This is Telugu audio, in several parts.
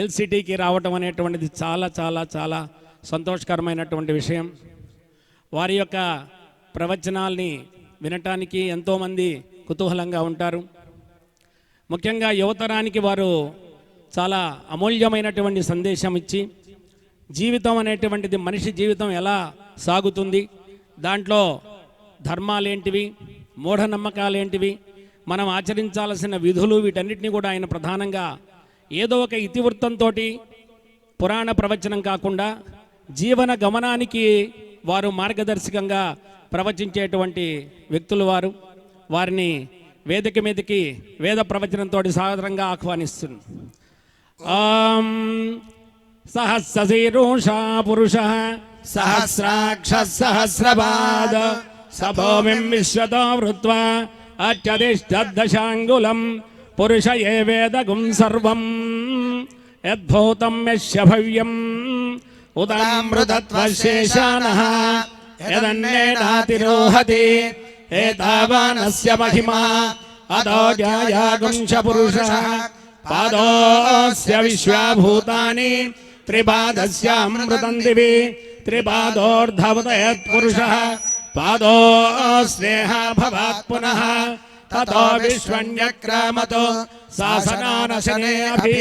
హిల్ సిటీకి రావటం అనేటువంటిది చాలా చాలా చాలా సంతోషకరమైనటువంటి విషయం. వారి యొక్క ప్రవచనాల్ని వినటానికి ఎంతోమంది కుతూహలంగా ఉంటారు. ముఖ్యంగా యువతరానికి వారు చాలా అమూల్యమైనటువంటి సందేశం ఇచ్చి జీవితం అనేటువంటిది, మనిషి జీవితం ఎలా సాగుతుంది, దాంట్లో ధర్మాలేంటివి, మూఢనమ్మకాలేంటివి, మనం ఆచరించాల్సిన విధులు, వీటన్నిటిని కూడా ఆయన ప్రధానంగా ఏదో ఒక ఇతివృత్తంతో పురాణ ప్రవచనం కాకుండా జీవన గమనానికి వారు మార్గదర్శకంగా ప్రవచించేటువంటి వ్యక్తులు వారు. వారిని వేదిక మీదకి వేద ప్రవచనంతో సాదరంగా ఆహ్వానిస్తుంది. సహస్రశీర్షా పురుష సహస్రాక్ష సహస్రపాద సభూమిం విశ్వతో వృత్వా అత్యధిష్ఠదశాంగులం పురుష ఏ వేదగుం సర్వం యద్భూతం యస్య భవ్యం ఉదామృతత్వశేషానః యదన్నేనాతిరోహతి ఏతావానస్య మహిమా అదో జ్ఞాయాగుంశ పురుషః పాదోస్య విశ్వభూతాని త్రిపాదస్యామృతం దివి త్రిపాదోర్ధవతయత్ పురుషః పాదో స్నేహ భవాత్ పునః తతో విశ్వన్యక్రామతో శాసనానశనే అభి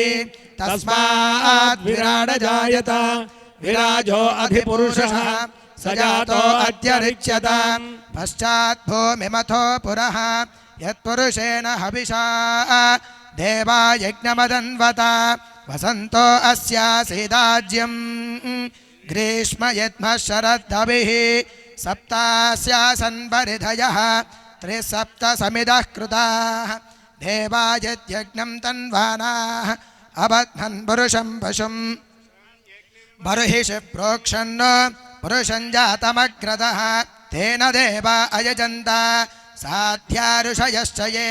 తస్మాద్ విరాడ జాయత విరాజో అధిపురుషః సజాతో అత్యరిచ్యత పశ్చాత్ భూమిమథో పురః యత్పురుషేణ హవిషా దేవా యజ్ఞమదన్వత వసంతో అస్యాసీదాజ్యం గ్రీష్మ యద్మ శరద్దభిః సప్తాస్యాసన్ పరిధయః త్రిసప్త సమిదః కృతాః దేవా యజ్ఞం తన్వానాః అబధ్నన్ పురుషం పశుం బర్హిషి ప్రోక్షన్ పురుషం జాతమగ్రతః తేన దేవా అయజంత సాధ్యా ఋషయశ్చ యే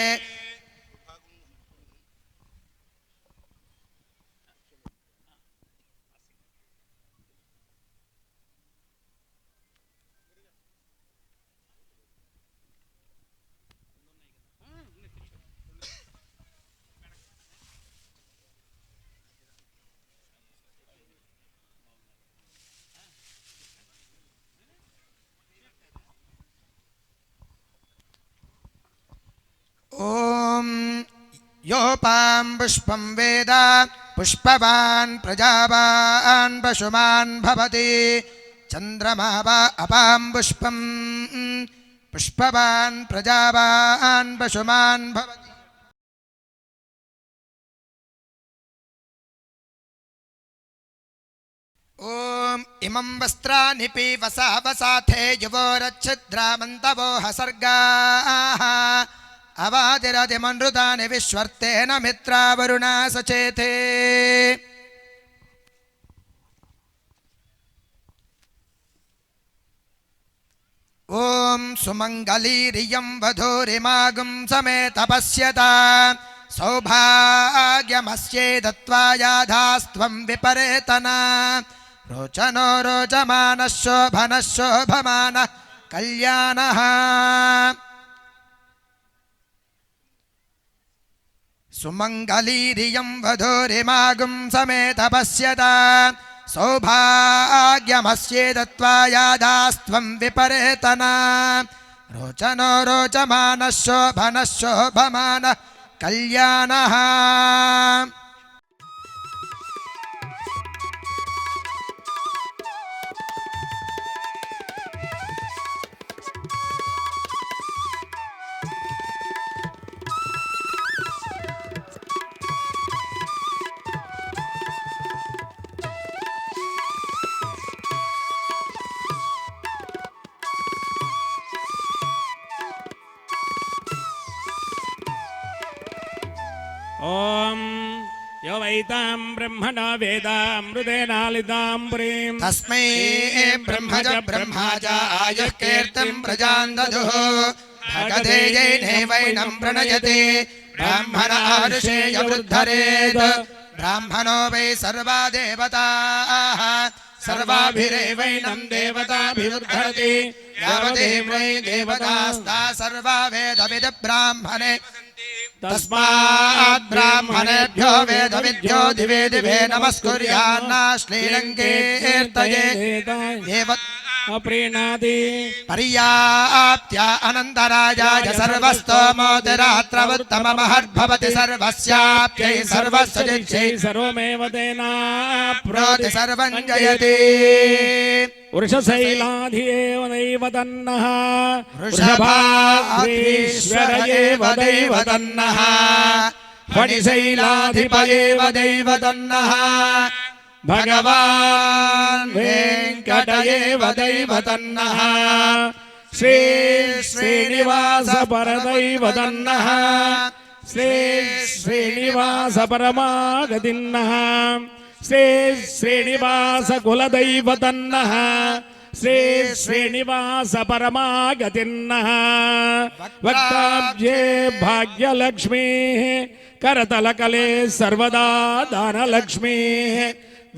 ఓం యోపాం పుష్పం వేద పుష్పవాన్ ప్రజావాన్ పశుమాన్ భవతి చంద్రమా వా అపాం పుష్పం పుష్పవాన్ ప్రజావాన్ పశుమాన్ భవతి. ఓం ఇమం వస్త్రాని పీవసా వసాథే యువోరచ్ఛిద్రామంతవో హసర్గాః అవాదిరతిమనృతాని విశ్వర్తేన మిత్రావరుణా సచేతే. ఓం సుమంగళీరియం వధూరిమాగుం సమేత పశ్యత సౌభాగ్యమస్యే దత్వాయాధాస్త్వం విపరేతన రోచనో రోచమానః శోభనః శోభమానః కళ్యాణః. సుమంగళీరియం వధూరిమాగుం సమేత పశ్యత సౌభాగ్యమస్యే దత్వాయాధాస్త్వం విపరేతన రోచనో రోచమానః శోభనః శోభమానః కళ్యాణః. ఓం యో వైతాం బ్రహ్మణో వేదామృతేనాలితాం పురీం తస్మై బ్రహ్మజ బ్రహ్మాజ ఆయుః కీర్తిం ప్రజాన్ దదుః భగధేయైనైవైనం ప్రణయతే బ్రాహ్మణ ఆరుషేయ వృద్ధరేత్ బ్రాహ్మణో వై సర్వా దేవతాః సర్వాభిరేవైనం దేవతాభివృద్ధరతి యావదేవై దేవతాస్తా సర్వా వేదవిద బ్రాహ్మణే తస్మాత్ బ్రాహ్మణేభ్యో వేదవిద్యో దివే దివే నమస్కుర్యాన్నా శ్రీలంకేర్తయేత్ అప్రీణాది పర్యాప్త్య అనంతరాజాయ సర్వస్తోమోతిరాత్రవత్తమమహర్భవతి సర్వస్యాప్త్యై సర్వస్యజిచ్చై సర్వమేవ తేనా ప్రోతి సర్వం జయతి వృషశైలాధియేవ దైవతన్నః వృషభాద్రీశ్వర ఏవ దైవతన్నః ఫణిశైలాధిపయేవ దైవతన్నః భగవాన్ వెంకటయేవ దైవతన్నః శ్రీ శ్రీనివాస పరదైవతన్నః శ్రీ శ్రీనివాస పరమాగతిన్నః శ్రీ శ్రీనివాస కులదైవతన్నః శ్రీ శ్రీనివాస పరమాగతిన్నః వక్తాబ్జే భాగ్యలక్ష్మీ కరతలకలే సర్వదా దానలక్ష్మీ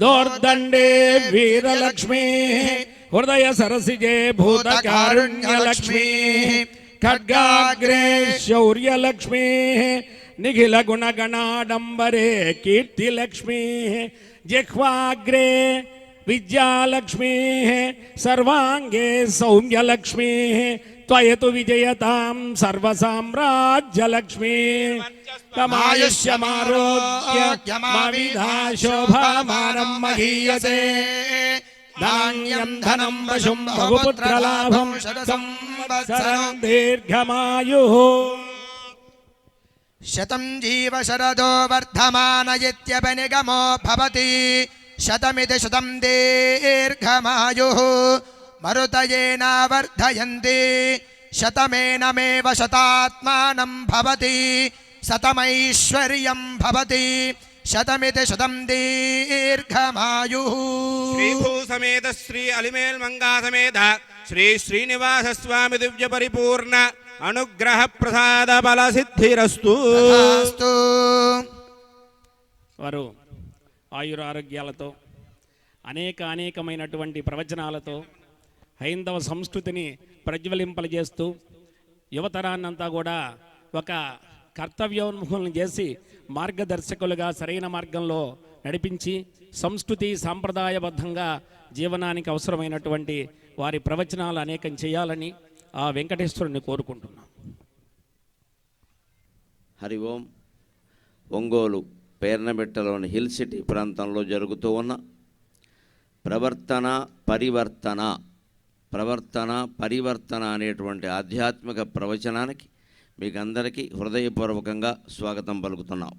దోర్దండే వీరలక్ష్మీ హృదయ సరసిజే భూతకారుణ్యలక్ష్మీ ఖడ్గాగ్రే శౌర్యలక్ష్మీ నిఖిల గుణగణాడంబరే కీర్తిలక్ష్మీ జిహ్వాగ్రే విద్యాలక్ష్మీ సర్వాంగే సౌమ్యలక్ష్మీ త్వయతు విజయతాం సర్వసామ్రాజ్యలక్ష్మీ తమాయుష్యమారోగ్యమావిధాశోభామానం మహీయతే ధాన్యం ధనం వశుం బహుపుత్రలాభం సంవత్సరం దీర్ఘమాయుః శతం జీవ శరదో వర్ధమానయిత్యపనిగమో భవతి శతమితి శతం దీర్ఘమాయుః మరుతయేన వర్ధయంతి శతమేనమేవ శతాత్మానం భవతి శతమైశ్వర్యం భవతి శతమితి శతం దీర్ఘమాయుః శ్రీభూ సమేత శ్రీ అలిమేల్ మంగా సమేత శ్రీ శ్రీనివాస స్వామి దివ్య పరిపూర్ణ అనుగ్రహ ప్రసాద బల సిద్ధిరస్తు. తథాస్తు. వారు ఆయురారోగ్యాలతో అనేకమైనటువంటి ప్రవచనాలతో హైందవ సంస్కృతిని ప్రజ్వలింపజేస్తూ యువతరాన్నంతా కూడా ఒక కర్తవ్యోన్ముఖులను చేసి మార్గదర్శకులుగా సరైన మార్గంలో నడిపించి సంస్కృతి సాంప్రదాయబద్ధంగా జీవనానికి అవసరమైనటువంటి వారి ప్రవచనాలు అనేకం చేయాలని ఆ వెంకటేశ్వరుని కోరుకుంటున్నాం. హరి ఓం. ఒంగోలు పేర్నబెట్టలోని హిల్ సిటీ ప్రాంతంలో జరుగుతూ ఉన్న ప్రవర్తన పరివర్తన అనేటువంటి ఆధ్యాత్మిక ప్రవచనానికి మీకు అందరికీ హృదయపూర్వకంగా స్వాగతం పలుకుతున్నాం.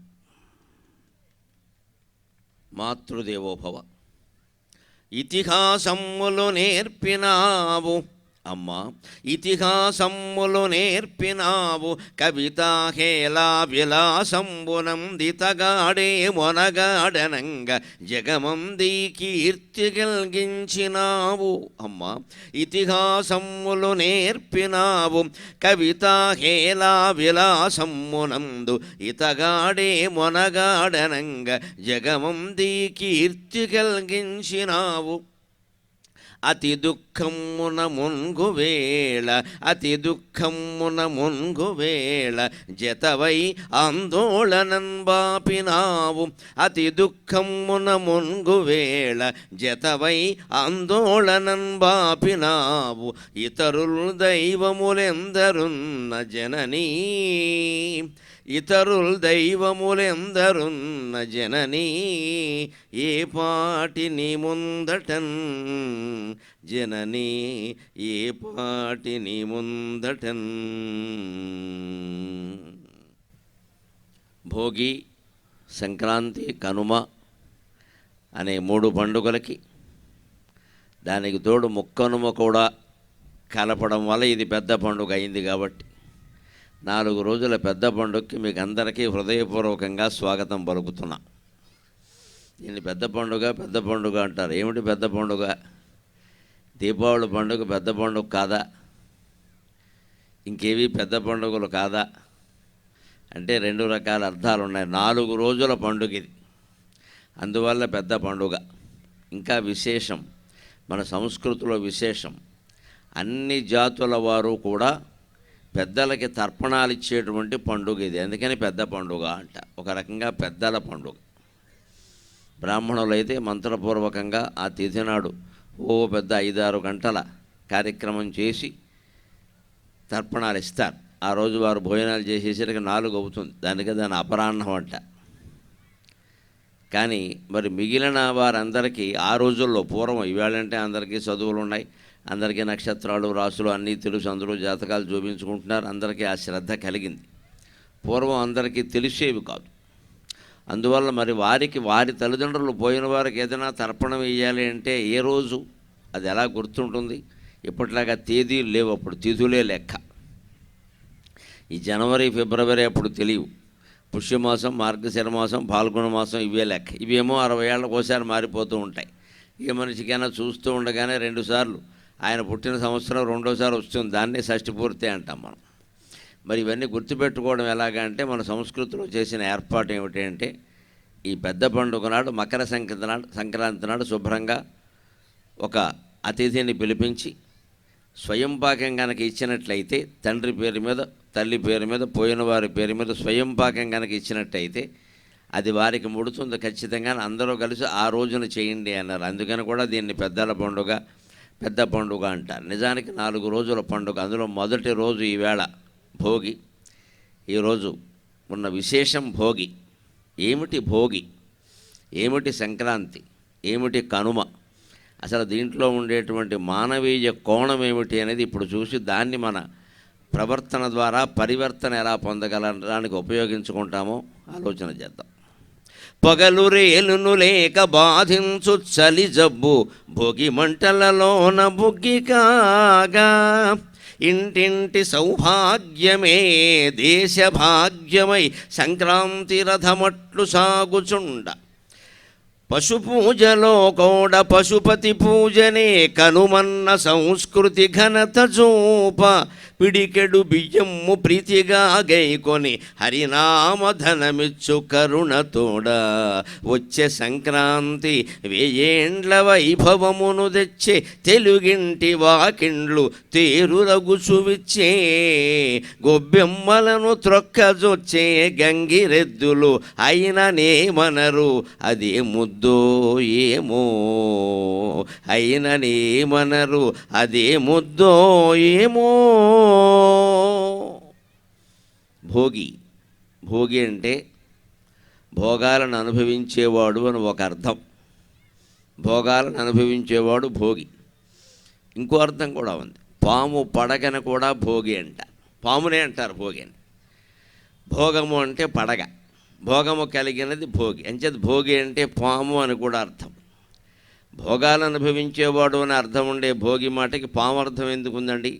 మాతృదేవోభవ. ఇతిహాసములు నేర్పినావు అమ్మా, ఇతిహాసములు నేర్పినావు, కవితా హేళా విలాసంబునందితగాడే మొనగాడనంగ జగమంది కీర్తి కలిగించినావు. అమ్మా, ఇతిహాసములు నేర్పినావు, కవితా హేళా విలాసమునందు ఇతగాడే మొనగాడనంగ జగమంది కీర్తి కలిగించినావు. అతి దుఃఖమున మున్గు వేళ జతవై ఆందోళనన్ బాపినావు. అతి దుఃఖమున మున్గు వేళ జతవై ఆందోళనన్ బాపినావు. ఇతరులు దైవములెందరున్న జననీ, ఇతరుల్ దైవములెందరున్న జననీ, ఏ పాటిని ముందటన్ జననీ, ఏ పాటిని ముందటన్. భోగి, సంక్రాంతి, కనుమ అనే 3 పండుగలకి దానికి తోడు ముక్కనుమ కూడా కలపడం వల్ల ఇది పెద్ద పండుగ అయింది. కాబట్టి 4 రోజుల పెద్ద పండుగకి మీకు అందరికీ హృదయపూర్వకంగా స్వాగతం పలుకుతున్నా. దీన్ని పెద్ద పండుగ అంటారు. ఏమిటి పెద్ద పండుగ? దీపావళి పండుగ పెద్ద పండుగ కాదా? ఇంకేవి పెద్ద పండుగలు కాదా అంటే 2 రకాల అర్థాలు ఉన్నాయి. 4 రోజుల పండుగ ఇది, అందువల్ల పెద్ద పండుగ. ఇంకా విశేషం, మన సంస్కృతిలో విశేషం, అన్ని జాతుల వారు కూడా పెద్దలకి తర్పణాలు ఇచ్చేటువంటి పండుగ ఇది. అందుకని పెద్ద పండుగ అంట. ఒక రకంగా పెద్దల పండుగ. బ్రాహ్మణులు అయితే మంత్రపూర్వకంగా ఆ తిథి నాడు పెద్ద 5-6 గంటల కార్యక్రమం చేసి తర్పణాలు ఇస్తారు. ఆ రోజు వారు భోజనాలు చేసేసరికి 4 అవుతుంది. దాని అపరాహ్నం అంట. కానీ మరి మిగిలిన వారందరికీ ఆ రోజుల్లో పూర్వం, ఇవాళంటే అందరికీ చదువులు ఉన్నాయి, అందరికీ నక్షత్రాలు రాసులు అన్నీ తెలుసు, అందరూ జాతకాలు చూపించుకుంటున్నారు, అందరికీ ఆ శ్రద్ధ కలిగింది. పూర్వం అందరికీ తెలిసేవి కాదు. అందువల్ల మరి వారి తల్లిదండ్రులు పోయిన వారికి ఏదైనా తర్పణం వేయాలి అంటే ఏ రోజు అది ఎలా గుర్తుంటుంది? ఇప్పటిలాగా తేదీలు లేవు, అప్పుడు తిథులే లెక్క. ఈ జనవరి ఫిబ్రవరి అప్పుడు తెలియవు. పుష్యమాసం, మార్గశిర మాసం, పాల్గొన మాసం ఇవే లెక్క. ఇవేమో 60 ఏళ్ళకు ఒకసారి మారిపోతూ ఉంటాయి. ఏ మనిషికైనా చూస్తూ ఉండగానే 2 సార్లు ఆయన పుట్టిన సంవత్సరం రెండోసారి వస్తుంది. దాన్నే షష్ఠి పూర్తి అంటాం మనం. మరి ఇవన్నీ గుర్తుపెట్టుకోవడం ఎలాగా అంటే మన సంస్కృతిలో చేసిన ఏర్పాటు ఏమిటి అంటే ఈ పెద్ద పండుగ నాడు, మకర సంక్రాంతి నాడు శుభ్రంగా ఒక అతిథిని పిలిపించి స్వయంపాకం కనుక ఇచ్చినట్లయితే, తండ్రి పేరు మీద తల్లి పేరు మీద పోయిన వారి పేరు మీద స్వయంపాకం కనుక ఇచ్చినట్టయితే అది వారికి ముడుతుంది ఖచ్చితంగా. అందరూ కలిసి ఆ రోజున చేయండి అన్నారు. అందుకని కూడా దీన్ని పెద్ద పండుగ అంటారు. నిజానికి 4 రోజుల పండుగ. అందులో మొదటి రోజు ఈవేళ భోగి. ఈరోజు ఉన్న విశేషం భోగి. ఏమిటి భోగి, ఏమిటి సంక్రాంతి, ఏమిటి కనుమ, అసలు దీంట్లో ఉండేటువంటి మానవీయ కోణం ఏమిటి అనేది ఇప్పుడు చూసి దాన్ని మన ప్రవర్తన ద్వారా పరివర్తన ఎలా పొందగలడానికి ఉపయోగించుకుంటామో ఆలోచన చేద్దాం. పగలు రేలును లేక బాధించు చలి జబ్బు భోగి మంటలలోన బుగ్గి కాగా, ఇంటింటి సౌభాగ్యమే దేశ భాగ్యమై సంక్రాంతి రథమట్లు సాగుచుండ, పశుపూజలో కూడా పశుపతి పూజనే కనుమన్న సంస్కృతి ఘనత చూప, పిడికెడు బియ్యము ప్రీతిగా గైకొని హరినామధనమిచ్చు కరుణతోడ, వచ్చే సంక్రాంతి 1000 ఏండ్ల వైభవమును తెచ్చే తెలుగింటి వాకిండ్లు తేరురగుచువిచ్చే, గొబ్బెమ్మలను త్రొక్కజొచ్చే గంగిరెద్దులు అయిననేమనరు అదే ముద్దో ఏమో, అయిననేమనరు అదే ముద్దో ఏమో. భోగి అంటే భోగాలను అనుభవించేవాడు అని ఒక అర్థం. భోగాలను అనుభవించేవాడు భోగి. ఇంకో అర్థం కూడా ఉంది. పాము పడగను కూడా భోగి అంటారు. పామునే అంటారు భోగి అని. భోగము అంటే పడగ, భోగము కలిగినది భోగి. అంచేది భోగి అంటే పాము అని కూడా అర్థం. భోగాలను అనుభవించేవాడు అని అర్థం ఉండే భోగి మాటకి పాము అర్థం ఎందుకుందండి?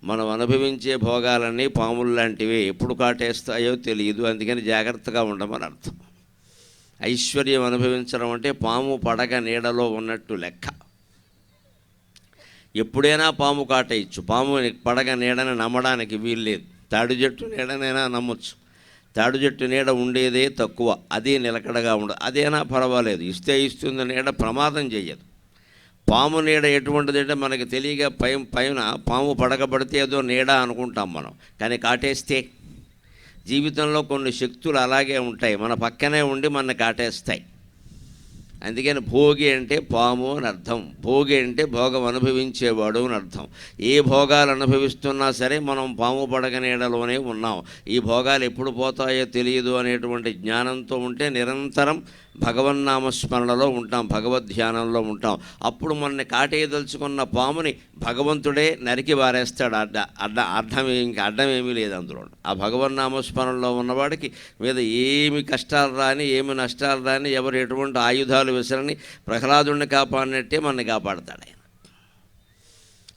మనం అనుభవించే భోగాలన్నీ పాములు లాంటివి, ఎప్పుడు కాటేస్తాయో తెలియదు, అందుకని జాగ్రత్తగా ఉండమని అర్థం. ఐశ్వర్యం అనుభవించడం అంటే పాము పడగ నీడలో ఉన్నట్టు లెక్క. ఎప్పుడైనా పాము కాటేయచ్చు. పాము పడగ నీడని నమ్మడానికి వీల్లేదు. తాడు చెట్టు నీడనైనా నమ్మొచ్చు. తాడు చెట్టు నీడ ఉండేదే తక్కువ, అది నిలకడగా ఉండదు. అదేనా పర్వాలేదు, ఇస్తే ఇస్తుంది నీడ, ప్రమాదం చెయ్యదు. పాము నీడ ఎటువంటిది అంటే మనకి తెలియగా పైన పాము పడకబడితే ఏదో నీడ అనుకుంటాం మనం, కానీ కాటేస్తే జీవితంలో కొన్ని శక్తులు అలాగే ఉంటాయి, మన పక్కనే ఉండి మన కాటేస్తాయి. అందుకని భోగి అంటే పాము అని అర్థం. భోగి అంటే భోగం అనుభవించేవాడు అని అర్థం. ఏ భోగాలు అనుభవిస్తున్నా సరే మనం పాము పడగ నీడలోనే ఉన్నాం. ఈ భోగాలు ఎప్పుడు పోతాయో తెలియదు అనేటువంటి జ్ఞానంతో ఉంటే నిరంతరం భగవన్నామస్మరణలో ఉంటాం, భగవద్ధ్యానంలో ఉంటాం. అప్పుడు మనని కాటేయదలుచుకున్న పాముని భగవంతుడే నరికి వారేస్తాడు. అడ్డమేమీ లేదు అందులో. ఆ భగవన్నామస్మరణలో ఉన్నవాడికి మీద ఏమి కష్టాలు రాని, ఏమి నష్టాలు రాని, ఎవరు ఎటువంటి ఆయుధాలు విసరని ప్రహ్లాదుడిని కాపాడినట్టే మనని కాపాడతాడు ఆయన.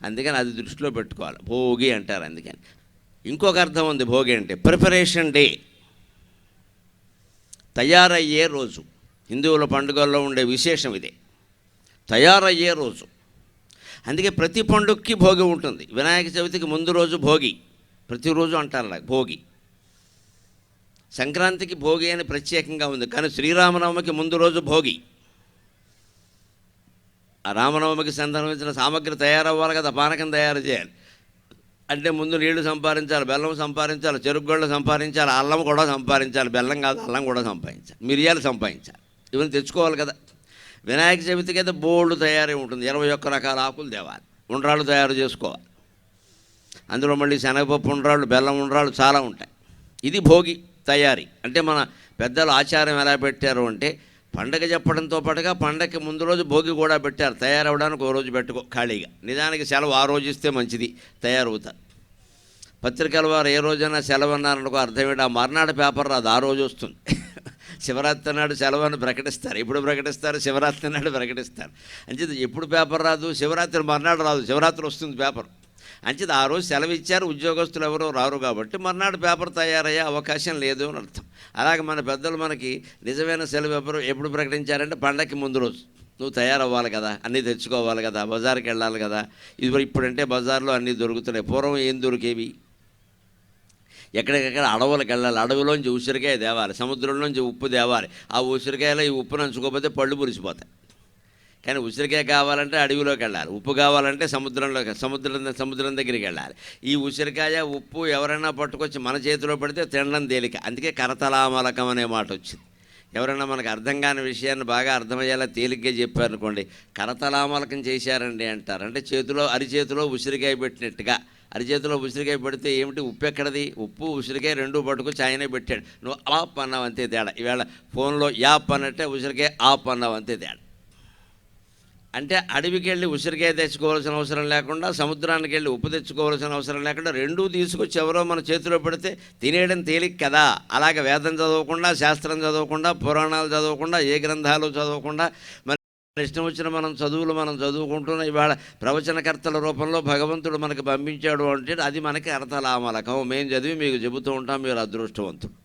అందుకని అది దృష్టిలో పెట్టుకోవాలి. భోగి అంటారు. అందుకని ఇంకొక అర్థం ఉంది. భోగి అంటే ప్రిపరేషన్ డే, తయారయ్యే రోజు. హిందువుల పండుగల్లో ఉండే విశేషం ఇదే, తయారయ్యే రోజు. అందుకే ప్రతి పండుగకి భోగి ఉంటుంది. వినాయక చవితికి ముందు రోజు భోగి, ప్రతిరోజు అంటారు అలా భోగి. సంక్రాంతికి భోగి అని ప్రత్యేకంగా ఉంది, కానీ శ్రీరామనవమికి ముందు రోజు భోగి. ఆ రామనవమికి సందర్భించిన సామగ్రి తయారవ్వాలి కదా, పానకం తయారు చేయాలి. అంటే ముందు నీళ్లు సంపాదించాలి, బెల్లం సంపాదించాలి, చెరుకు గొళ్ళ సంపాదించాలి, అల్లం కూడా సంపాదించాలి, బెల్లం కాదు అల్లం కూడా సంపాదించాలి, మిరియాలు సంపాదించాలి, ఇవన్నీ తెచ్చుకోవాలి కదా. వినాయక చవితికి అయితే బోల్డ్ తయారీ ఉంటుంది, 21 రకాల ఆకులు తేవాలి, ఉండ్రాళ్ళు తయారు చేసుకోవాలి, అందులో మళ్ళీ శనగపప్పు ఉండ్రాళ్ళు, బెల్లం ఉండ్రాళ్ళు చాలా ఉంటాయి. ఇది భోగి తయారీ. అంటే మన పెద్దలు ఆచారం ఎలా పెట్టారు అంటే పండగ చెప్పడంతో పాటుగా పండగకి ముందు రోజు భోగి కూడా పెట్టారు. తయారవడానికి ఓ రోజు పెట్టుకో ఖాళీగా, నిజానికి సెలవు ఆ రోజు ఇస్తే మంచిది, తయారవుతారు. పత్రికల వారు ఏ రోజైనా సెలవు అన్నారనుకో అర్థం ఏంటి, ఆ మర్నాడు పేపర్ రాదు, ఆ రోజు వస్తుంది. శివరాత్రి నాడు సెలవుని ప్రకటిస్తారు, ఎప్పుడు ప్రకటిస్తారు, శివరాత్రి నాడు ప్రకటిస్తారు. అంచేది ఎప్పుడు పేపర్ రాదు, శివరాత్రి మర్నాడు రాదు, శివరాత్రి వస్తుంది పేపర్. అంచేది ఆ రోజు సెలవు ఇచ్చారు, ఉద్యోగస్తులు ఎవరో రారు కాబట్టి మర్నాడు పేపర్ తయారయ్యే అవకాశం లేదు అని అర్థం. అలాగే మన పెద్దలు మనకి నిజమైన సెలవు ఎప్పుడు ప్రకటించారంటే పండగకి ముందు రోజు. నువ్వు తయారవ్వాలి కదా, అన్నీ తెచ్చుకోవాలి కదా, బజార్కి వెళ్ళాలి కదా. ఇప్పుడంటే బజార్లో అన్నీ దొరుకుతున్నాయి, పూర్వం ఏం దొరికేవి, ఎక్కడికెక్కడ అడవులకు వెళ్ళాలి, అడవిలోంచి ఉసిరికాయ తేవాలి, సముద్రంలోంచి ఉప్పు తేవాలి, ఆ ఉసిరికాయలో ఈ ఉప్పు నంచుకోకపోతే పళ్ళు పులిసిపోతాయి. కానీ ఉసిరికాయ కావాలంటే అడవిలోకి వెళ్ళాలి, ఉప్పు కావాలంటే సముద్రం దగ్గరికి వెళ్ళాలి. ఈ ఉసిరికాయ ఉప్పు ఎవరైనా పట్టుకొచ్చి మన చేతిలో పెడితే తినడం తేలిక, అందుకే కరతలామలకం అనే మాట వచ్చింది. ఎవరైనా మనకు అర్థం కాని విషయాన్ని బాగా అర్థమయ్యేలా తేలిగ్గా చెప్పారనుకోండి, కరతలామలకం చేశారండి అంటారు. అంటే అరిచేతిలో ఉసిరికాయ పెట్టినట్టుగా. అరిచేతిలో ఉసిరికాయ పెడితే ఏమిటి, ఉప్పు ఎక్కడది, ఉప్పు ఉసిరికాయ రెండూ పట్టుకొచ్చి ఆయనే పెట్టాడు, నువ్వు ఆప్ అన్నావు అంతే తేడా. ఈవేళ ఫోన్లో యాప్ అన్నట్టే ఉసిరికాయ ఆప్ అన్నావు అంతే తేడా. అంటే అడవికి వెళ్ళి ఉసిరికాయ తెచ్చుకోవాల్సిన అవసరం లేకుండా, సముద్రానికి వెళ్ళి ఉప్పు తెచ్చుకోవాల్సిన అవసరం లేకుండా, రెండూ తీసుకొచ్చి ఎవరో మన చేతిలో పెడితే తినేయడం తేలిక కదా. అలాగే వేదం చదవకుండా, శాస్త్రం చదవకుండా, పురాణాలు చదవకుండా, ఏ గ్రంథాలు చదవకుండా మన ఇష్టం వచ్చిన చదువులు మనం చదువుకుంటున్న ఇవాళ ప్రవచనకర్తల రూపంలో భగవంతుడు మనకు పంపించాడు అంటే అది మనకి అర్థలామలకం. మేము చదివి మీకు చెబుతూ ఉంటాం, మీరు అదృష్టవంతుడు.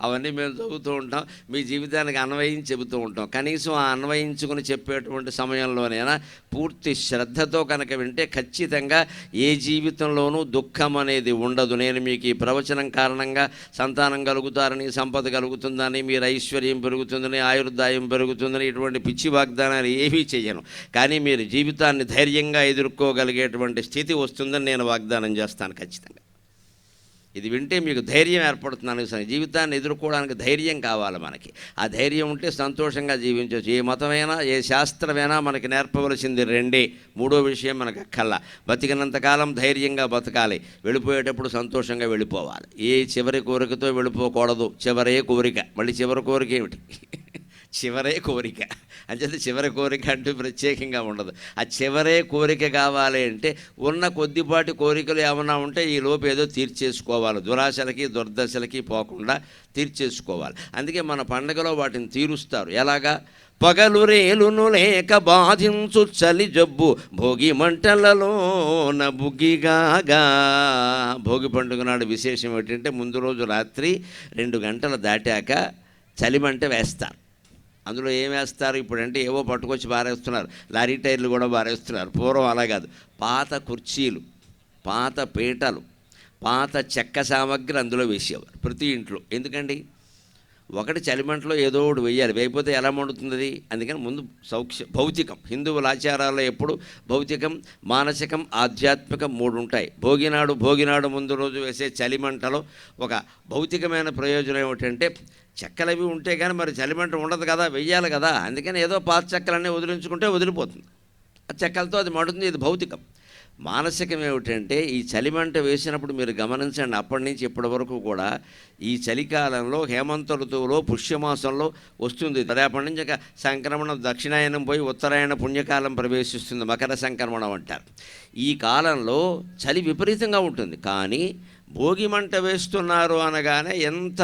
అవన్నీ మేము చదువుతూ ఉంటాం, మీ జీవితానికి అన్వయించి చెబుతూ ఉంటాం. కనీసం ఆ అన్వయించుకుని చెప్పేటువంటి సమయంలోనైనా పూర్తి శ్రద్ధతో కనుక వింటే ఖచ్చితంగా ఏ జీవితంలోనూ దుఃఖం అనేది ఉండదు. నేను మీకు ఈ ప్రవచనం కారణంగా సంతానం కలుగుతారని, సంపద కలుగుతుందని, మీరు ఐశ్వర్యం పెరుగుతుందని, ఆయుర్దాయం పెరుగుతుందని ఇటువంటి పిచ్చి వాగ్దానాలు ఏమీ చేయను. కానీ మీరు జీవితాన్ని ధైర్యంగా ఎదుర్కోగలిగేటువంటి స్థితి వస్తుందని నేను వాగ్దానం చేస్తాను ఖచ్చితంగా. ఇది వింటే మీకు ధైర్యం ఏర్పడుతున్నాను. జీవితాన్ని ఎదుర్కోవడానికి ధైర్యం కావాలి మనకి. ఆ ధైర్యం ఉంటే సంతోషంగా జీవించవచ్చు. ఏ మతమైనా ఏ శాస్త్రమైనా మనకి నేర్పవలసింది రెండే. మూడో విషయం మనకు అక్కల్లా, బతికినంతకాలం ధైర్యంగా బతకాలి, వెళ్ళిపోయేటప్పుడు సంతోషంగా వెళ్ళిపోవాలి. ఏ చివరి కోరికతో వెళ్ళిపోకూడదు. చివరే కోరిక, మళ్ళీ చివరి కోరిక ఏమిటి, చివరే కోరిక. అంచేత చివరి కోరిక అంటూ ప్రత్యేకంగా ఉండదు. ఆ చివరే కోరిక కావాలి అంటే ఉన్న కొద్దిపాటి కోరికలు ఏమన్నా ఉంటే ఈ లోపు ఏదో తీర్చేసుకోవాలి, దురాశలకి దుర్దశలకి పోకుండా తీర్చేసుకోవాలి. అందుకే మన పండగలో వాటిని తీరుస్తారు. ఎలాగా, పగలు రేలును లేక బాధించు చలి జబ్బు భోగి మంటలలోన బుగ్గిగాగా. భోగి పండుగ నాడు విశేషం ఏంటంటే ముందు రోజు రాత్రి 2 గంటలు దాటాక చలిమంట వేస్తారు. అందులో ఏం వేస్తారు ఇప్పుడంటే ఏవో పట్టుకొచ్చి బారేస్తున్నారు, లారీ టైర్లు కూడా బారేస్తున్నారు. పూర్వం అలా కాదు, పాత కుర్చీలు, పాత పీటలు, పాత చెక్క సామగ్రి అందులో వేసేవారు ప్రతి ఇంట్లో. ఎందుకండి, ఒకటి చలిమంటలో ఏదో ఒకటి వేయాలి, వేయకపోతే ఎలా మండుతుంది. అందుకని ముందు భౌతికం. హిందువుల ఆచారాల్లో ఎప్పుడు భౌతికం, మానసికం, ఆధ్యాత్మికం 3 ఉంటాయి. భోగినాడు ముందు రోజు వేసే చలిమంటలో ఒక భౌతికమైన ప్రయోజనం ఏమిటంటే చెక్కలవి ఉంటే కానీ మరి చలిమంట ఉండదు కదా, వెయ్యాలి కదా. అందుకని ఏదో పాత చెక్కలన్నీ వదిలించుకుంటే వదిలిపోతుంది, ఆ చెక్కలతో అది మండుతుంది. ఇది భౌతికం. మానసికం ఏమిటంటే ఈ చలిమంట వేసినప్పుడు మీరు గమనించండి, అప్పటి నుంచి ఇప్పటి వరకు కూడా ఈ చలికాలంలో హేమంత ఋతువులో పుష్యమాసంలో వస్తుంది. రేపటి నుంచి ఇక సంక్రమణం దక్షిణాయనం పోయి ఉత్తరాయణ పుణ్యకాలం ప్రవేశిస్తుంది, మకర సంక్రమణం అంటారు. ఈ కాలంలో చలి విపరీతంగా ఉంటుంది. కానీ భోగి మంట వేస్తున్నారు అనగానే ఎంత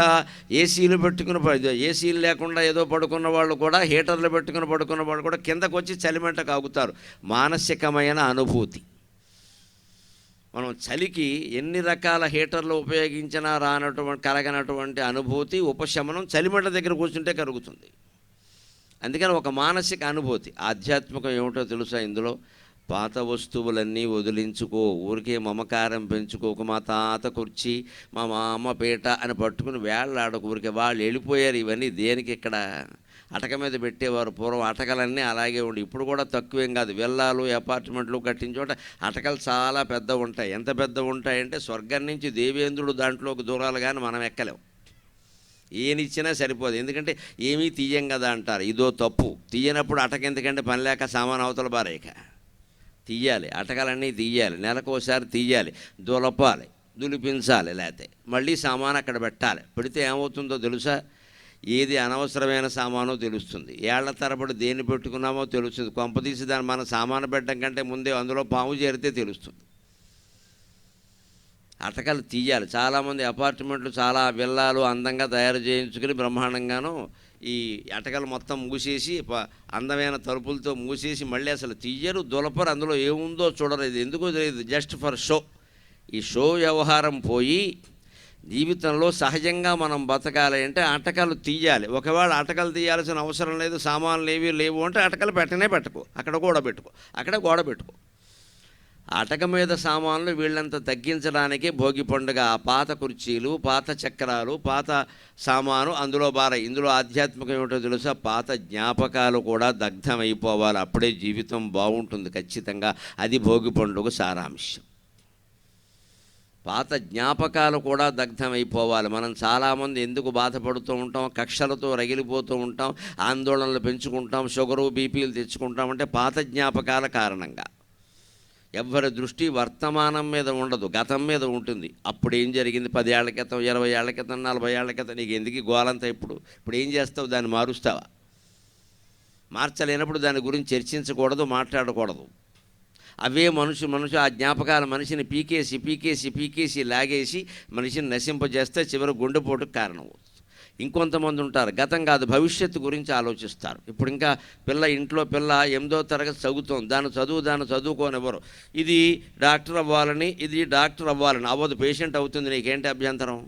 ఏసీలు పెట్టుకుని, ఏసీలు లేకుండా ఏదో పడుకున్న వాళ్ళు కూడా, హీటర్లు పెట్టుకుని పడుకున్న వాళ్ళు కూడా కిందకు వచ్చి చలిమంట కాగుతారు. మానసికమైన అనుభూతి. మనం చలికి ఎన్ని రకాల హీటర్లు ఉపయోగించినా కలగనటువంటి అనుభూతి, ఉపశమనం చలిమంట దగ్గర కూర్చుంటే కలుగుతుంది. అందుకని ఒక మానసిక అనుభూతి. ఆధ్యాత్మికం ఏమిటో తెలుసా, ఇందులో పాత వస్తువులన్నీ వదిలించుకో, ఊరికే మమకారం పెంచుకోకు. మా తాత కుర్చీ, మా మామ పీట అని పట్టుకుని వేళ్ళాడకు ఊరికే. వాళ్ళు వెళ్ళిపోయారు, ఇవన్నీ దేనికి ఇక్కడ. అటక మీద పెట్టేవారు పూర్వం. అటకలన్నీ అలాగే ఉండి, ఇప్పుడు కూడా తక్కువేం కాదు. విల్లాలు అపార్ట్మెంట్లు కట్టిన చోట అటకలు చాలా పెద్దవి ఉంటాయి. ఎంత పెద్దవి ఉంటాయంటే స్వర్గం నుంచి దేవేంద్రుడు దాంట్లోకి దూరాలు కానీ మనం ఎక్కలేం. ఏనిచ్చినా సరిపోదు, ఎందుకంటే ఏమీ తీయం కదా అంటారు. ఇదో తప్పు. తీయనప్పుడు అటక ఎందుకంటే పని లేక సామాన్ అవతల బారేక తీయాలి. అటకలన్నీ తీయాలి, నెలకోసారి తీయాలి, దులపాలి, దులిపించాలి, లేకపోతే మళ్ళీ సామాను అక్కడ పెట్టాలి. పెడితే ఏమవుతుందో తెలుసా? ఏది అనవసరమైన సామానో తెలుస్తుంది, ఏళ్ల తరబడి దేన్ని పెట్టుకున్నామో తెలుస్తుంది. కొంపదీసి దాన్ని మన సామాను పెట్టడం కంటే ముందే అందులో పాము చేరితే తెలుస్తుంది. అటకలు తీయాలి. చాలామంది అపార్ట్మెంట్లు చాలా విల్లాలు అందంగా తయారు చేయించుకుని బ్రహ్మాండంగాను ఈ అటకలు మొత్తం మూసేసి అందమైన తలుపులతో మూసేసి మళ్ళీ అసలు తీయరు, దులపరు, అందులో ఏముందో చూడరు. ఇది ఎందుకో తెలియదు, జస్ట్ ఫర్ షో. ఈ షో వ్యవహారం పోయి జీవితంలో సహజంగా మనం బతకాలి అంటే అటకలు తీయాలి. ఒకవేళ అటకలు తీయాల్సిన అవసరం లేదు, సామాన్లు ఏవి లేవు అంటే అటకలు పెట్టుకో, అక్కడ గోడ పెట్టుకో. అటక మీద సామాన్లు వీళ్ళంత తగ్గించడానికి భోగి పండుగ. ఆ పాత కుర్చీలు, పాత చక్రాలు, పాత సామాను అందులో బారాయి. ఇందులో ఆధ్యాత్మికం ఏమిటో తెలుసా? పాత జ్ఞాపకాలు కూడా దగ్ధమైపోవాలి, అప్పుడే జీవితం బాగుంటుంది ఖచ్చితంగా. అది భోగి పండుగ సారాంశం. పాత జ్ఞాపకాలు కూడా దగ్ధమైపోవాలి. మనం చాలామంది ఎందుకు బాధపడుతూ ఉంటాం, కక్షలతో రగిలిపోతూ ఉంటాం, ఆందోళనలు పెంచుకుంటాం, షుగరు బీపీలు తెచ్చుకుంటాం అంటే పాత జ్ఞాపకాల కారణంగా. ఎవ్వరి దృష్టి వర్తమానం మీద ఉండదు, గతం మీద ఉంటుంది. అప్పుడు ఏం జరిగింది 10 ఏళ్ల క్రితం, 20 ఏళ్ల క్రితం, 40 ఏళ్ల క్రితం, నీకు ఎందుకు గోలంతా? ఇప్పుడు ఏం చేస్తావు? దాన్ని మారుస్తావా? మార్చలేనప్పుడు దాని గురించి చర్చించకూడదు, మాట్లాడకూడదు. అవే మనుషు ఆ జ్ఞాపకాల మనిషిని పీకేసి లాగేసి మనిషిని నశింపజేస్తే చివరి గుండెపోటుకు కారణమవుతుంది. ఇంకొంతమంది ఉంటారు, గతం కాదు భవిష్యత్తు గురించి ఆలోచిస్తారు. ఇప్పుడు ఇంకా ఇంట్లో పిల్ల 8వ తరగతి చదువుతోంది, దాన్ని చదువుకోనివ్వరు. ఇది డాక్టర్ అవ్వాలని అవ్వదు, పేషెంట్ అవుతుంది, నీకేంటి అభ్యంతరం?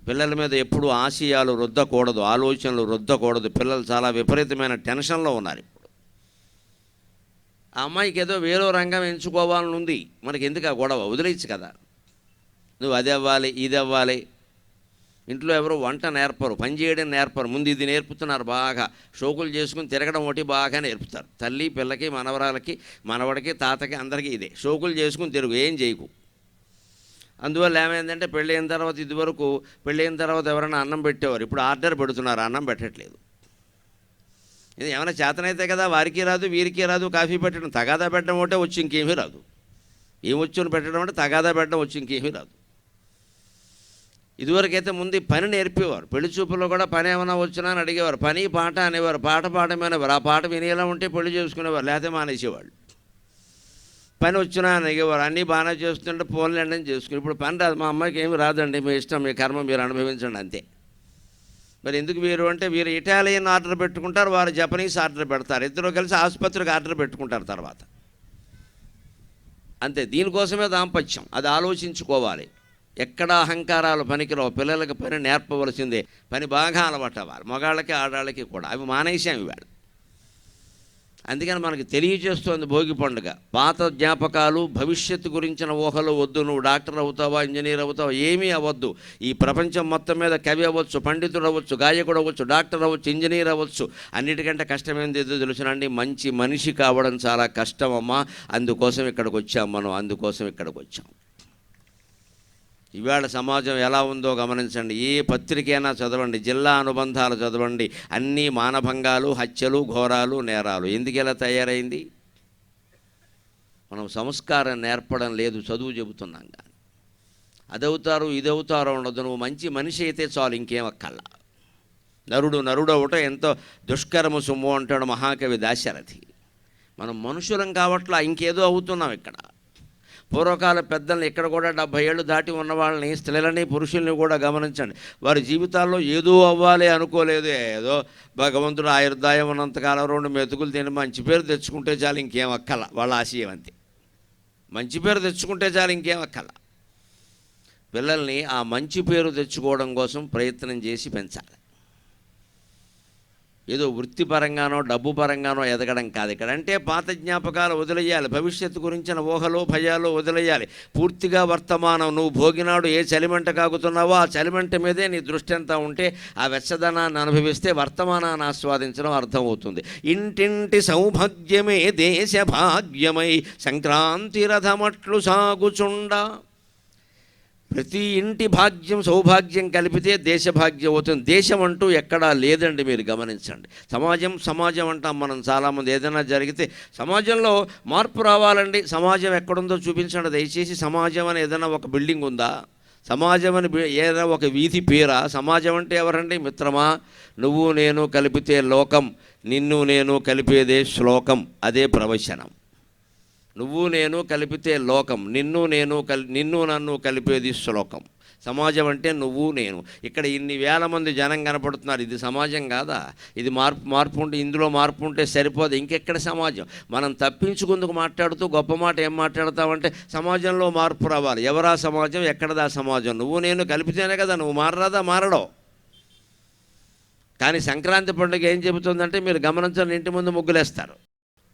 పిల్లల మీద ఎప్పుడు ఆశయాలు రుద్దకూడదు, ఆలోచనలు రుద్దకూడదు. పిల్లలు చాలా విపరీతమైన టెన్షన్లో ఉన్నారు. ఆ అమ్మాయికి ఏదో వేరే రంగం ఎంచుకోవాలని ఉంది, మనకి ఎందుకు ఆ గొడవ? వదిలేయచ్చు కదా. నువ్వు అది అవ్వాలి, ఇది అవ్వాలి. ఇంట్లో ఎవరు వంట నేర్పరు, పని చేయడం నేర్పరు. ముందు ఇది నేర్పుతున్నారు, బాగా షోకులు చేసుకుని తిరగడం ఒకటి బాగా నేర్పుతారు. తల్లి పిల్లకి, మనవరాలకి, మనవడికి, తాతకి, అందరికీ ఇదే, షోకులు చేసుకుని తిరుగు, ఏం చేయకు. అందువల్ల ఏమైందంటే పెళ్ళైన తర్వాత ఎవరైనా అన్నం పెట్టేవారు, ఇప్పుడు ఆర్డర్ పెడుతున్నారు, అన్నం పెట్టట్లేదు. ఇది ఏమైనా చేతనైతే కదా, వారికి రాదు వీరికి రాదు కాఫీ పెట్టడం. తగాదా పెట్టడం ఒకటే వచ్చి ఇంకేమీ రాదు. ఏమొచ్చుని పెట్టడం అంటే తగాదా పెట్టడం వచ్చి ఇంకేమీ రాదు. ఇదివరకైతే ముందు పని నేర్పేవారు. పెళ్లి చూపుల్లో కూడా పని ఏమైనా వచ్చినా అని అడిగేవారు. పని పాట అనేవారు, పాట పాడమనేవారు. ఆ పాట వినేలా ఉంటే పెళ్లి చేసుకునేవారు, లేకపోతే మానేసేవాళ్ళు. పని వచ్చినా అని అడిగేవారు. అన్నీ బాగానే చేస్తుంటే ఫోన్లేండి అని చేసుకుని. ఇప్పుడు పని రాదు, మా అమ్మాయికి ఏమి రాదండి, మీ ఇష్టం, మీ కర్మ, మీరు అనుభవించండి అంతే. మరి ఎందుకు వీరు అంటే వీరు ఇటాలియన్ ఆర్డర్ పెట్టుకుంటారు, వారు జపనీస్ ఆర్డర్ పెడతారు. ఇద్దరు కలిసి ఆసుపత్రికి ఆర్డర్ పెట్టుకుంటారు తర్వాత. అంతే, దీనికోసమే దాంపత్యం. అది ఆలోచించుకోవాలి. ఎక్కడ అహంకారాలు పనికిరావు. పిల్లలకి పని నేర్పవలసిందే, పని బాగా అలవాటు అవ్వాలి, మగాళ్ళకి ఆడాళ్ళకి కూడా. అవి మానేసాం ఇవాళ. అందుకని మనకి తెలియజేస్తోంది భోగి పండుగ. పాత జ్ఞాపకాలు, భవిష్యత్తు గురించిన ఊహలు వద్దు. నువ్వు డాక్టర్ అవుతావా, ఇంజనీర్ అవుతావా, ఏమీ అవ్వద్దు. ఈ ప్రపంచం మొత్తం మీద కవి అవ్వచ్చు, పండితుడు అవ్వచ్చు, గాయకుడు అవ్వచ్చు, డాక్టర్ అవ్వచ్చు, ఇంజనీర్ అవ్వచ్చు. అన్నిటికంటే కష్టమైనది ఏదో తెలుసునండి, మంచి మనిషి కావడం చాలా కష్టం అమ్మా. అందుకోసం ఇక్కడికి వచ్చాం మనం. ఇవాళ సమాజం ఎలా ఉందో గమనించండి. ఏ పత్రికైనా చదవండి, జిల్లా అనుబంధాలు చదవండి, అన్నీ మానభంగాలు, హత్యలు, ఘోరాలు, నేరాలు. ఎందుకు ఎలా తయారైంది? మనం సంస్కారం నేర్పడం లేదు, చదువు చెబుతున్నాం కానీ. అదవుతారు ఇదవుతారో ఉండదు. నువ్వు మంచి మనిషి అయితే చాలు, ఇంకేం అక్కల్లా. నరుడు అవటం ఎంతో దుష్కరము సుమ్ము అంటాడు మహాకవి దాశరథి. మనం మనుషులం కావట్లా, ఇంకేదో అవుతున్నాం ఇక్కడ. పూర్వకాల పెద్దల్ని ఇక్కడ కూడా 70 ఏళ్ళు దాటి ఉన్న వాళ్ళని, స్త్రీలని, పురుషుల్ని కూడా గమనించండి. వారి జీవితాల్లో ఏదో అవ్వాలి అనుకోలేదు. ఏదో భగవంతుడు ఆయుర్దాయం ఉన్నంతకాలం 2 మెతుకులు తిని మంచి పేరు తెచ్చుకుంటే చాలు, ఇంకేం అక్కల. వాళ్ళ ఆశయం అంతే, మంచి పేరు తెచ్చుకుంటే చాలు, ఇంకేం అక్కల. పిల్లల్ని ఆ మంచి పేరు తెచ్చుకోవడం కోసం ప్రయత్నం చేసి పెంచాలి. ఏదో వృత్తిపరంగానో డబ్బు పరంగానో ఎదగడం కాదు ఇక్కడ. అంటే పాత జ్ఞాపకాలు వదిలేయాలి, భవిష్యత్తు గురించిన ఊహలు భయాలు వదిలేయాలి. పూర్తిగా వర్తమానం. నువ్వు భోగినాడు ఏ చలిమంట కాగుతున్నావో ఆ చలిమంట మీదే నీ దృష్టి అంతా ఉంటే ఆ వెచ్చదనాన్ని అనుభవిస్తే వర్తమానాన్ని ఆస్వాదించడం అర్థమవుతుంది. ఇంటింటి సౌభాగ్యమే దేశ భాగ్యమై సంక్రాంతి రథమట్లు సాగుచుండ. ప్రతి ఇంటి భాగ్యం సౌభాగ్యం కలిపితే దేశభాగ్యం అవుతుంది. దేశం అంటూ ఎక్కడా లేదండి, మీరు గమనించండి. సమాజం అంటాం మనం చాలామంది. ఏదైనా జరిగితే సమాజంలో మార్పు రావాలండి, సమాజం ఎక్కడుందో చూపించండి దయచేసి. సమాజం అని ఏదైనా ఒక బిల్డింగ్ ఉందా? సమాజం అని ఏదైనా ఒక వీధి పేరా? సమాజం అంటే ఎవరండి? మిత్రమా, నువ్వు నేను కలిపితే లోకం, నిన్ను నేను కలిపేదే శ్లోకం, అదే ప్రవచనం. నువ్వు నేను కలిపితే లోకం, నిన్ను నన్ను కలిపేది శ్లోకం. సమాజం అంటే నువ్వు నేను. ఇక్కడ ఇన్ని వేల మంది జనం కనపడుతున్నారు, ఇది సమాజం కాదా? ఇది మార్పు ఉంటే, ఇందులో మార్పు ఉంటే సరిపోదు, ఇంకెక్కడ సమాజం? మనం తప్పించుకుందుకు మాట్లాడుతూ గొప్ప మాట ఏం మాట్లాడతామంటే సమాజంలో మార్పు రావాలి. ఎవరా సమాజం, ఎక్కడదా సమాజం? నువ్వు నేను కలిపితేనే కదా నువ్వు మారరాదా? మారడో. కానీ సంక్రాంతి పండుగ ఏం చెబుతుందంటే, మీరు గమనించండి, ఇంటి ముందు ముగ్గులేస్తారు,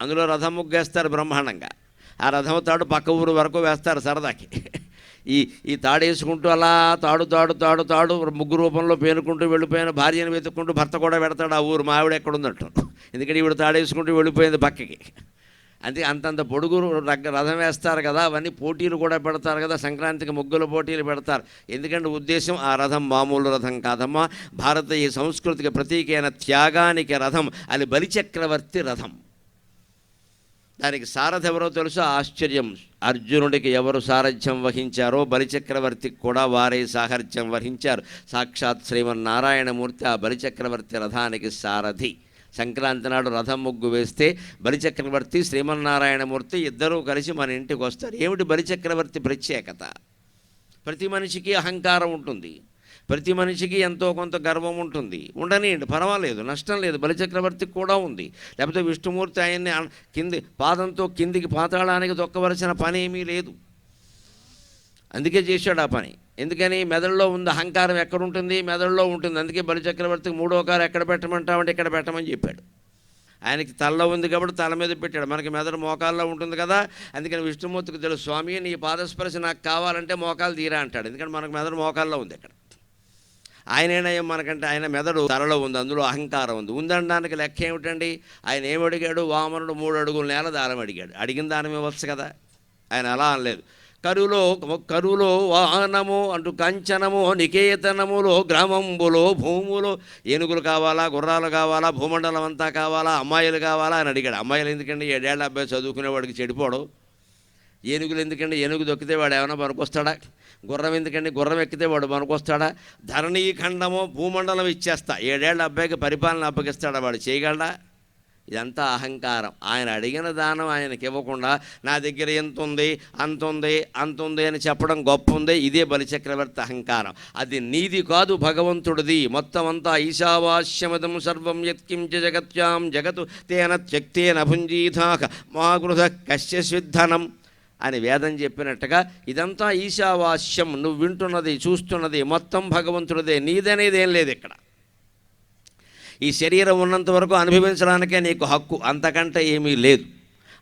అందులో రథం ముగ్గేస్తారు బ్రహ్మాండంగా. ఆ రథం తాడు పక్క ఊరు వరకు వేస్తారు సరదాకి. ఈ తాడు వేసుకుంటూ అలా తాడు ముగ్గు రూపంలో పేనుకుంటూ వెళ్ళిపోయిన భార్యను వెతుక్కుంటూ భర్త కూడా పెడతాడు ఆ ఊరు, మా ఆవిడ ఎక్కడుందట్టు. ఎందుకంటే ఈవిడ తాడేసుకుంటూ వెళ్ళిపోయింది పక్కకి. అంతంత పొడుగు రథం వేస్తారు కదా, అవన్నీ పోటీలు కూడా పెడతారు కదా. సంక్రాంతికి ముగ్గుల పోటీలు పెడతారు. ఎందుకంటే ఉద్దేశం, ఆ రథం మామూలు రథం కాదమ్మా, భారతీయ సంస్కృతికి ప్రతీకైన త్యాగానికి రథం. అది బలిచక్రవర్తి రథం. దానికి సారథి ఎవరో తెలుసో? ఆశ్చర్యం. అర్జునుడికి ఎవరు సారథ్యం వహించారో బలిచక్రవర్తికి కూడా వారే సారథ్యం వహించారు. సాక్షాత్ శ్రీమన్నారాయణమూర్తి ఆ బలిచక్రవర్తి రథానికి సారథి. సంక్రాంతి నాడు రథం ముగ్గు వేస్తే బలిచక్రవర్తి శ్రీమన్నారాయణమూర్తి ఇద్దరూ కలిసి మన ఇంటికి వస్తారు. ఏమిటి బలిచక్రవర్తి ప్రత్యేకత? ప్రతి మనిషికి అహంకారం ఉంటుంది, ప్రతి మనిషికి ఎంతో కొంత గర్వం ఉంటుంది. ఉండనియండి, పర్వాలేదు, నష్టం లేదు. బలిచక్రవర్తికి కూడా ఉంది. లేకపోతే విష్ణుమూర్తి ఆయన్ని పాదంతో కిందికి పాతాళానికి తొక్కవలసిన పని ఏమీ లేదు. అందుకే చేశాడు ఆ పని. ఎందుకని? మెదడులో ఉంది. అహంకారం ఎక్కడుంటుంది? మెదడులో ఉంటుంది. అందుకే బలిచక్రవర్తికి మూడో కారు ఎక్కడ పెట్టమంటామంటే ఇక్కడ పెట్టమని చెప్పాడు. ఆయనకి తలలో ఉంది కాబట్టి తల మీద పెట్టాడు. మనకి మెదడు మోకాల్లో ఉంటుంది కదా. అందుకని విష్ణుమూర్తికి తెలుసు, స్వామి నీ పాదస్పర్శ నాకు కావాలంటే మోకాలు తీరా అంటాడు. ఎందుకంటే మనకు మెదడు మోకాల్లో ఉంది. ఇక్కడ ఆయనేనయ్యం మనకంటే, ఆయన మెదడు తలలో ఉంది, అందులో అహంకారం ఉందనడానికి లెక్క ఏమిటండి? ఆయన ఏమడిగాడు? వామనుడు 3 అడుగుల నేల దానం అడిగాడు. అడిగిన దానం ఇవ్వచ్చు కదా. ఆయన అలా అనలేదు. కరువులో వాహనము అంటూ కంచనము నికేతనములో గ్రామంబులో భూములో ఏనుగులు కావాలా, గుర్రాలు కావాలా, భూమండలం అంతా కావాలా, అమ్మాయిలు కావాలా అని అడిగాడు. అమ్మాయిలు ఎందుకండి? 7 ఏళ్ల అబ్బాయి చదువుకునేవాడికి చెడిపోవడం. ఏనుగులు ఎందుకండి? ఏనుగు దొక్కితే వాడు ఏమైనా పనికొస్తాడా? గుర్రం ఎందుకండి? గుర్రం ఎక్కితే వాడు పనికొస్తాడా? ధరణీఖండమో భూమండలం ఇచ్చేస్తా 7 ఏళ్ల అబ్బాయికి పరిపాలన అప్పగిస్తాడా? వాడు చేయగలడా? ఇదంతా అహంకారం. ఆయన అడిగిన దానం ఆయనకి ఇవ్వకుండా నా దగ్గర ఎంత ఉంది, అంతుంది అని చెప్పడం గొప్ప ఉంది. ఇదే బలిచక్రవర్తి అహంకారం. అది నీది కాదు, భగవంతుడిది. మొత్తం అంతా ఈశావాస్యమదం సర్వం యత్కించ జగత్యాం జగతు తేన త్యక్తేన భుంజీథాక మా గృహ కశ్యస్విద్ధనం అని వేదం చెప్పినట్టుగా ఇదంతా ఈశావాస్యం. నువ్వు వింటున్నది, చూస్తున్నది మొత్తం భగవంతుడిదే, నీదనేది ఏం లేదు ఇక్కడ. ఈ శరీరం ఉన్నంత వరకు అనుభవించడానికే నీకు హక్కు, అంతకంటే ఏమీ లేదు.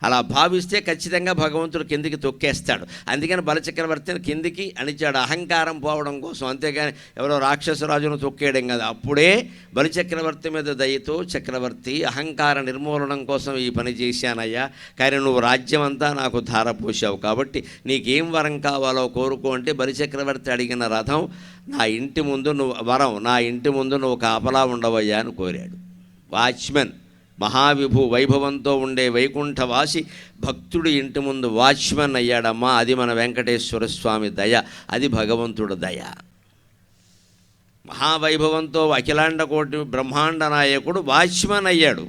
అలా భావిస్తే ఖచ్చితంగా భగవంతుడు కిందికి తొక్కేస్తాడు. అందుకని బలచక్రవర్తిని కిందికి అణిచాడు, అహంకారం పోవడం కోసం. అంతేగాని ఎవరో రాక్షసరాజును తొక్కేయడం కదా. అప్పుడే బలిచక్రవర్తి మీద దయతో చక్రవర్తి అహంకార నిర్మూలనం కోసం ఈ పని చేశానయ్యా, కానీ నువ్వు రాజ్యం అంతా నాకు ధారపోసావు కాబట్టి నీకేం వరం కావాలో కోరుకో అంటే బలిచక్రవర్తి అడిగిన రథం నా ఇంటి ముందు నువ్వు కాపలా ఉండవయ్యా అని కోరాడు. వాచ్మెన్, మహావిభు వైభవంతో ఉండే వైకుంఠవాసి భక్తుడు ఇంటి ముందు వాచ్మెన్ అయ్యాడమ్మా. అది మన వెంకటేశ్వర స్వామి దయ, అది భగవంతుడు దయ. మహావైభవంతో అఖిలాండ కోటి బ్రహ్మాండ నాయకుడు వాచ్మెన్ అయ్యాడు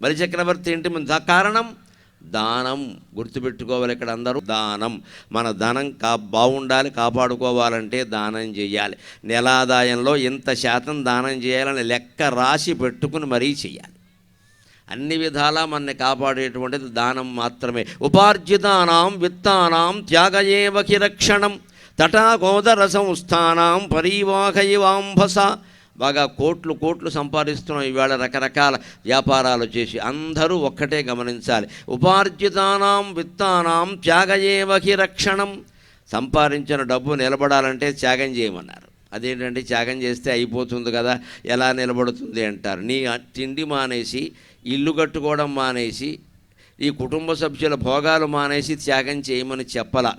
బలిచక్రవర్తి ఇంటి ముందు. కారణం దానం. గుర్తుపెట్టుకోవాలి ఇక్కడ అందరూ, దానం. మన ధనం బాగుండాలి, కాపాడుకోవాలంటే దానం చేయాలి. నెలాదాయంలో ఇంత శాతం దానం చేయాలని లెక్క రాసి పెట్టుకుని మరీ చేయాలి. అన్ని విధాలా మనని కాపాడేటువంటిది దానం మాత్రమే. ఉపార్జితానాం విత్తానాం త్యాగయేవకి రక్షణం తటాకోదర సంస్థానాం పరివాహయివాంభస. బాగా కోట్లు కోట్లు సంపాదిస్తున్నాం ఈవేళ రకరకాల వ్యాపారాలు చేసి. అందరూ ఒక్కటే గమనించాలి, ఉపార్జితానాం విత్తానాం త్యాగయేవహి రక్షణం. సంపాదించిన డబ్బు నిలబడాలంటే త్యాగం చేయమన్నారు. అదేంటంటే త్యాగం చేస్తే అయిపోతుంది కదా, ఎలా నిలబడుతుంది అంటారు. నీ తిండి మానేసి, ఇల్లు కట్టుకోవడం మానేసి, ఈ కుటుంబ సభ్యుల భోగాలు మానేసి త్యాగం చేయమని చెప్పలా.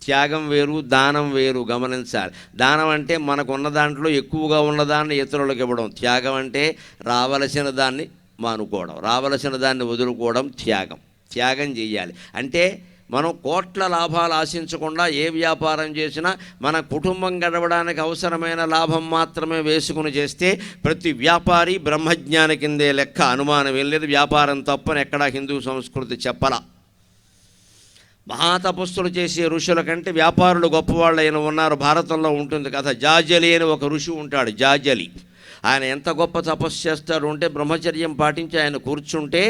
త్యాగం వేరు, దానం వేరు, గమనించాలి. దానం అంటే మనకున్న దాంట్లో ఎక్కువగా ఉన్నదాన్ని ఇతరులకు ఇవ్వడం. త్యాగం అంటే రావలసిన దాన్ని మానుకోవడం, రావలసిన దాన్ని వదులుకోవడం త్యాగం. త్యాగం చెయ్యాలి అంటే మనం కోట్ల లాభాలు ఆశించకుండా ఏ వ్యాపారం చేసినా మన కుటుంబం గడవడానికి అవసరమైన లాభం మాత్రమే వేసుకుని చేస్తే ప్రతి వ్యాపారి బ్రహ్మజ్ఞాని కిందే లెక్క, అనుమానం వెళ్ళేది. వ్యాపారం తప్పని ఎక్కడా హిందూ సంస్కృతి చెప్పలా. మహాతపస్సులు చేసే ఋషుల కంటే వ్యాపారులు గొప్పవాళ్ళు అయిన ఉన్నారు. భారతంలో ఉంటుంది కథ. జాజలి అని ఒక ఋషి ఉంటాడు. జాజలి ఆయన ఎంత గొప్ప తపస్సు చేస్తాడు అంటే బ్రహ్మచర్యం పాటించి ఆయన కూర్చుంటే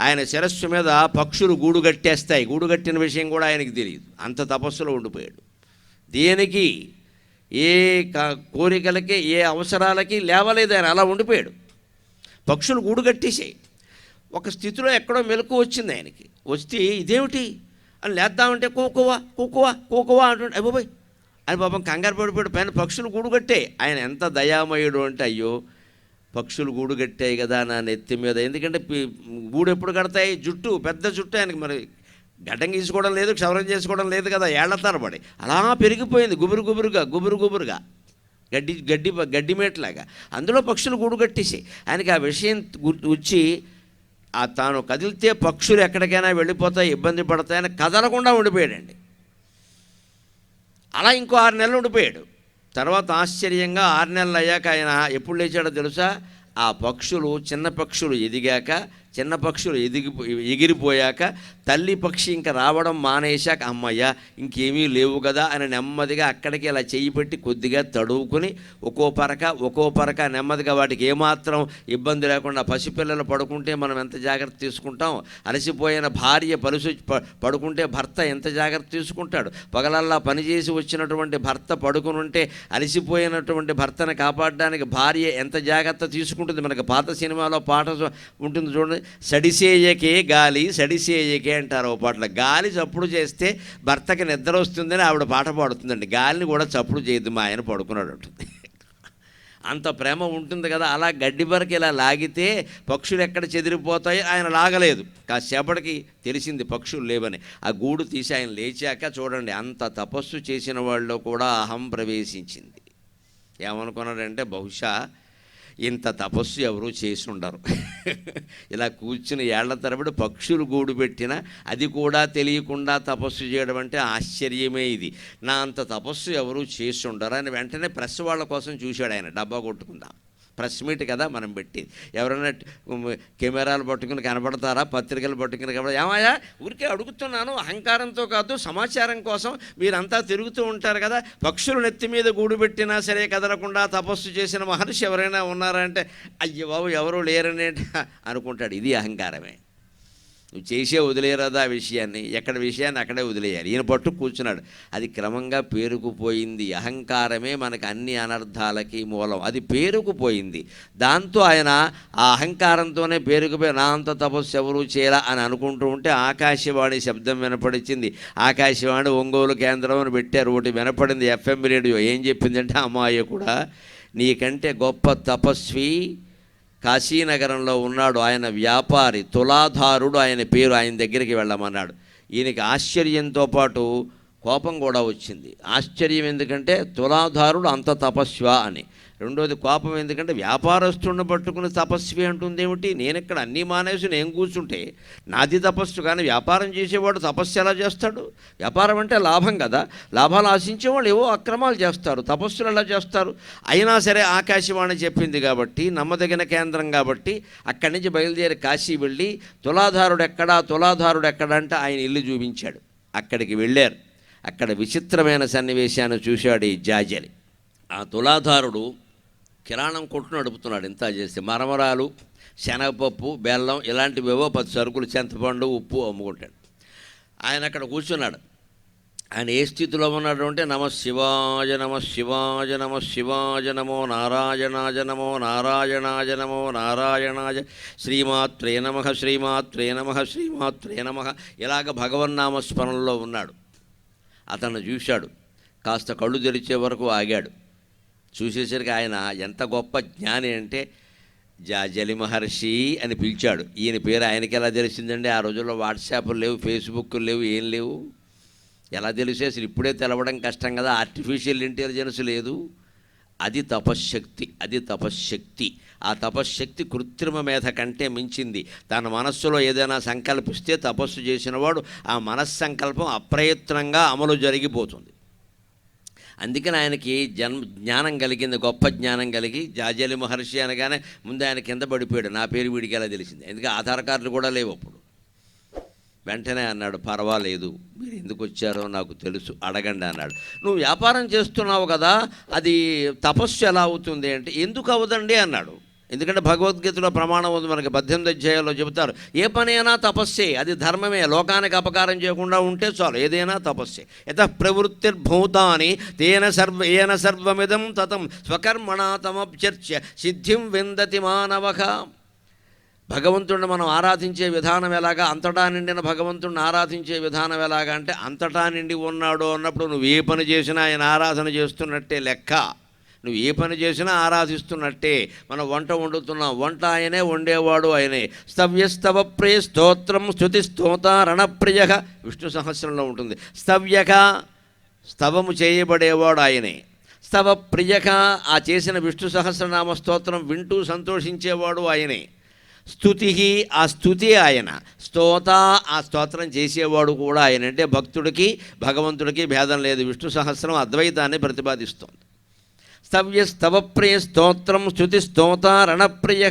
ఆయన శిరస్సు మీద పక్షులు గూడు కట్టేస్తాయి. గూడు కట్టిన విషయం కూడా ఆయనకి తెలియదు. అంత తపస్సులో ఉండిపోయాడు. దేనికి, ఏ కోరికలకి, ఏ అవసరాలకి లేవలేదు ఆయన, అలా ఉండిపోయాడు. పక్షులు గూడు కట్టేసాయి. ఒక స్థితిలో ఎక్కడో మెలకు వచ్చింది ఆయనకి. వస్తే ఇదేమిటి అని లేద్దామంటే కూకువా కూకువా కూకువా అంటుంటే అయిపోయి అని పాపం కంగారు పడిపోయాడు. పైన పక్షులు గూడు కట్టాయి. ఆయన ఎంత దయామయుడు అంటే, అయ్యో పక్షులు గూడు కట్టాయి కదా నా నెత్తి మీద. ఎందుకంటే గూడు ఎప్పుడు కడతాయి? జుట్టు, పెద్ద జుట్టు ఆయనకి. మరి గడ్డం గీసుకోవడం లేదు, క్షవరం చేసుకోవడం లేదు కదా, ఏళ్ల తరబడి అలా పెరిగిపోయింది గుబురు గుబురుగా, గుబురు గుబురుగా, గడ్డి మేట్లాగా. అందులో పక్షులు గూడు కట్టేసాయి. ఆయనకి ఆ విషయం వచ్చి తాను కదిలితే పక్షులు ఎక్కడికైనా వెళ్ళిపోతాయి, ఇబ్బంది పడతాయని కదలకుండా ఉండిపోయాడండి. అలా ఇంకో 6 నెలలు ఉండిపోయాడు. తర్వాత ఆశ్చర్యంగా 6 నెలలు అయ్యాక ఆయన ఎప్పుడు లేచాడో తెలుసా? ఆ పక్షులు, చిన్న పక్షులు ఎదిగాక, చిన్న పక్షులు ఎగిరిపోయాక, తల్లి పక్షి ఇంకా రావడం మానేశాక, అమ్మయ్య ఇంకేమీ లేవు కదా అని నెమ్మదిగా అక్కడికి ఇలా చెయ్యి పెట్టి కొద్దిగా తడువుకుని ఒక్కో పరక నెమ్మదిగా, వాటికి ఏమాత్రం ఇబ్బంది లేకుండా. పసిపిల్లలు పడుకుంటే మనం ఎంత జాగ్రత్త తీసుకుంటాం, అలసిపోయిన భార్య పడుకుంటే భర్త ఎంత జాగ్రత్త తీసుకుంటాడు. పగలల్లా పనిచేసి వచ్చినటువంటి భర్త పడుకుని ఉంటే అలసిపోయినటువంటి భర్తను కాపాడడానికి భార్య ఎంత జాగ్రత్త తీసుకుంటుంది. మనకు పాత సినిమాలో పాట ఉంటుంది చూడండి, సడిసేయకే గాలి సడిసేయకే అంటారు ఓ పాటలో. గాలి చప్పుడు చేస్తే భర్తకి నిద్ర వస్తుందని ఆవిడ పాట పాడుతుందండి. గాలిని కూడా చప్పుడు చేయద్దు, మా ఆయన పడుకున్నాడు ఉంటుంది. అంత ప్రేమ ఉంటుంది కదా. అలా గడ్డి బరకు ఇలా లాగితే పక్షులు ఎక్కడ చెదిరిపోతాయో ఆయన లాగలేదు. కాసేపటికి తెలిసింది పక్షులు లేవని. ఆ గూడు తీసి ఆయన లేచాక చూడండి, అంత తపస్సు చేసిన వాళ్ళు కూడా అహం ప్రవేశించింది. ఏమనుకున్నాడంటే, బహుశా ఇంత తపస్సు ఎవరూ చేసి ఉండరు. ఇలా కూర్చుని ఏళ్ల తరబడి పక్షులు గూడు పెట్టినా అది కూడా తెలియకుండా తపస్సు చేయడం అంటే ఆశ్చర్యమే. ఇది నా అంత తపస్సు ఎవరూ చేసి ఉండరు అని వెంటనే ప్రెస్ వాళ్ళ కోసం చూశాడు ఆయన. డబ్బా కొట్టుకుందాం, ప్రెస్ మీట్ కదా మనం పెట్టి, ఎవరైనా కెమెరాలు పట్టుకుని కనబడతారా, పత్రికలు పట్టుకుని కనబడ, ఏమయ్యా ఊరికే అడుగుతున్నాను, అహంకారంతో కాదు, సమాచారం కోసం మీరంతా తిరుగుతూ ఉంటారు కదా, పక్షులు నెత్తి మీద గూడు పెట్టినా సరే కదలకుండా తపస్సు చేసిన మహర్షి ఎవరైనా ఉన్నారా అంటే, అయ్యో బాబు ఎవరూ లేరనే అనుకుంటాడు. ఇది అహంకారమే. నువ్వు చేసే వదిలేరాదా ఆ విషయాన్ని, ఎక్కడ విషయాన్ని అక్కడే వదిలేయాలి. ఈయన పట్టు కూర్చున్నాడు. అది క్రమంగా పేరుకుపోయింది. అహంకారమే మనకు అన్ని అనర్థాలకి మూలం. అది పేరుకుపోయింది. దాంతో ఆయన ఆ అహంకారంతోనే పేరుకుపోయి నా అంత తపస్సు ఎవరూ చేయరా అని అనుకుంటూ ఉంటే ఆకాశవాణి శబ్దం వినపడింది. ఆకాశవాణి ఒంగోలు కేంద్రం అని పెట్టారు. ఒకటి వినపడింది FM రేడియో. ఏం చెప్పిందంటే, అమ్మాయి కూడా నీకంటే గొప్ప తపస్వి కాశీనగరంలో ఉన్నాడు, ఆయన వ్యాపారి తులాధారుడు, ఆయన పేరు, ఆయన దగ్గరికి వెళ్ళమన్నాడు. ఈయనకి ఆశ్చర్యంతో పాటు కోపం కూడా వచ్చింది. ఆశ్చర్యం ఎందుకంటే తులాధారుడు అంత తపస్వా అని. రెండోది కోపం ఎందుకంటే వ్యాపారస్తుడిని పట్టుకుని తపస్వి అంటుంది ఏమిటి? నేను ఇక్కడ అన్నీ మానేసి నేను కూర్చుంటే నాది తపస్సు, కానీ వ్యాపారం చేసేవాడు తపస్సు ఎలా చేస్తాడు? వ్యాపారం అంటే లాభం కదా, లాభాలు ఆశించేవాళ్ళు ఏవో అక్రమాలు చేస్తారు, తపస్సులు ఎలా చేస్తారు? అయినా సరే ఆకాశవాణి చెప్పింది కాబట్టి, నమ్మదగిన కేంద్రం కాబట్టి అక్కడి నుంచి బయలుదేరి కాశీ వెళ్ళి తులాధారుడు ఎక్కడా అంటే ఆయన ఇల్లు చూపించాడు. అక్కడికి వెళ్ళారు. అక్కడ విచిత్రమైన సన్నివేశాన్ని చూశాడు ఈ జాజలి. ఆ తులాధారుడు కిరాణం కొట్టు నడుపుతున్నాడు. ఇంత చేస్తే మరమరాలు, శనగపప్పు, బెల్లం ఇలాంటివేవో 10 సరుకులు, చింతపండు, ఉప్పు అమ్ముకుంటాడు. ఆయన అక్కడ కూర్చున్నాడు. ఆయన ఏ స్థితిలో ఉన్నాడు అంటే నమ శివాయ నమ శివాయ నమ శివాయ నమో నారాయణాయ నమో నారాయణాయ నమో నారాయణాయ శ్రీమాత్రే నమః శ్రీమాత్రే నమః శ్రీమాత్రే నమః ఇలాగ భగవన్నామస్మరణలో ఉన్నాడు. అతను చూశాడు, కాస్త కళ్ళు తెరిచే వరకు ఆగాడు. చూసేసరికి ఆయన ఎంత గొప్ప జ్ఞాని అంటే జాజలి మహర్షి అని పిలిచాడు. ఈయన పేరు ఆయనకి ఎలా తెలిసిందండి? ఆ రోజుల్లో వాట్సాప్లు లేవు, ఫేస్బుక్లు లేవు, ఏం లేవు. ఎలా తెలిసే? అసలు ఇప్పుడే తెలవడం కష్టం కదా, ఆర్టిఫిషియల్ ఇంటెలిజెన్స్ లేదు. అది తపశ్శక్తి, అది తపశ్శక్తి. ఆ తపశ్శక్తి కృత్రిమ మేధ కంటే మించింది. తన మనస్సులో ఏదైనా సంకల్పిస్తే తపస్సు చేసినవాడు ఆ మనస్సంకల్పం అప్రయత్నంగా అమలు జరిగిపోతుంది. అందుకని ఆయనకి జ్ఞానం కలిగింది, గొప్ప జ్ఞానం కలిగి జాజలి మహర్షి అనగానే ముందు ఆయన కింద పడిపోయాడు. నా పేరు వీడికి ఎలా తెలిసింది? ఎందుకంటే ఆధార్ కార్డులు కూడా లేవు అప్పుడు. వెంటనే అన్నాడు, పర్వాలేదు, మీరు ఎందుకు వచ్చారో నాకు తెలుసు, అడగండి అన్నాడు. నువ్వు వ్యాపారం చేస్తున్నావు కదా, అది తపస్సు ఎలా అవుతుంది అంటే, ఎందుకు అవ్వదండి అన్నాడు. ఎందుకంటే భగవద్గీతలో ప్రమాణం ఉంది మనకి, 18 అధ్యాయాల్లో చెబుతారు, ఏ పనైనా తపస్సే, అది ధర్మమే, లోకానికి అపకారం చేయకుండా ఉంటే చాలు, ఏదైనా తపస్సే. యతః ప్రవృత్తిర్భూతాని ఏన సర్వమిదం తతం స్వకర్మణా తమభ్యర్చ్య సిద్ధిం విందతి మానవః. భగవంతుడిని మనం ఆరాధించే విధానం ఎలాగా, అంతటా నిండిన భగవంతుడిని ఆరాధించే విధానం ఎలాగా అంటే, అంతటా నిండి ఉన్నాడు అన్నప్పుడు నువ్వు ఏ పని చేసినా ఆయన ఆరాధన చేస్తున్నట్టే లెక్క. నువ్వు ఏ పని చేసినా ఆరాధిస్తున్నట్టే. మనం వంట వండుతున్నాం, వంట ఆయనే, వండేవాడు ఆయనే. స్తవ్యస్తవ ప్రియ స్తోత్రం స్తుతి స్తోత రణప్రియ, విష్ణు సహస్రంలో ఉంటుంది. స్తవ్యక, స్తవము చేయబడేవాడు ఆయనే. స్తవ ప్రియక, ఆ చేసిన విష్ణు సహస్రనామ స్తోత్రం వింటూ సంతోషించేవాడు ఆయనే. స్తుతి, ఆ స్తుతి ఆయన. స్తోత, ఆ స్తోత్రం చేసేవాడు కూడా ఆయన. అంటే భక్తుడికి భగవంతుడికి భేదం లేదు. విష్ణు సహస్రం అద్వైతాన్ని ప్రతిపాదిస్తోంది. స్తవ్యస్తవప్రియ స్తోత్రం స్తుతి స్తోత రణప్రియ,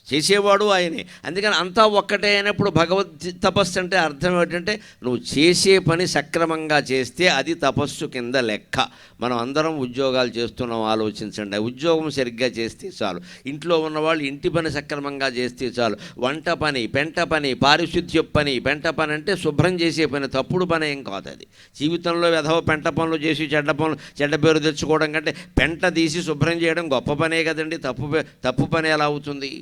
చేసేవాడు ఆయనే. అందుకని అంతా ఒక్కటే అయినప్పుడు భగవద్ తపస్సు అంటే అర్థం ఏంటంటే, నువ్వు చేసే పని సక్రమంగా చేస్తే అది తపస్సు కింద లెక్క. మనం అందరం ఉద్యోగాలు చేస్తున్నాం, ఆలోచించండి. ఉద్యోగం సరిగ్గా చేస్తే చాలు. ఇంట్లో ఉన్నవాళ్ళు ఇంటి పని సక్రమంగా చేస్తే చాలు. వంట పని, పెంట పని, పారిశుద్ధ్య పని. పెంట పని అంటే శుభ్రం చేసే పని, తప్పుడు పని ఏం కాదు అది. జీవితంలో వెధవ పెంట పనులు చేసి చెడ్డ పేరు తెచ్చుకోవడం కంటే పెంట తీసి శుభ్రం చేయడం గొప్ప పనే కదండి. తప్పు పని ఎలా అవుతుంది?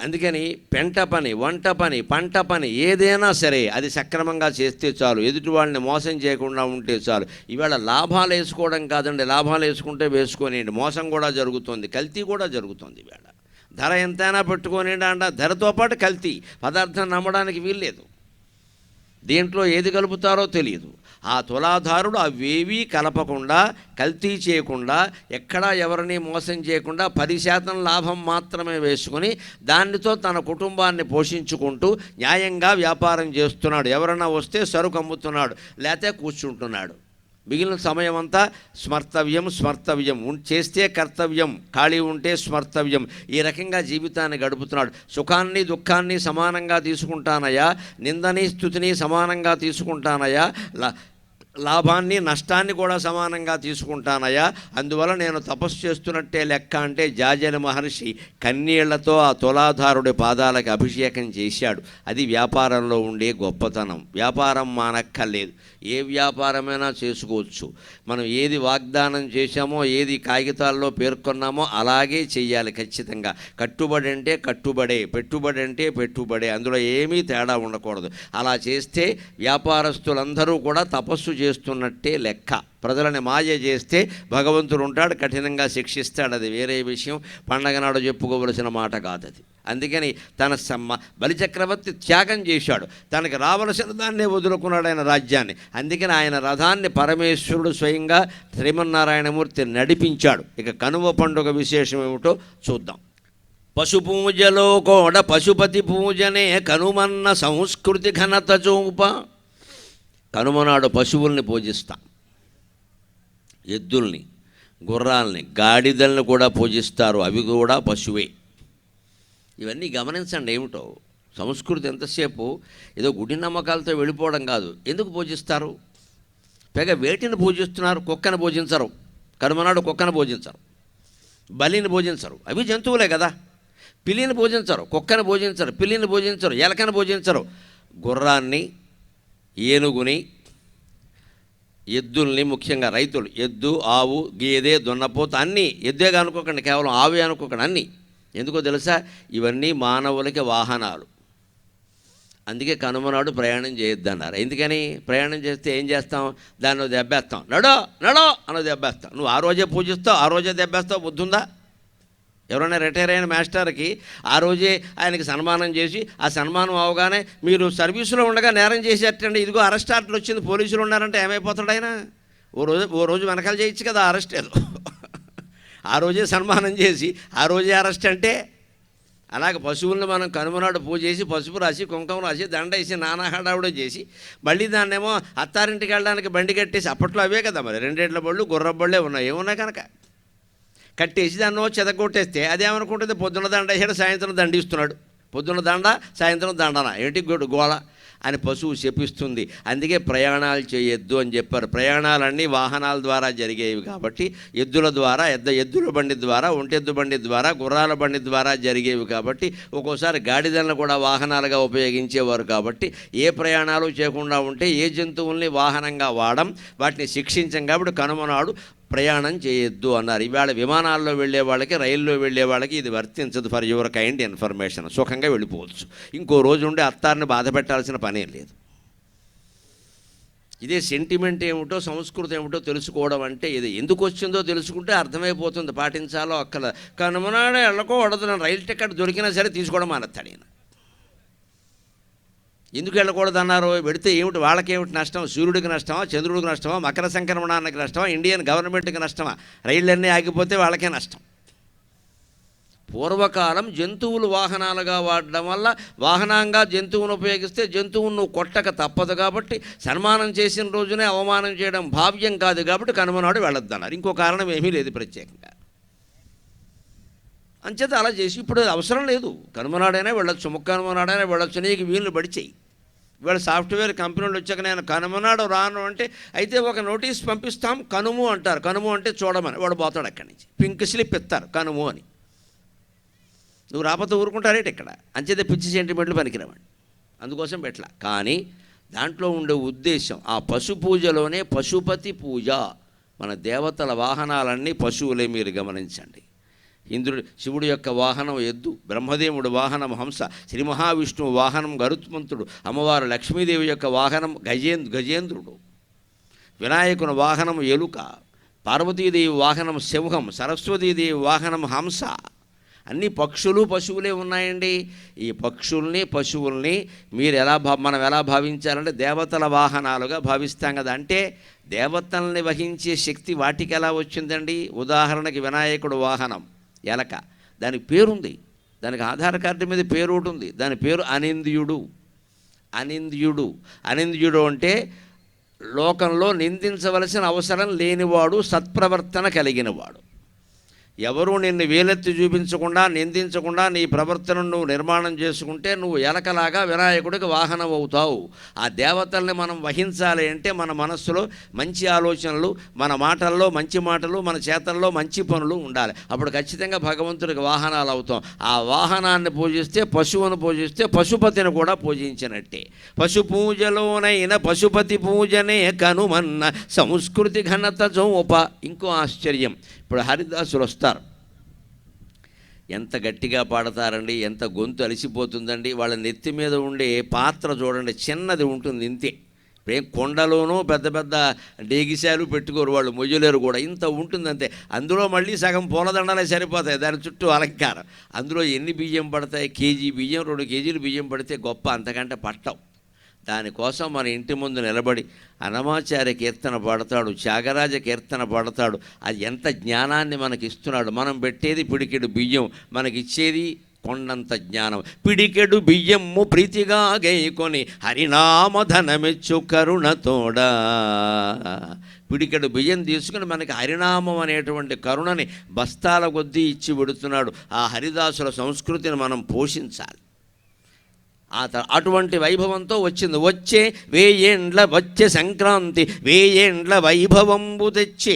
అందుకని పెంట పని, వంట పని, పంట పని ఏదైనా సరే అది సక్రమంగా చేస్తే చాలు. ఎదుటి వాళ్ళని మోసం చేయకుండా ఉంటే చాలు. ఇవాళ లాభాలు వేసుకోవడం కాదండి, లాభాలు వేసుకుంటే వేసుకోనివ్వండి, మోసం కూడా జరుగుతుంది, కల్తీ కూడా జరుగుతుంది. ఇవాళ ధర ఎంతైనా పెట్టుకోనివ్వండి అంట, ధరతో పాటు కల్తీ. పదార్థం నమ్మడానికి వీల్లేదు, దేంట్లో ఏది కలుపుతారో తెలియదు. ఆ తులాధారుడు అవేవీ కలపకుండా, కల్తీ చేయకుండా, ఎక్కడా ఎవరిని మోసం చేయకుండా 10% లాభం మాత్రమే వేసుకుని దానితో తన కుటుంబాన్ని పోషించుకుంటూ న్యాయంగా వ్యాపారం చేస్తున్నాడు. ఎవరైనా వస్తే సరుకు అమ్ముతున్నాడు, లేకపోతే కూర్చుంటున్నాడు. మిగిలిన సమయం అంతా స్మర్తవ్యం చేస్తే కర్తవ్యం, ఖాళీ ఉంటే స్మర్తవ్యం. ఈ రకంగా జీవితాన్ని గడుపుతున్నాడు. సుఖాన్ని దుఃఖాన్ని సమానంగా తీసుకుంటానయ్యా, నిందని స్తుతిని సమానంగా తీసుకుంటానయ్యా, లాభాన్ని నష్టాన్ని కూడా సమానంగా తీసుకుంటానయ్యా. అందువల్ల నేను తపస్సు చేస్తున్నట్టే లెక్క అంటే జాజలి మహర్షి కన్నీళ్లతో ఆ తులాధారుడి పాదాలకు అభిషేకం చేశాడు. అది వ్యాపారంలో ఉండే గొప్పతనం. వ్యాపారం మానక్కర్లేదు, ఏ వ్యాపారమైనా చేసుకోవచ్చు. మనం ఏది వాగ్దానం చేశామో, ఏది కాగితాల్లో పేర్కొన్నామో అలాగే చెయ్యాలి ఖచ్చితంగా. కట్టుబడి అంటే కట్టుబడే, పెట్టుబడి అంటే పెట్టుబడే, అందులో ఏమీ తేడా ఉండకూడదు. అలా చేస్తే వ్యాపారస్తులందరూ కూడా తపస్సు చేస్తున్నట్టే లెక్క. ప్రజలని మాయ చేస్తే భగవంతుడు ఉంటాడు, కఠినంగా శిక్షిస్తాడు, అది వేరే విషయం. పండగ నాడు చెప్పుకోవలసిన మాట కాదు అది. అందుకని తన బలిచక్రవర్తి త్యాగం చేశాడు, తనకి రావలసిన దాన్నే వదులుకున్నాడు ఆయన రాజ్యాన్ని. అందుకని ఆయన రథాన్ని పరమేశ్వరుడు స్వయంగా శ్రీమన్నారాయణమూర్తి నడిపించాడు. ఇక కనుమ పండుగ విశేషం ఏమిటో చూద్దాం. పశుపూజలో కూడా పశుపతి పూజనే కనుమన్న సంస్కృతి ఘనత చూప. కనుమనాడు పశువుల్ని పూజిస్తాం, ఎద్దుల్ని, గుర్రాల్ని, గాడిదల్ని కూడా పూజిస్తారు, అవి కూడా పశువే. ఇవన్నీ గమనించండి ఏమిటో. సంస్కృతి ఎంతసేపు ఏదో గుడి నమ్మకాలతో వెళ్ళిపోవడం కాదు. ఎందుకు పూజిస్తారు? పైగా వేటిని పూజిస్తున్నారు? కుక్కని పూజించరు, కనుమనాడు కుక్కను పూజించరు, బలిని పూజించరు, అవి జంతువులే కదా. పిల్లిని పూజించరు, కుక్కని పూజించరు, పిల్లిని పూజించరు, ఎలకని పూజించరు. గుర్రాన్ని, ఏనుగుని, ఎద్దుల్ని, ముఖ్యంగా రైతులు ఎద్దు, ఆవు, గేదె, దున్నపోత అన్నీ ఎద్దేగా అనుకోకండి, కేవలం ఆవే అనుకోకండి, అన్నీ. ఎందుకో తెలుసా? ఇవన్నీ మానవులకి వాహనాలు. అందుకే కనుమనాడు ప్రయాణం చేయొద్దన్నారు. ఎందుకని? ప్రయాణం చేస్తే ఏం చేస్తాం? దాన్ని దెబ్బేస్తాం, నడో నడో అన్నది దెబ్బేస్తాం. నువ్వు ఆ రోజే పూజిస్తావు, ఆ రోజే దెబ్బేస్తావు, బుద్ధుందా? ఎవరైనా రిటైర్ అయిన మాస్టర్కి ఆ రోజే ఆయనకి సన్మానం చేసి, ఆ సన్మానం అవగానే మీరు సర్వీసులో ఉండగా నేరం చేసేటండి, ఇదిగో అరెస్ట్ ఆర్డర్ వచ్చింది, పోలీసులు ఉన్నారంటే ఏమైపోతాడు ఆయన? ఓ రోజు వెనకాల చేయొచ్చు కదా అరెస్ట్ ఏదో. ఆ రోజే సన్మానం చేసి ఆ రోజే అరెస్ట్ అంటే, అలాగే పశువులను మనం కనుమనాడు పూజ చేసి పసుపు రాసి కుంకుమ రాసి దండ వేసి నానా హడావుడే చేసి మళ్ళీ దాన్నేమో అత్తారింటికి వెళ్ళడానికి బండి కట్టేసి, అప్పట్లో అవే కదా మరి, 2 ఎడ్ల బళ్ళు, గుర్ర బళ్ళే ఉన్నాయి, ఏమున్నాయి కనుక కట్టేసి దాన్ని చెదగొట్టేస్తే అదేమనుకుంటుంది? పొద్దున్న దండ వేసాడు, సాయంత్రం దండిస్తున్నాడు, పొద్దున్న దండ సాయంత్రం దండన, ఏంటి గోళ అని పశువు శపిస్తుంది. అందుకే ప్రయాణాలు చేయొద్దు అని చెప్పారు. ప్రయాణాలన్నీ వాహనాల ద్వారా జరిగేవి కాబట్టి, ఎద్దుల ద్వారా, ఎద్దుల బండి ద్వారా, ఒంటెద్దు బండి ద్వారా, గుర్రాల బండి ద్వారా జరిగేవి కాబట్టి, ఒక్కోసారి గాడిదలను కూడా వాహనాలుగా ఉపయోగించేవారు కాబట్టి, ఏ ప్రయాణాలు చేయకుండా ఉంటే ఏ జంతువుల్ని వాహనంగా వాడడం, వాటిని శిక్షించం కాబట్టి కనుమనాడు ప్రయాణం చేయొద్దు అన్నారు. ఇవాళ విమానాల్లో వెళ్ళే వాళ్ళకి, రైల్లో వెళ్ళే వాళ్ళకి ఇది వర్తించదు. ఫర్ యువర్ కైండ్ ఇన్ఫర్మేషన్, సుఖంగా వెళ్ళిపోవచ్చు. ఇంకో రోజు ఉండి అత్తారిని బాధ పెట్టాల్సిన పనేం లేదు. ఇదే సెంటిమెంట్ ఏమిటో, సంస్కృతి ఏమిటో తెలుసుకోవడం అంటే ఇది. ఎందుకు వచ్చిందో తెలుసుకుంటే అర్థమైపోతుంది, పాటించాలో అక్కల. కనుమనాడే వెళ్ళకూడదు, రైలు టికెట్ దొరికినా సరే తీసుకోవడం మానేస్తాడు ఈయన. ఎందుకు వెళ్ళకూడదన్నారు? పెడితే ఏమిటి, వాళ్ళకేమిటి నష్టం? సూర్యుడికి నష్టమా, చంద్రుడికి నష్టమా, మకర సంక్రమణానికి నష్టమా, ఇండియన్ గవర్నమెంట్కి నష్టమా? రైళ్ళన్నీ ఆగిపోతే వాళ్ళకే నష్టం. పూర్వకాలం జంతువులు వాహనాలుగా వాడడం వల్ల, వాహనంగా జంతువును ఉపయోగిస్తే జంతువును కొట్టక తప్పదు కాబట్టి, సన్మానం చేసిన రోజునే అవమానం చేయడం భావ్యం కాదు కాబట్టి కనుమనాడు వెళ్ళొద్దన్నారు. ఇంకో కారణం ఏమీ లేదు ప్రత్యేకంగా. అంచేత అలా చేసి ఇప్పుడు అవసరం లేదు, కనుమనాడైనా వెళ్ళొచ్చు, ముక్కనుమనాడైనా వెళ్ళొచ్చు, నీకు వీళ్ళు పడిచేయి. ఇవాళ సాఫ్ట్వేర్ కంపెనీలు వచ్చాక నేను కనుమనాడు రాను అంటే, అయితే ఒక నోటీస్ పంపిస్తాం, కనుము అంటారు. కనుము అంటే చూడమని, వాడు పోతాడు అక్కడి నుంచి, పింక్ స్లిప్ ఇస్తారు కనుము అని. నువ్వు రాకపోతే ఊరుకుంటారేంటి ఇక్కడ? అంచేత పిచ్చి సెంటిమెంట్లు పనికిరావండి, అందుకోసం పెట్టలా. కానీ దాంట్లో ఉండే ఉద్దేశం, ఆ పశు పూజలోనే పశుపతి పూజ. మన దేవతల వాహనాలన్నీ పశువులే, మీరు గమనించండి. ఇంద్రుడు, శివుడు యొక్క వాహనం ఎద్దు, బ్రహ్మదేవుడు వాహనం హంస, శ్రీ మహావిష్ణువు వాహనం గరుత్మంతుడు, అమ్మవారు లక్ష్మీదేవి యొక్క వాహనం గజేంద్రుడు, వినాయకుని వాహనం ఎలుక, పార్వతీదేవి వాహనం సింహం, సరస్వతీదేవి వాహనం హంస. అన్ని పక్షులు పశువులే ఉన్నాయండి. ఈ పక్షుల్ని పశువుల్ని మనం ఎలా భావించాలంటే దేవతల వాహనాలుగా భావిస్తాం కదా. అంటే దేవతల్ని వహించే శక్తి వాటికి ఎలా వచ్చిందండి? ఉదాహరణకి వినాయకుడు వాహనం ఎలక, దానికి పేరుంది, దానికి ఆధార్ కార్డు మీద పేరు ఒకటి ఉంది, దాని పేరు అనింద్యుడు. అనింద్యుడు అంటే లోకంలో నిందించవలసిన అవసరం లేనివాడు, సత్ప్రవర్తన కలిగినవాడు. ఎవరూ నిన్ను వేలెత్తి చూపించకుండా, నిందించకుండా నీ ప్రవర్తనను నువ్వు నిర్మాణం చేసుకుంటే నువ్వు ఎలకలాగా వినాయకుడికి వాహనం అవుతావు. ఆ దేవతల్ని మనం వహించాలి అంటే మన మనస్సులో మంచి ఆలోచనలు, మన మాటల్లో మంచి మాటలు, మన చేతల్లో మంచి పనులు ఉండాలి. అప్పుడు ఖచ్చితంగా భగవంతుడికి వాహనాలు అవుతాం. ఆ వాహనాన్ని పూజిస్తే, పశువును పూజిస్తే పశుపతిని కూడా పూజించినట్టే. పశు పూజలోనైన పశుపతి పూజనే కనుమన్న సంస్కృతి ఘనత చూప. ఇంకో ఆశ్చర్యం, ఇప్పుడు హరిదాసులు వస్తారు, ఎంత గట్టిగా పాడతారండి, ఎంత గొంతు అలిసిపోతుందండి. వాళ్ళ నెత్తి మీద ఉండే పాత్ర చూడండి, చిన్నది ఉంటుంది ఇంతే. ఇప్పుడేం కొండలోనూ పెద్ద పెద్ద డేగిశాలు పెట్టుకోరు వాళ్ళు, మొయ్యలేరు కూడా, ఇంత ఉంటుంది అంతే. అందులో మళ్ళీ సగం పూలదండలే సరిపోతాయి, దాని చుట్టూ అలంకారం. అందులో ఎన్ని బియ్యం పడతాయి? కేజీ బియ్యం, 2 కేజీలు బియ్యం పడితే గొప్ప, అంతకంటే పట్టవు. దానికోసం మన ఇంటి ముందు నిలబడి అన్నమాచార్య కీర్తన పాడతాడు, త్యాగరాజ కీర్తన పాడతాడు. అది ఎంత జ్ఞానాన్ని మనకి ఇస్తున్నాడు. మనం పెట్టేది పిడికెడు బియ్యం, మనకిచ్చేది కొండంత జ్ఞానం. పిడికెడు బియ్యము ప్రీతిగా గైకొని హరినామధనమెచ్చు కరుణతోడా. పిడికెడు బియ్యం తీసుకుని మనకి హరినామం అనేటువంటి కరుణని బస్తాల కొద్దీ ఇచ్చి పెడుతున్నాడు. ఆ హరిదాసుల సంస్కృతిని మనం పోషించాలి. అటువంటి వైభవంతో వచ్చే 1000 ఏండ్ల వచ్చే సంక్రాంతి 1000 ఏండ్ల వైభవంబు తెచ్చే.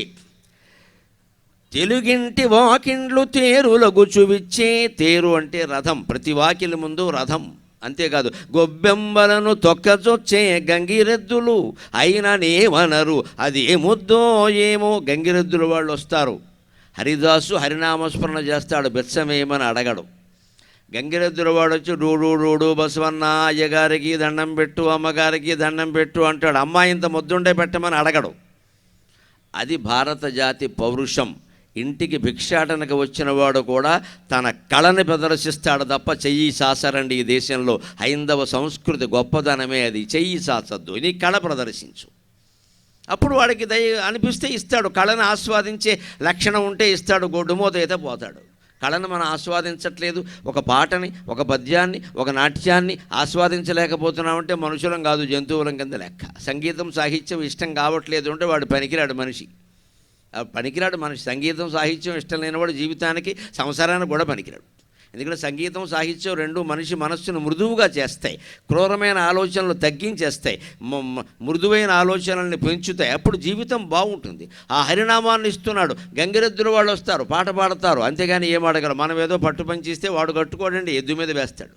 తెలుగింటి వాకిండ్లు తేరులగు చూవిచ్చే. తేరు అంటే రథం, ప్రతి వాకిలి ముందు రథం అంతేకాదు గొబ్బెంబలను తొక్కచొచ్చే గంగిరెద్దులు అయిననేమనరు అది ముద్దో ఏమో. గంగిరెద్దులు వాళ్ళు వస్తారు, హరిదాసు హరినామస్మరణ చేస్తాడు, బెత్సమేమని అడగడు. గంగిరెద్దుల వాడు వచ్చి డూడు డూడు బసవన్న అయ్యగారికి దండం పెట్టు, అమ్మగారికి దండం పెట్టు అంటాడు. అమ్మాయి ఇంత ముద్దుండే పెట్టమని అడగడు. అది భారత జాతి పౌరుషం. ఇంటికి భిక్షాటనకు వచ్చిన వాడు కూడా తన కళని ప్రదర్శిస్తాడు తప్ప చెయ్యి సాసరండి. ఈ దేశంలో హైందవ సంస్కృతి గొప్పదనమే అది. చెయ్యి సాసద్దు, నీ కళ ప్రదర్శించు. అప్పుడు వాడికి అనిపిస్తే ఇస్తాడు. కళను ఆస్వాదించే లక్షణం ఉంటే ఇస్తాడు. గొడ్డుమూత అయితే పోతాడు. కళను మనం ఆస్వాదించట్లేదు. ఒక పాటని, ఒక పద్యాన్ని, ఒక నాట్యాన్ని ఆస్వాదించలేకపోతున్నామంటే మనుషులం కాదు, జంతువులం కింద లెక్క. సంగీతం సాహిత్యం ఇష్టం కావట్లేదు అంటే వాడు పనికిరాడు మనిషి. పనికిరాడు మనిషి. సంగీతం సాహిత్యం ఇష్టం లేనివాడు జీవితానికి, సంసారానికి కూడా పనికిరాడు. ఎందుకంటే సంగీతం సాహిత్యం రెండు మనిషి మనస్సును మృదువుగా చేస్తాయి, క్రూరమైన ఆలోచనలు తగ్గించేస్తాయి, మృదువైన ఆలోచనల్ని పెంచుతాయి. అప్పుడు జీవితం బాగుంటుంది. ఆ హరినామాన్ని ఇస్తున్నాడు. గంగిరెద్దుల వాళ్ళు వస్తారు, పాట పాడతారు, అంతేగాని ఏం అడగరు. మనం ఏదో పట్టు పంచిస్తే వాడు కట్టుకోడండి, ఎద్దు మీద వేస్తాడు.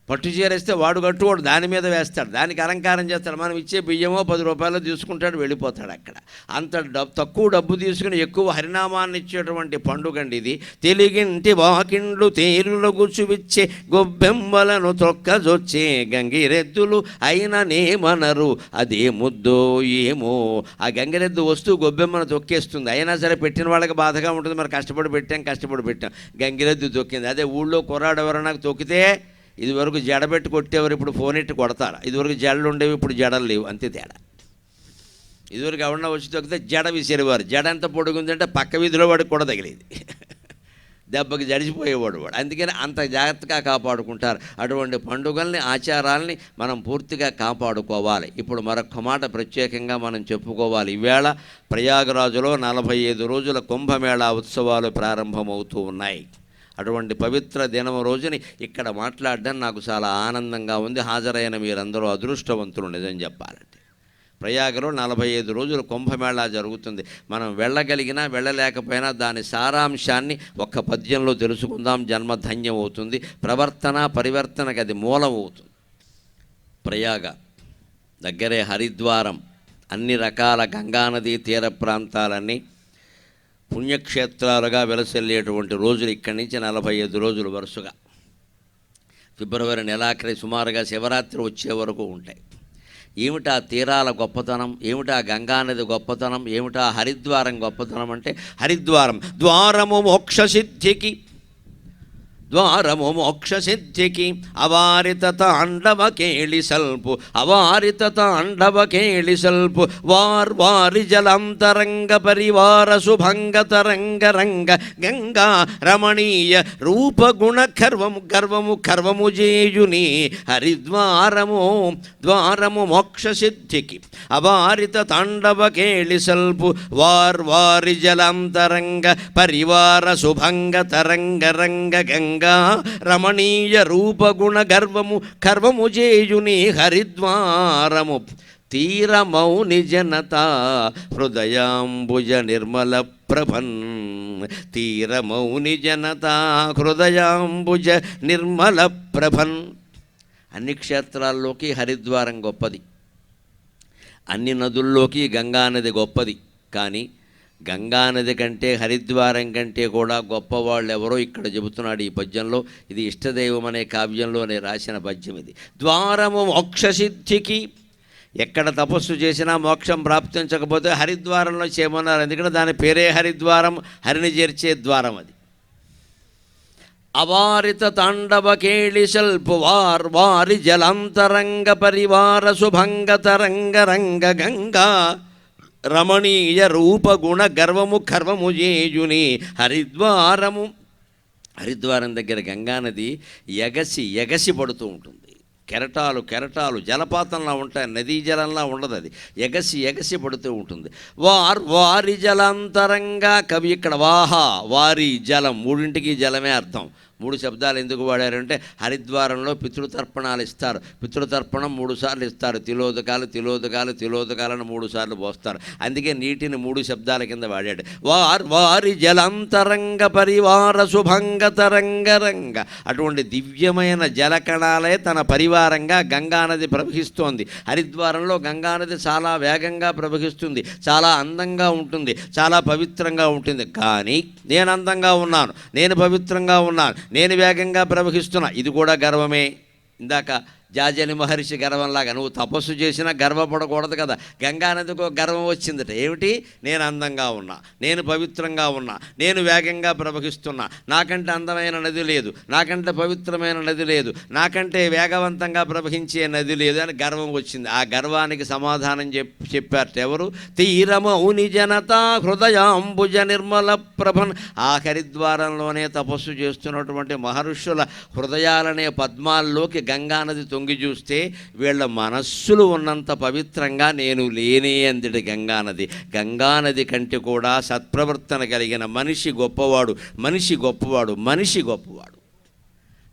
పట్టు చీరేస్తే వాడు కట్టుకోడు, దాని మీద వేస్తాడు, దానికి అలంకారం చేస్తాడు. మనం ఇచ్చే బియ్యమో 10 రూపాయలు తీసుకుంటాడు, వెళ్ళిపోతాడు. అక్కడ అంత తక్కువ డబ్బు తీసుకుని ఎక్కువ హరినామాన్ని ఇచ్చేటువంటి పండుగ అండి ఇది. తెలుగింటి వాకిండ్లు తేరులు గుచ్చువిచ్చే గొబ్బెమ్మలను తొక్కజొచ్చే గంగిరెద్దులు అయిననేమనరు అదే ముద్దో ఏమో. ఆ గంగిరెద్దు వస్తూ గొబ్బెమ్మను తొక్కేస్తుంది. అయినా సరే పెట్టిన వాళ్ళకి బాధగా ఉంటుంది. మరి కష్టపడి పెట్టాం, గంగిరెద్దు తొక్కింది. అదే ఊళ్ళో కుర్రాడు ఎవరైనా తొక్కితే ఇదివరకు జడబెట్టి కొట్టేవారు, ఇప్పుడు ఫోన్ ఎట్టి కొడతారు. ఇదివరకు జడలు ఉండేవి, ఇప్పుడు జడలు లేవు, అంతే తేడా. ఇదివరకు ఎవరన్నా వచ్చి తొక్కితే జడ విసిరేవారు. జడ ఎంత పొడుగుందంటే పక్క వీధిలో వాడికి కూడా తగిలేది, దెబ్బకి జడిచిపోయేవాడు వాడు. అందుకని అంత జాగ్రత్తగా కాపాడుకుంటారు. అటువంటి పండుగల్ని, ఆచారాల్ని మనం పూర్తిగా కాపాడుకోవాలి. ఇప్పుడు మరొక మాట ప్రత్యేకంగా మనం చెప్పుకోవాలి. ఈవేళ ప్రయాగరాజులో 45 రోజుల కుంభమేళా ఉత్సవాలు ప్రారంభమవుతూ ఉన్నాయి. అటువంటి పవిత్ర దినం రోజుని ఇక్కడ మాట్లాడడం నాకు చాలా ఆనందంగా ఉంది. హాజరైన మీరందరూ అదృష్టవంతులు నిజం చెప్పాలంటే. ప్రయాగలో 45 రోజులు కుంభమేళా జరుగుతుంది. మనం వెళ్ళగలిగినా వెళ్ళలేకపోయినా దాని సారాంశాన్ని ఒక్క పద్యంలో తెలుసుకుందాం. జన్మధన్యం అవుతుంది. ప్రవర్తన పరివర్తనకి అది మూలం అవుతుంది. ప్రయాగ దగ్గరే హరిద్వారం, అన్ని రకాల గంగానదీ తీర ప్రాంతాలన్నీ పుణ్యక్షేత్రాలుగా వెలసెల్లేటువంటి రోజులు ఇక్కడి నుంచి 45 రోజులు వరుసగా ఫిబ్రవరి నెలాఖరి సుమారుగా శివరాత్రి వచ్చే వరకు ఉంటాయి. ఏమిటా తీరాల గొప్పతనం, ఏమిటా గంగానది గొప్పతనం, ఏమిటా హరిద్వారం గొప్పతనం అంటే, హరిద్వారం ద్వారము మోక్షసిద్ధికి, ద్వారము మోక్షసిద్ధికి అవారిత తాండవ కేళి సల్పు, అవారిత తాండవ కేళి సల్పు వారి జలంతరంగ పరివార శుభంగ తరంగ రంగ గంగా రమణీయ రూపగుణ గర్వము జేయుని హరిద్వారము ద్వారము మోక్షసిద్ధికి అవారిత తాండవ కేళి సల్పు వారి జలంతరంగ పరివార శుభంగ తరంగ రంగ గంగా రమణీయ రూపగుణ గర్వము జేయుని హరిద్వారము తీరమౌని జనత హృదయాంబుజ నిర్మల ప్రభన్, తీరమౌని జనత హృదయాంబుజ నిర్మల ప్రభన్. అన్ని క్షేత్రాల్లోకి హరిద్వారం గొప్పది, అన్ని నదుల్లోకి గంగానది గొప్పది. కానీ గంగానది కంటే హరిద్వారం కంటే కూడా గొప్పవాళ్ళు ఎవరో ఇక్కడ చెబుతున్నాడు ఈ పద్యంలో. ఇది ఇష్టదైవం అనే కావ్యంలోనే రాసిన పద్యం ఇది. ద్వారము మోక్షసిద్ధికి, ఎక్కడ తపస్సు చేసినా మోక్షం ప్రాప్తించకపోతే హరిద్వారంలో చేయమన్నారు. ఎందుకంటే దాని పేరే హరిద్వారం, హరిని చేర్చే ద్వారం అది. అవారిత తాండవ కేళి సల్పు వారి జలాంతరంగ పరివార శుభంగ తరంగ రంగ గంగా రమణీయ రూపగుణ గర్వము జేయుని హరిద్వారము. హరిద్వారం దగ్గర గంగానది ఎగసి పడుతూ ఉంటుంది. కెరటాలు జలపాతంలా ఉంటాయి, నదీ జలంలా ఉండదు. అది ఎగసి పడుతూ ఉంటుంది. వారి జలాంతరంగా, కవి ఇక్కడ వారి జలం, మూడింటికి జలమే అర్థం. 3 శబ్దాలు ఎందుకు వాడారంటే హరిద్వారంలో పితృతర్పణాలు ఇస్తారు. పితృతర్పణం 3 సార్లు ఇస్తారు. తిలోదకాలు తిలోదకాలు తిలోదకాలను 3 సార్లు పోస్తారు. అందుకే నీటిని 3 శబ్దాల కింద వాడాడు. వారి జలంతరంగ పరివార శుభంగ తరంగరంగ. అటువంటి దివ్యమైన జలకణాలే తన పరివారంగా గంగానది ప్రవహిస్తోంది. హరిద్వారంలో గంగానది చాలా వేగంగా ప్రవహిస్తుంది, చాలా అందంగా ఉంటుంది, చాలా పవిత్రంగా ఉంటుంది. కానీ నేను అందంగా ఉన్నాను, నేను పవిత్రంగా ఉన్నాను, నేను వేగంగా ప్రవహిస్తున్నా, ఇది కూడా గర్వమే. ఇందాక జాజలి మహర్షి గర్వంలాగా నువ్వు తపస్సు చేసినా గర్వపడకూడదు కదా. గంగానదికి ఒక గర్వం వచ్చిందట. ఏమిటి? నేను అందంగా ఉన్నా, నేను పవిత్రంగా ఉన్నా, నేను వేగంగా ప్రవహిస్తున్నా, నాకంటే అందమైన నది లేదు, నాకంటే పవిత్రమైన నది లేదు, నాకంటే వేగవంతంగా ప్రవహించే నది లేదు అని గర్వం వచ్చింది. ఆ గర్వానికి సమాధానం చెప్పారట ఎవరు? తీరమౌని జనత హృదయాంబుజ నిర్మల ప్రభన్. ఆ హరిద్వారంలోనే తపస్సు చేస్తున్నటువంటి మహర్షుల హృదయాలనే పద్మాల్లోకి గంగానది తొంగి చూస్తే వీళ్ళ మనస్సులు ఉన్నంత పవిత్రంగా నేను లేనే అందిటి గంగానది. గంగానది కంటే కూడా సత్ప్రవర్తన కలిగిన మనిషి గొప్పవాడు, మనిషి గొప్పవాడు, మనిషి గొప్పవాడు.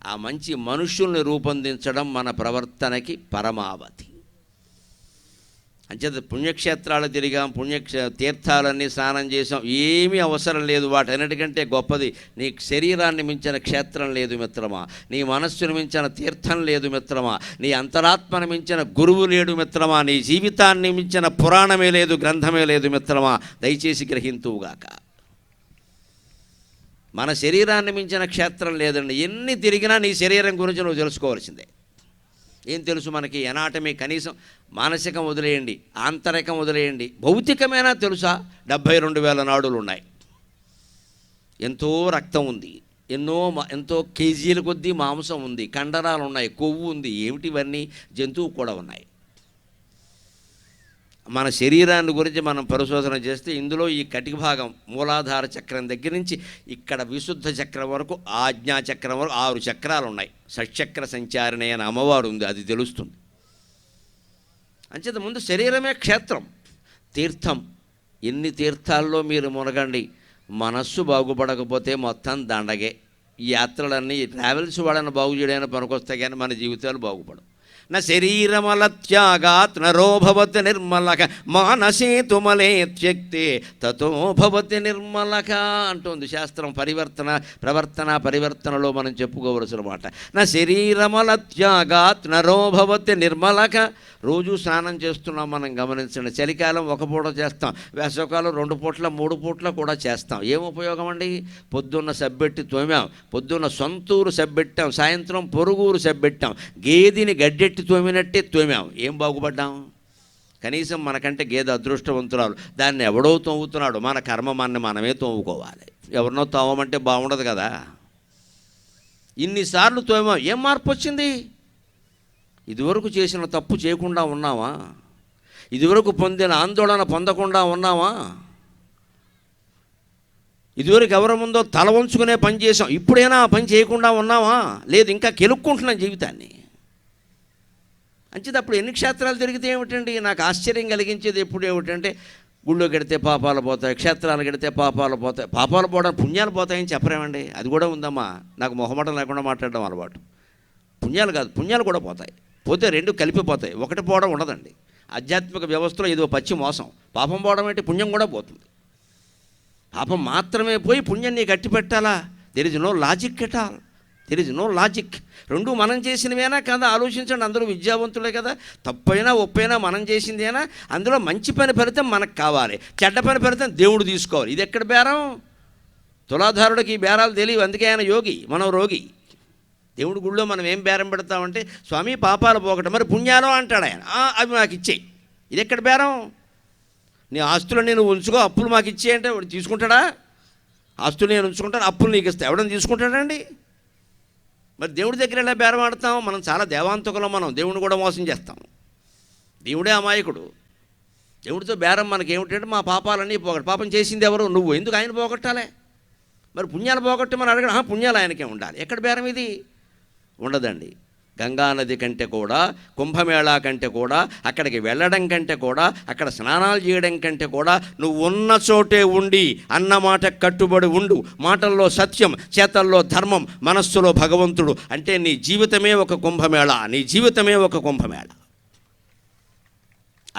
ఆ మంచి మనుషుల్ని రూపొందించడం మన ప్రవర్తనకి పరమావధి. అంచేత పుణ్యక్షేత్రాలు తిరిగాం, తీర్థాలన్నీ స్నానం చేసాం, ఏమీ అవసరం లేదు. వాటన్నిటికంటే గొప్పది నీ శరీరాన్ని మించిన క్షేత్రం లేదు మిత్రమా, నీ మనస్సును మించిన తీర్థం లేదు మిత్రమా, నీ అంతరాత్మను మించిన గురువు లేడు మిత్రమా, నీ జీవితాన్ని మించిన పురాణమే లేదు, గ్రంథమే లేదు మిత్రమా. దయచేసి గ్రహింతువుగాక. మన శరీరాన్ని మించిన క్షేత్రం లేదండి. ఎన్ని తిరిగినా నీ శరీరం గురించి నువ్వు తెలుసుకోవాల్సిందే. ఏం తెలుసు మనకి? ఎనాటమీ, కనీసం మానసికం వదిలేయండి, ఆంతరికం వదిలేయండి, భౌతికమైనా తెలుసా? 72,000 నాడులు ఉన్నాయి, ఎంతో రక్తం ఉంది, ఎంతో కేజీల కొద్దీ మాంసం ఉంది, కండరాలు ఉన్నాయి, కొవ్వు ఉంది. ఏమిటివన్నీ? జంతువు కూడా ఉన్నాయి. మన శరీరాన్ని గురించి మనం పరిశోధన చేస్తే ఇందులో ఈ కటిక భాగం మూలాధార చక్రం దగ్గర నుంచి ఇక్కడ విశుద్ధ చక్రం వరకు, ఆజ్ఞా చక్రం వరకు 6 చక్రాలు ఉన్నాయి. షట్చక్ర సంచారిణి అని అమ్మవారు ఉంది, అది తెలుస్తుంది. అంచేత ముందు శరీరమే క్షేత్రం. తీర్థం, ఎన్ని తీర్థాల్లో మీరు మునగండి, మనస్సు బాగుపడకపోతే మొత్తం దండగే. ఈ యాత్రలన్నీ ట్రావెల్స్ వాళ్ళని బాగు చేయడానికి పనికొస్తాయి, కానీ మన జీవితాలు బాగుపడవు. న శరీరమల త్యాగాత్ నరో భవతి నిర్మలక మానసే తుమలే త్యక్తే తతో భవతి నిర్మలక అంటుంది శాస్త్రం. పరివర్తనలో మనం చెప్పుకోవలసిన మాట. నా శరీరమల త్యాగాత్ నరో భవతి నిర్మలక. రోజు స్నానం చేస్తున్నాం మనం, గమనించండి. చలికాలం 1 పూట చేస్తాం, వేసవకాలం 2 పూట్ల 3 పూట్ల కూడా చేస్తాం. ఏం ఉపయోగం అండి? పొద్దున్న సబ్బెట్టి తోమాం, పొద్దున్న సొంతూరు సబ్బెట్టాం, సాయంత్రం పొరుగురు సబ్బెట్టాం, గేదిని గడ్డెట్టి తోమినట్టే తోమాం. ఏం బాగుపడ్డాం? కనీసం మనకంటే గేదె అదృష్టవంతురాలు, దాన్ని ఎవడో తోముతున్నాడు. మన కర్మ మనమే తోముకోవాలి. ఎవరినో తోమమంటే బాగుండదు కదా. ఇన్నిసార్లు తోమాం, ఏం మార్పు వచ్చింది? ఇదివరకు చేసిన తప్పు చేయకుండా ఉన్నావా? ఇదివరకు పొందిన ఆందోళన పొందకుండా ఉన్నావా? ఇదివరకు ఎవరి ముందో తల వంచుకునే పని చేసాం, ఇప్పుడైనా ఆ పని చేయకుండా ఉన్నావా? లేదు, ఇంకా కెలుక్కుంటున్నాం జీవితాన్ని. అంచేది అప్పుడు ఎన్ని క్షేత్రాలు తిరిగితే ఏమిటండి? నాకు ఆశ్చర్యం కలిగించేది ఎప్పుడు ఏమిటంటే, గుళ్ళోకి వెడితే పాపాలు పోతాయి, క్షేత్రాలకు వెడితే పాపాలు పోతాయి. పాపాలు పోవడం, పుణ్యాలు పోతాయని చెప్పరేమండి? అది కూడా ఉందమ్మా. నాకు మొహమాటం లేకుండా మాట్లాడడం అలవాటు. పుణ్యాలు కాదు, పుణ్యాలు కూడా పోతాయి. పోతే 2 కలిపిపోతాయి, ఒకటి పోవడం ఉండదండి. ఆధ్యాత్మిక వ్యవస్థలో ఇదో పచ్చి మోసం. పాపం పోవడం అంటే పుణ్యం కూడా పోతుంది. పాపం మాత్రమే పోయి పుణ్యం నీకు అట్టి పెట్టాలా? There is no logic at all. There is no logic. 2 మనం చేసినవేనా కదా? ఆలోచించండి. అందరూ విద్యావంతులే కదా. తప్పైనా ఒప్పైనా మనం చేసిందేనా? అందులో మంచి పని ఫలితం మనకు కావాలి, చెడ్డ పని ఫలితం దేవుడు తీసుకోవాలి. ఇది ఎక్కడ బేరం? తులాధారుడికి ఈ బేరాలు తెలియవు, అందుకే ఆయన యోగి, మనం రోగి. దేవుడి గుళ్ళో మనం ఏం బేరం పెడతామంటే, స్వామి పాపాలు పోకట, మరి పుణ్యాలు అంటాడు ఆయన. అవి మాకు ఇచ్చేయి. ఇది ఎక్కడ బేరం? నీ ఆస్తులు నేను ఉంచుకో, అప్పులు మాకు ఇచ్చే అంటే వాడు తీసుకుంటాడా? ఆస్తులు నేను ఉంచుకుంటాను, అప్పులు నీకు ఇస్తా, ఎవడని తీసుకుంటాడండి? మరి దేవుడి దగ్గర ఎలా బేరం ఆడతాం? మనం చాలా దేవాంతకులం, మనం దేవుడిని కూడా మోసం చేస్తాం. దేవుడే అమాయకుడు. దేవుడితో బేరం మనకి ఏమిటంటే, మా పాపాలన్నీ పోగొట్టు. పాపం చేసింది ఎవరు? నువ్వు. ఎందుకు ఆయన పోగొట్టాలే? మరి పుణ్యాలు పోగొట్టి మనం అడగడం, పుణ్యాలు ఆయనకే ఉండాలి. ఎక్కడ బేరం ఇది? ఉండదండి. గంగానది కంటే కూడా, కుంభమేళా కంటే కూడా, అక్కడికి వెళ్ళడం కంటే కూడా, అక్కడ స్నానాలు చేయడం కంటే కూడా నువ్వు ఉన్న చోటే ఉండి అన్నమాట కట్టుబడి ఉండు. మాటల్లో సత్యం, చేతల్లో ధర్మం, మనస్సులో భగవంతుడు. అంటే నీ జీవితమే ఒక కుంభమేళా, నీ జీవితమే ఒక కుంభమేళా.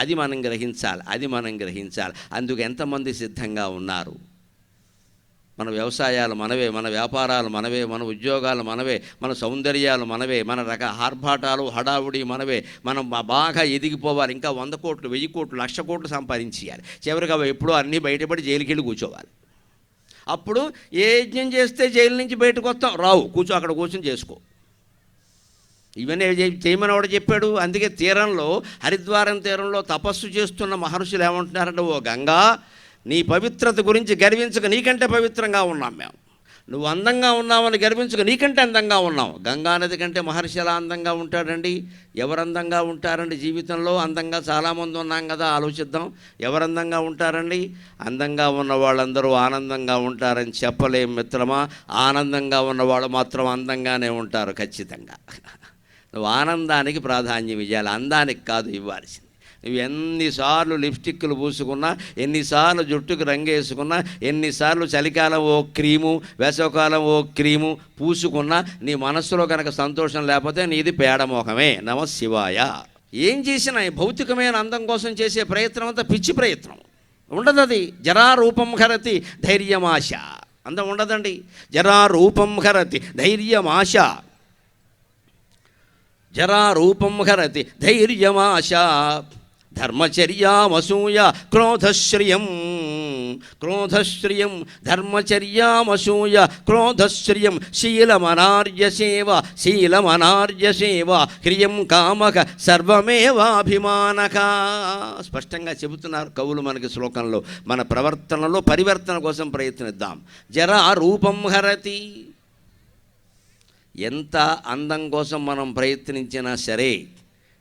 అది మనం గ్రహించాలి. అందుకు ఎంతమంది సిద్ధంగా ఉన్నారు? మన వ్యవసాయాలు మనవే, మన వ్యాపారాలు మనవే, మన ఉద్యోగాలు మనవే, మన సౌందర్యాలు మనవే, మన ఆర్భాటాలు హడావుడి మనవే. మనం బాగా ఎదిగిపోవాలి. ఇంకా 100 కోట్లు 1000 కోట్లు 1,00,000 కోట్లు సంపాదించేయాలి. చివరికి అవి ఎప్పుడూ అన్నీ బయటపడి జైలుకి వెళ్ళి కూర్చోవాలి. అప్పుడు ఏ యజ్ఞం చేస్తే జైలు నుంచి బయటకు వస్తాం? రావు, కూర్చో, అక్కడ కూర్చొని చేసుకో. ఇవన్నీ చేయమని వాడు చెప్పాడు. అందుకే తీరంలో, హరిద్వారం తీరంలో తపస్సు చేస్తున్న మహర్షులు ఏమంటున్నారంటే, ఓ గంగా, నీ పవిత్రత గురించి గర్వించక నీకంటే పవిత్రంగా ఉన్నాం మేము. నువ్వు అందంగా ఉన్నావని గర్వించక నీకంటే అందంగా ఉన్నావు. గంగానది కంటే మహర్షి ఎలా అందంగా ఉంటాడండి? ఎవరు అందంగా ఉంటారండి? జీవితంలో అందంగా చాలామంది ఉన్నాం కదా, ఆలోచిద్దాం. ఎవరు అందంగా ఉంటారండి? అందంగా ఉన్న వాళ్ళందరూ ఆనందంగా ఉంటారని చెప్పలేం మిత్రమా. ఆనందంగా ఉన్నవాళ్ళు మాత్రం అందంగానే ఉంటారు ఖచ్చితంగా. నువ్వు ఆనందానికి ప్రాధాన్యం ఇవ్వాలి, అందానికి కాదు ఇవ్వాల్సింది. నువ్వు ఎన్నిసార్లు లిప్స్టిక్లు పూసుకున్నా, ఎన్నిసార్లు జుట్టుకు రంగేసుకున్నా, ఎన్నిసార్లు చలికాలం ఓ క్రీము, వేసవకాలం ఓ క్రీము పూసుకున్నా, నీ మనస్సులో కనుక సంతోషం లేకపోతే నీది పేడమోహమే. నమ శివాయ. ఏం చేసినా భౌతికమైన అందం కోసం చేసే ప్రయత్నం అంతా పిచ్చి ప్రయత్నం. ఉండదు అది. జరా రూపం హరతి ధైర్యమాశ. అందం ఉండదండి. జరా రూపం హరతి ధైర్యమాశ. జరా రూపం హరతి ధైర్యమాశ. ధర్మచర్యామసూయ క్రోధశ్రియం. ధర్మచర్యామసూయ క్రోధశ్రియం. శీలమనార్యసేవ హ్రియం కామక సర్వమేవాభిమానక. స్పష్టంగా చెబుతున్నారు కవులు మనకి శ్లోకంలో. మన ప్రవర్తనలో పరివర్తన కోసం ప్రయత్నిద్దాం. జరా రూపం హరతి. ఎంత అందం కోసం మనం ప్రయత్నించినా సరే,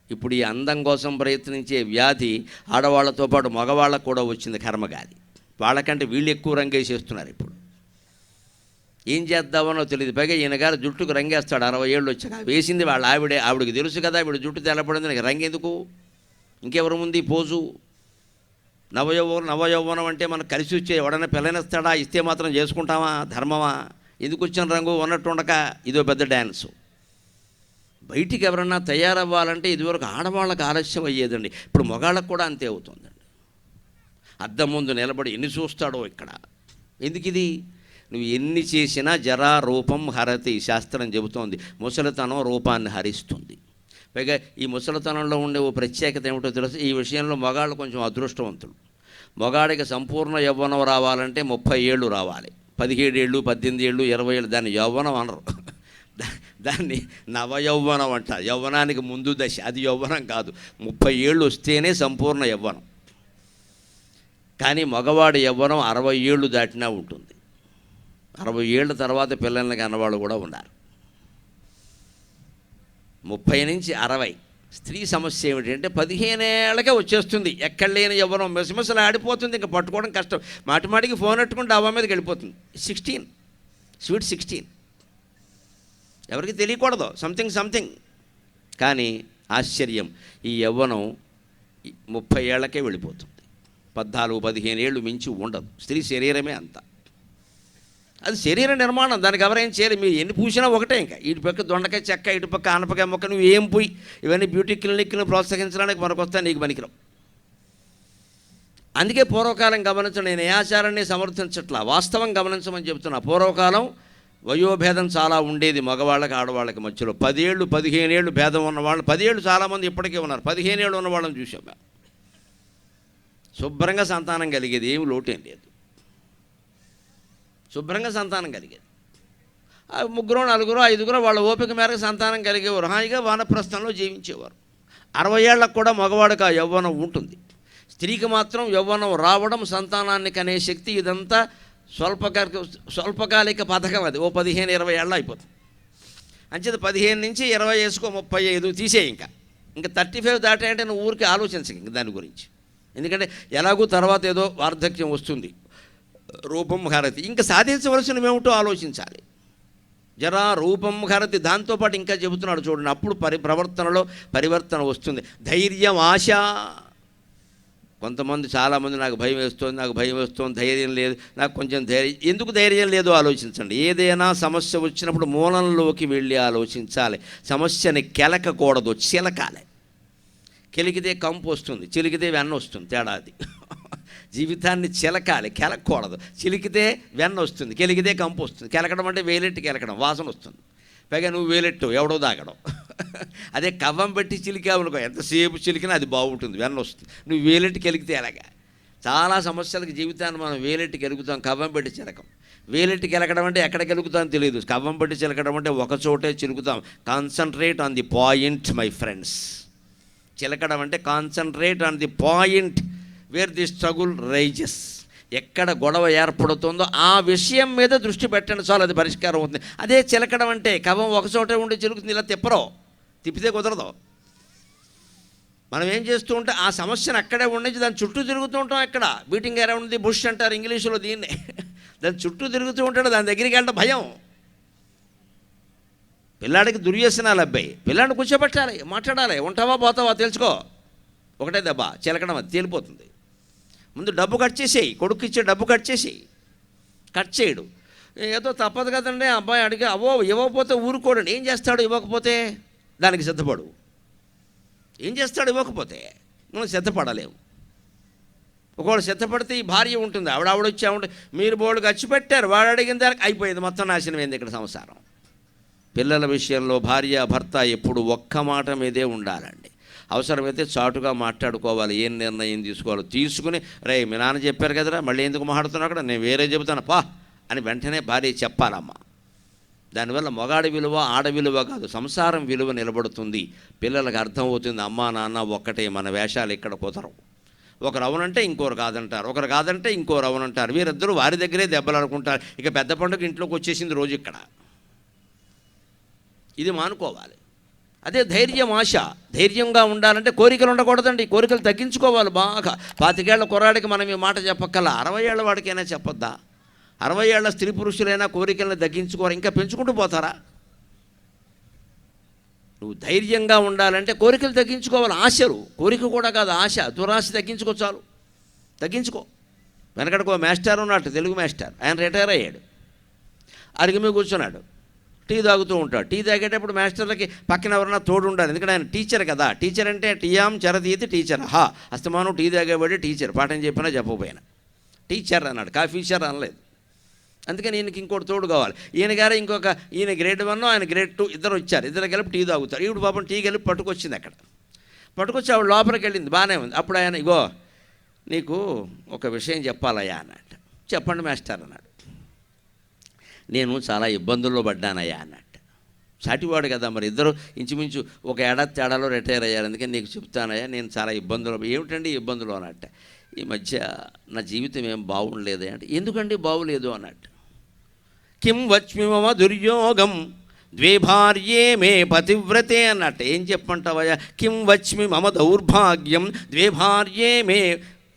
ఇప్పుడు ఈ అందం కోసం ప్రయత్నించే వ్యాధి ఆడవాళ్లతో పాటు మగవాళ్ళకు కూడా వచ్చింది, కర్మగాలి. వాళ్ళకంటే వీళ్ళు ఎక్కువ రంగేసేస్తున్నారు. ఇప్పుడు ఏం చేద్దామనో తెలియదు. పైగా ఈయన గారు జుట్టుకు రంగేస్తాడు 60 ఏళ్ళు వచ్చాక. వేసింది వాళ్ళ ఆవిడకి తెలుసు కదా, వీడు జుట్టు తెల్లపడింది, నాకు రంగెందుకు, ఇంకెవరు ముందు పోజు. నవయౌవనం అంటే మనకు కలిసి వచ్చే ఎవడన్నా పిల్లనిస్తాడా? ఇస్తే మాత్రం చేసుకుంటామా? ధర్మమా? ఎందుకు వచ్చిన రంగు ఉన్నట్టు ఉండక ఇదో పెద్ద డ్యాన్సు. బయటికి ఎవరన్నా తయారవ్వాలంటే ఇదివరకు ఆడవాళ్ళకి ఆలస్యం అయ్యేదండి, ఇప్పుడు మగాళ్ళకు కూడా అంతే అవుతుందండి. అద్దం ముందు నిలబడి ఎన్ని చూస్తాడో ఇక్కడ. ఎందుకు ఇది? నువ్వు ఎన్ని చేసినా జరా రూపం హరతి శాస్త్రం చెబుతోంది. ముసలితనం రూపాన్ని హరిస్తుంది. పైగా ఈ ముసలితనంలో ఉండే ఓ ప్రత్యేకత ఏమిటో తెలుసు. ఈ విషయంలో మగాళ్ళు కొంచెం అదృష్టవంతులు. మగాడికి సంపూర్ణ యవ్వనం రావాలంటే 30 ఏళ్ళు రావాలి. 17 ఏళ్ళు 18 ఏళ్ళు 20 ఏళ్ళు దాన్ని యవ్వనం అనరు, దాన్ని నవయౌవనం అంట. యవ్వనానికి ముందు దశ, అది యవ్వనం కాదు. 30 ఏళ్ళు వస్తేనే సంపూర్ణ యవ్వనం. కానీ మగవాడి యవ్వనం 60 ఏళ్ళు దాటినా ఉంటుంది. 60 ఏళ్ళ తర్వాత పిల్లలకి అన్నవాళ్ళు కూడా ఉన్నారు. 30 నుంచి 60. స్త్రీ సమస్య ఏమిటంటే 15 ఏళ్ళకే వచ్చేస్తుంది. ఎక్కడ లేని యవ్వనం మెసమెసలు ఆడిపోతుంది. ఇంకా పట్టుకోవడం కష్టం. మాటిమాటికి ఫోన్ పెట్టుకుంటే అవ్వ మీదకి వెళ్ళిపోతుంది. 16 స్వీట్ 16. ఎవరికి తెలియకూడదు, సంథింగ్. కానీ ఆశ్చర్యం, ఈ యవ్వనం 30 ఏళ్లకే వెళ్ళిపోతుంది. 14-15 ఏళ్ళు మించి ఉండదు. స్త్రీ శరీరమే అంత. అది శరీర నిర్మాణం, దానికి ఎవరేం చేయలేదు. మీరు ఎన్ని పూసినా ఒకటే. ఇంకా ఇటు పక్క దొండకాయ చెక్క, ఇటు పక్క ఆనపకాయ మొక్క, నువ్వు ఏం పూయి. ఇవన్నీ బ్యూటీ క్లినిక్ను ప్రోత్సహించడానికి మనకొస్తా, నీకు పనికిరావు. అందుకే పూర్వకాలం గమనించడం. నేను ఏ ఆచారాన్ని సమర్థించట్లా, వాస్తవం గమనించమని చెబుతున్నా. పూర్వకాలం వయోభేదం చాలా ఉండేది మగవాళ్ళకి ఆడవాళ్ళకి మధ్యలో. 10 ఏళ్ళు 15 ఏళ్ళు భేదం ఉన్నవాళ్ళు, 10 ఏళ్ళు చాలామంది ఇప్పటికే ఉన్నారు. 15 ఏళ్ళు ఉన్న వాళ్ళని చూసాం మేము. శుభ్రంగా సంతానం కలిగేది, ఏమి లోటేం లేదు. శుభ్రంగా సంతానం కలిగేది. 3 4 5 వాళ్ళ ఓపిక మేరకు సంతానం కలిగేవారు. హాయిగా వానప్రస్థంలో జీవించేవారు. 60 ఏళ్ళకు కూడా మగవాడికి ఆ యవ్వనం ఉంటుంది. స్త్రీకి మాత్రం యవ్వనం రావడం, సంతానాన్ని కనే శక్తి, ఇదంతా స్వల్పకాలిక పథకం. అది ఓ 15-20 ఏళ్ళు అయిపోతుంది. అంచేది 15 నుంచి 20 వేసుకో, 35 తీసేయి. ఇంకా 35 దాటాయంటే నువ్వు ఊరికి ఆలోచించక ఇంక దాని గురించి. ఎందుకంటే ఎలాగూ తర్వాత ఏదో వార్ధక్యం వస్తుంది. రూపం హరతి. ఇంకా సాధించవలసినవి ఏమిటో ఆలోచించాలి. జరా రూపం హరతి. దాంతోపాటు ఇంకా చెబుతున్నాడు చూడండి, అప్పుడు ప్రవర్తనలో పరివర్తన వస్తుంది. ధైర్యం, ఆశ. కొంతమంది చాలామంది నాకు భయం వేస్తుంది, ధైర్యం లేదు, నాకు కొంచెం ధైర్యం. ఎందుకు ధైర్యం లేదో ఆలోచించండి. ఏదైనా సమస్య వచ్చినప్పుడు మూలంలోకి వెళ్ళి ఆలోచించాలి. సమస్యని కెలకకూడదు, చిలకాలి. కెలికితే కంపు వస్తుంది, చిలికితే వెన్న వస్తుంది, తేడా అది. జీవితాన్ని చిలకాలి, కెలకూడదు. చిలికితే వెన్న వస్తుంది, కెలికితే కంపు వస్తుంది. కెలకడం అంటే వేలెట్టి కెలకడం, వాసన వస్తుంది. పైగా నువ్వు వేలెట్టు, ఎవడో దాగడం. అదే కవ్వం పెట్టి చిలికావునుకో, ఎంతసేపు చిలికినా అది బాగుంటుంది, వెన్న వస్తుంది. నువ్వు వేలెట్టి కెలికితే ఎలాగా? చాలా సమస్యలకు జీవితాన్ని మనం వేలెట్టి కెలుగుతాం, కవ్వం పెట్టి చిలకం. వేలెట్టి కెలకడం అంటే ఎక్కడ కెలుగుతామో తెలియదు, కవ్వం పెట్టి చిలకడం అంటే ఒక చోటే చిలుకుతాం. Concentrate on the point my friends. చిలకడం అంటే concentrate on the point where the struggle rises. ఎక్కడ గొడవ ఏర్పడుతుందో ఆ విషయం మీద దృష్టి పెట్టండి, చాలు, అది పరిష్కారం అవుతుంది. అదే చిలకడం అంటే కవం ఒకచోటే ఉండి చిలుకుతుంది, ఇలా తిప్పితే కుదరదు. మనం ఏం చేస్తూ ఉంటే ఆ సమస్యను అక్కడే ఉండేది దాని చుట్టూ తిరుగుతూ ఉంటాం. ఎక్కడ బీటింగ్ అరౌండ్ ది బుష్ అంటారు ఇంగ్లీషులో దీన్ని. దాని చుట్టూ తిరుగుతూ ఉంటాడు, దాని దగ్గరికి వెళ్ళడం భయం. పిల్లాడికి దుర్వ్యసనాలు అబ్బాయి, పిల్లాడిని కూర్చోబెట్టాలి, మాట్లాడాలి. ఉంటావా పోతావా తెలుసుకో, ఒకటే దెబ్బ, చిలకడం అది తేలిపోతుంది. ముందు డబ్బు కట్ చేసేయి, కొడుకు ఇచ్చే డబ్బు కట్ చేసేయి. కట్ చేయడు, ఏదో తప్పదు కదండి. అబ్బాయి అడిగి ఇవ్వకపోతే ఊరుకోడండి. ఏం చేస్తాడు ఇవ్వకపోతే? దానికి సిద్ధపడు. ఏం చేస్తాడు ఇవ్వకపోతే? మనం సిద్ధపడలేము. ఒకవేళ సిద్ధపడితే ఈ భార్య ఉంటుంది, ఆవిడ వచ్చి ఆవిడ మీరు బోర్డు ఖర్చు పెట్టారు, వాడు అడిగిన దానికి అయిపోయింది, మొత్తం నాశనం అయింది ఇక్కడ సంసారం. పిల్లల విషయంలో భార్య భర్త ఎప్పుడు ఒక్క మాట మీదే ఉండాలండి. అవసరమైతే చాటుగా మాట్లాడుకోవాలి, ఏం నిర్ణయం తీసుకోవాలో తీసుకుని, రే మీ నాన్న చెప్పారు కదరా, మళ్ళీ ఎందుకు మాట్లాడుతున్నావు అక్కడ, నేను వేరే చెబుతాను పా అని వెంటనే భార్య చెప్పాలమ్మా. దానివల్ల మగాడి విలువ ఆడ విలువ కాదు, సంసారం విలువ నిలబడుతుంది. పిల్లలకు అర్థమవుతుంది, అమ్మా నాన్న ఒక్కటే, మన వేషాలు ఇక్కడ కుదరవు. ఒకరు అవునంటే ఇంకోరు కాదంటారు, ఒకరు కాదంటే ఇంకోరు అవునంటారు. వీరిద్దరూ వారి దగ్గరే దెబ్బలు ఆడుకుంటారు. ఇక పెద్ద పండుగ ఇంట్లోకి వచ్చేసింది రోజు ఇక్కడ. ఇది మానుకోవాలి. అదే ధైర్యం, ఆశ. ధైర్యంగా ఉండాలంటే కోరికలు ఉండకూడదండి, కోరికలు తగ్గించుకోవాలి బాగా. 25 ఏళ్ల కుర్రాడికి మనం ఈ మాట చెప్పక్కల 60 ఏళ్ల వాడికైనా చెప్పొద్దా? 60 ఏళ్ల స్త్రీ పురుషులైనా కోరికలను తగ్గించుకోరు, ఇంకా పెంచుకుంటూ పోతారా? నువ్వు ధైర్యంగా ఉండాలంటే కోరికలు తగ్గించుకోవాలి. ఆశలు, కోరిక కూడా కాదు ఆశ, దురాశ తగ్గించుకో, చాలు, తగ్గించుకో. వెనకడికో మాస్టర్ ఉన్నట్టు, తెలుగు మాస్టర్, ఆయన రిటైర్ అయ్యాడు. అరిగి మీద కూర్చున్నాడు, టీ తాగుతూ ఉంటాడు. టీ తాగేటప్పుడు మాస్టర్లకి పక్కన ఎవరన్నా తోడు ఉండాలి, ఎందుకంటే ఆయన టీచర్ కదా. టీచర్ అంటే టీయాం చరతీతి టీచర్. అస్తమానం టీ తాగేవాడే టీచర్, పాఠం చెప్పినా చెప్పకపోయినా టీచర్ అన్నాడు, కాఫీచర్ అనలేదు. అందుకని ఈయనకి ఇంకోటి తోడు కావాలి. ఈయన గారు ఈయన గ్రేడ్ 1, ఆయన గ్రేడ్ 2, ఇద్దరు వచ్చారు. ఇద్దరు కలిపి టీ తాగుతారు. ఈవిడ పాపం టీ కలిపి పట్టుకొచ్చింది. అక్కడ పట్టుకొచ్చి ఆవిడ లోపలికి వెళ్ళింది, బాగానే ఉంది. అప్పుడు ఆయన ఇగో నీకు ఒక విషయం చెప్పాలయ్యా అన్నట్టు. చెప్పండి మాస్టర్ అన్నాడు. నేను చాలా ఇబ్బందుల్లో పడ్డానయ్యా అన్నట్టు. సాటివాడు కదా, మరి ఇద్దరు ఇంచుమించు ఒక ఏడాది తేడాలో రిటైర్ అయ్యారు. అందుకని నీకు చెప్తానయ్యా, నేను చాలా ఇబ్బందులు. ఏమిటండి ఇబ్బందులు అన్నట్టు. ఈ మధ్య నా జీవితం ఏం బాగుండలేదు అంటే. ఎందుకండి బాగులేదు అన్నట్టు. కిం వచ్మి మమ దుర్యోగం ద్వే భార్యే మే పతివ్రతే అన్నట్టు. ఏం చెప్పంటావయ్యా? కిం వచ్మి మమ దౌర్భాగ్యం ద్వే భార్యే మే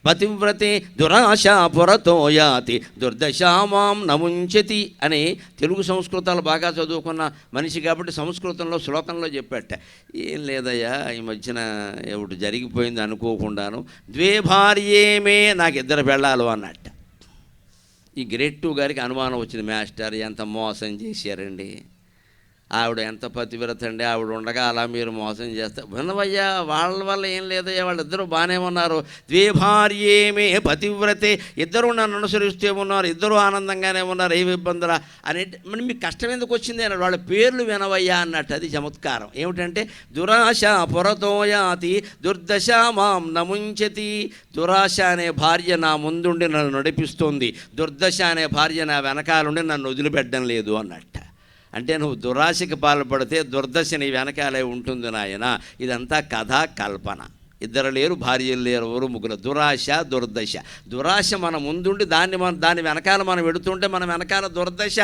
పతివ్రతే దురాశ పురతో యాతి దుర్దశామాం నముంచతి అని తెలుగు సంస్కృతాలు బాగా చదువుకున్న మనిషి కాబట్టి సంస్కృతంలో శ్లోకంలో చెప్పాట. ఏం లేదయ్యా, ఈ మధ్యన ఒకటి జరిగిపోయింది అనుకోకుండాను. ద్వే భార్యేమే, నాకు 2 పెళ్ళాలు అన్నట్ట. ఈ గ్రేడ్ 2 గారికి అనుమానం వచ్చింది, మాస్టర్ ఎంత మోసం చేశారండి, ఆవిడ ఎంత పతివ్రత అండి, ఆవిడ ఉండగా అలా మీరు మోసం చేస్తారు. వినవయ్యా, వాళ్ళ వల్ల ఏం లేదయ్యా, వాళ్ళిద్దరూ బాగానే ఉన్నారు. ద్వే భార్యేమే పతివ్రతే, ఇద్దరు నన్ను అనుసరిస్తూ ఉన్నారు, ఇద్దరు ఆనందంగానే ఉన్నారు, ఏమి ఇబ్బందులా అని. మరి మీకు కష్టం ఎందుకు వచ్చింది అన్నాడు. వాళ్ళ పేర్లు వినవయ్యా అన్నట్టు. అది చమత్కారం. ఏమిటంటే దురాశ పురతో యాతి దుర్దశ మాం నముంచతి. దురాశ అనే భార్య నా ముందుండి నన్ను నడిపిస్తోంది, దుర్దశ అనే భార్య నా వెనకాలండి నన్ను వదిలిపెట్టడం లేదు అన్నట్ట. అంటే నువ్వు దురాశకి పాల్పడితే దుర్దశ నీ వెనకాలే ఉంటుంది నాయన. ఇదంతా కథ, కల్పన. 2 లేరు, భార్యలు లేరు, 3. దురాశ, దుర్దశ. దురాశ మన ముందుండి దాని వెనకాల మనం వెడుతుంటే మన వెనకాల దుర్దశ.